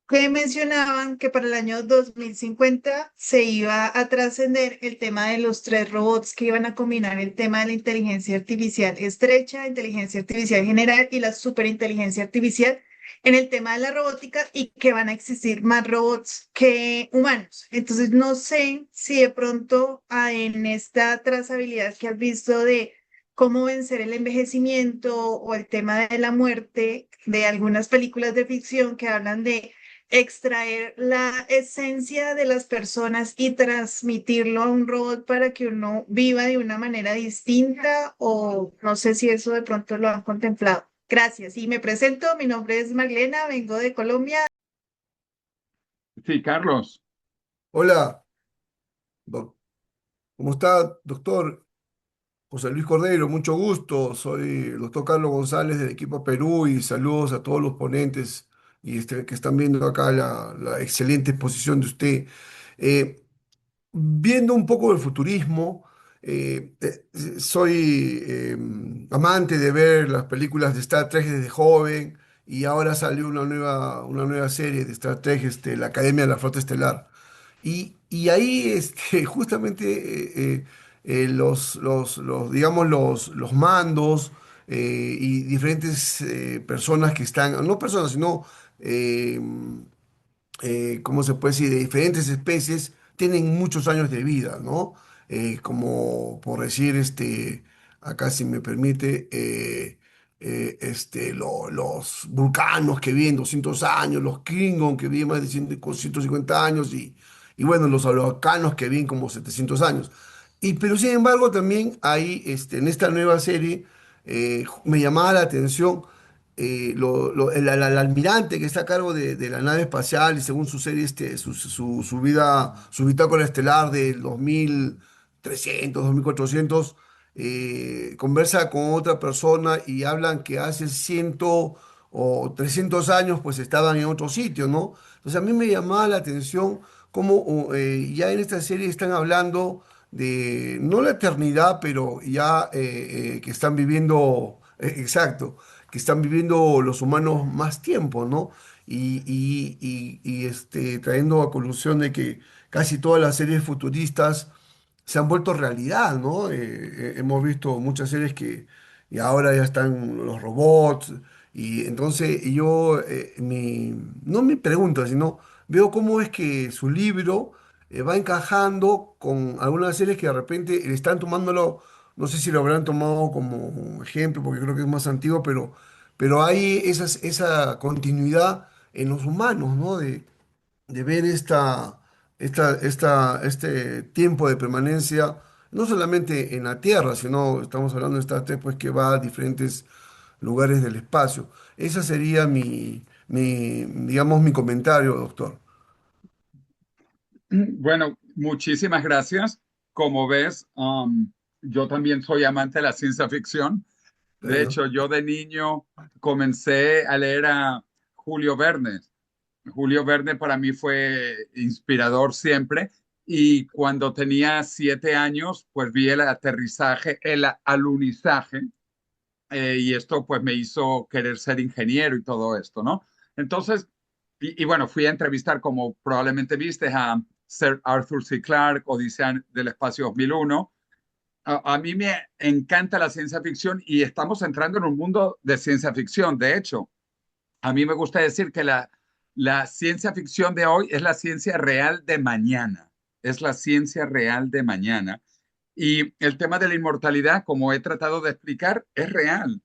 que mencionaban que para el año 2050 se iba a trascender el tema de los tres robots que iban a combinar el tema de la inteligencia artificial estrecha, inteligencia artificial general y la superinteligencia artificial en el tema de la robótica y que van a existir más robots que humanos. Entonces, no sé si de pronto en esta trazabilidad que has visto de cómo vencer el envejecimiento o el tema de la muerte de algunas películas de ficción que hablan de extraer la esencia de las personas y transmitirlo a un robot para que uno viva de una manera distinta o no sé si eso de pronto lo han contemplado. Gracias. Y me presento, mi nombre es Marlena, vengo de Colombia. Sí, Carlos. Hola, doc- ¿cómo está, doctor José Luis Cordero? Mucho gusto. Soy el doctor Carlos González del equipo Perú y saludos a todos los ponentes y que están viendo acá la excelente exposición de usted. Eh, Viendo un poco del futurismo, soy amante de ver las películas de Star Trek desde joven y ahora salió una nueva serie de Star Trek, la Academia de la Flota Estelar. Y ahí justamente digamos, los mandos y diferentes personas que están, no personas, sino eh, ¿cómo se puede decir?, de diferentes especies, tienen muchos años de vida, ¿no? Como por decir, acá si me permite, los vulcanos que viven 200 años, los Klingon que viven más de 150 años y bueno, los huracanos que viven como 700 años. Pero sin embargo también hay, en esta nueva serie, me llamaba la atención el almirante que está a cargo de la nave espacial y según su serie, su vida, su bitácora estelar del 2300, 2400, conversa con otra persona y hablan que hace 100 o 300 años pues estaban en otro sitio, ¿no? Entonces a mí me llamaba la atención cómo ya en esta serie están hablando de, no la eternidad, pero ya que están viviendo, exacto, que están viviendo los humanos más tiempo, ¿no? Trayendo a colusión de que casi todas las series futuristas se han vuelto realidad, ¿no? Hemos visto muchas series que y ahora ya están los robots y entonces yo no me pregunto, sino veo cómo es que su libro va encajando con algunas series que de repente le están tomándolo, no sé si lo habrán tomado como ejemplo, porque creo que es más antiguo, pero hay esa continuidad en los humanos, ¿no? De ver este tiempo de permanencia, no solamente en la Tierra, sino estamos hablando de Star Trek, pues que va a diferentes lugares del espacio. Ese sería digamos, mi comentario, doctor. Bueno, muchísimas gracias. Como ves, yo también soy amante de la ciencia ficción. De Bueno, hecho, yo de niño comencé a leer a Julio Verne. Julio Verne para mí fue inspirador siempre. Y cuando tenía 7 años, pues vi el aterrizaje, el alunizaje, y esto pues me hizo querer ser ingeniero y todo esto, ¿no? Entonces, y bueno, fui a entrevistar, como probablemente viste, a Sir Arthur C. Clarke, Odisea del Espacio 2001. A mí me encanta la ciencia ficción y estamos entrando en un mundo de ciencia ficción. De hecho, a mí me gusta decir que la ciencia ficción de hoy es la ciencia real de mañana. Es la ciencia real de mañana. Y el tema de la inmortalidad, como he tratado de explicar, es real.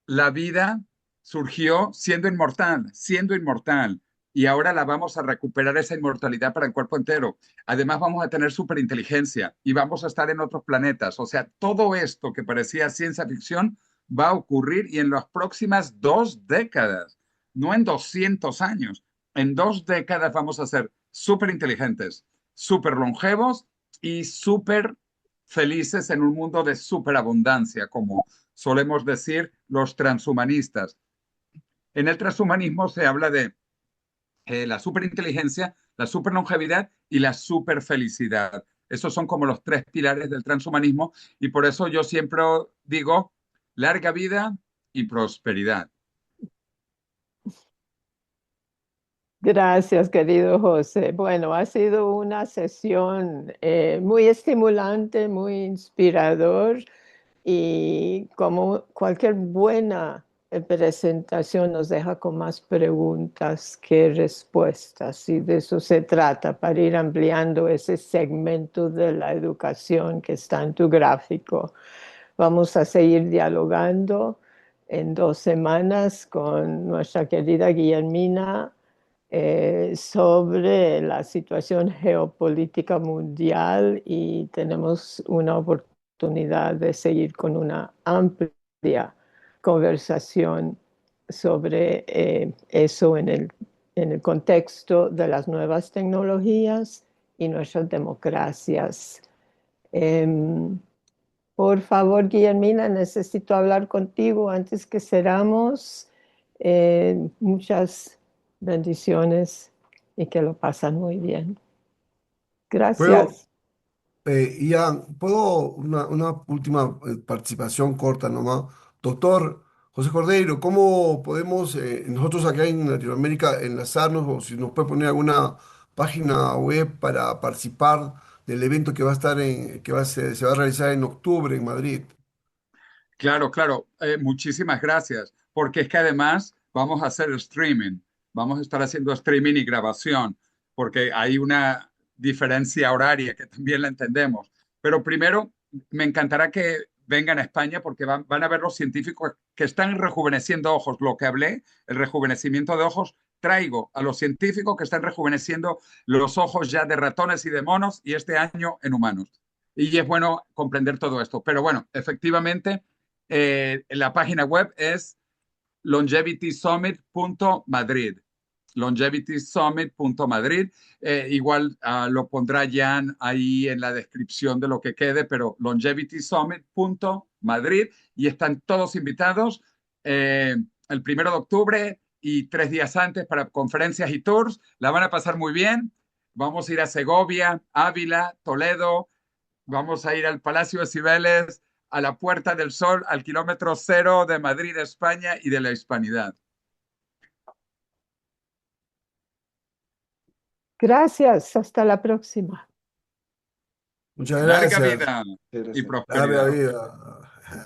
La vida surgió siendo inmortal, y ahora la vamos a recuperar esa inmortalidad para el cuerpo entero. Además, vamos a tener superinteligencia y vamos a estar en otros planetas. O sea, todo esto que parecía ciencia ficción va a ocurrir y en las próximas 2 décadas, no en 200 años, en 2 décadas vamos a ser superinteligentes, súper longevos y súper felices en un mundo de superabundancia, como solemos decir los transhumanistas. En el transhumanismo se habla de la superinteligencia, la superlongevidad y la superfelicidad. Esos son como los 3 pilares del transhumanismo y por eso yo siempre digo larga vida y prosperidad. Gracias, querido José. Bueno, ha sido una sesión muy estimulante, muy inspirador y como cualquier buena presentación nos deja con más preguntas que respuestas y de eso se trata para ir ampliando ese segmento de la educación que está en tu gráfico. Vamos a seguir dialogando en 2 semanas con nuestra querida Guillermina sobre la situación geopolítica mundial y tenemos una oportunidad de seguir con una amplia conversación sobre eso en el contexto de las nuevas tecnologías y nuestras democracias. Em, por favor, Guillermina, necesito hablar contigo antes que cerramos. Muchas bendiciones y que lo pasan muy bien. puedo, Gracias. Ian, ¿puedo una última participación corta nomás? Doctor José Cordeiro, ¿cómo podemos nosotros acá en Latinoamérica enlazarnos o si nos puede poner alguna página web para participar del evento que va a estar se va a realizar en octubre en Madrid? Claro, claro. Muchísimas gracias. Porque es que además vamos a hacer streaming. Vamos a estar haciendo streaming y grabación, porque hay una diferencia horaria que también la entendemos. Pero primero, me encantará que vengan a España porque van a ver los científicos que están rejuveneciendo ojos. Lo que hablé, el rejuvenecimiento de ojos, traigo a los científicos que están rejuveneciendo los ojos ya de ratones y de monos y este año en humanos. Y es bueno comprender todo esto. Pero bueno, efectivamente la página web es longevitysummit.madrid. longevitysummit.madrid. Igual lo pondrá Jan ahí en la descripción de lo que quede, pero longevitysummit.madrid y están todos invitados el 1 de octubre y 3 días antes para conferencias y tours. La van a pasar muy bien. Vamos a ir a Segovia, Ávila, Toledo. Vamos a ir al Palacio de Cibeles, a la Puerta del Sol, al kilómetro cero de Madrid, España y de la Hispanidad. Gracias, hasta la próxima. Muchas Larga gracias. vida y Gracias. Larga prosperidad. vida.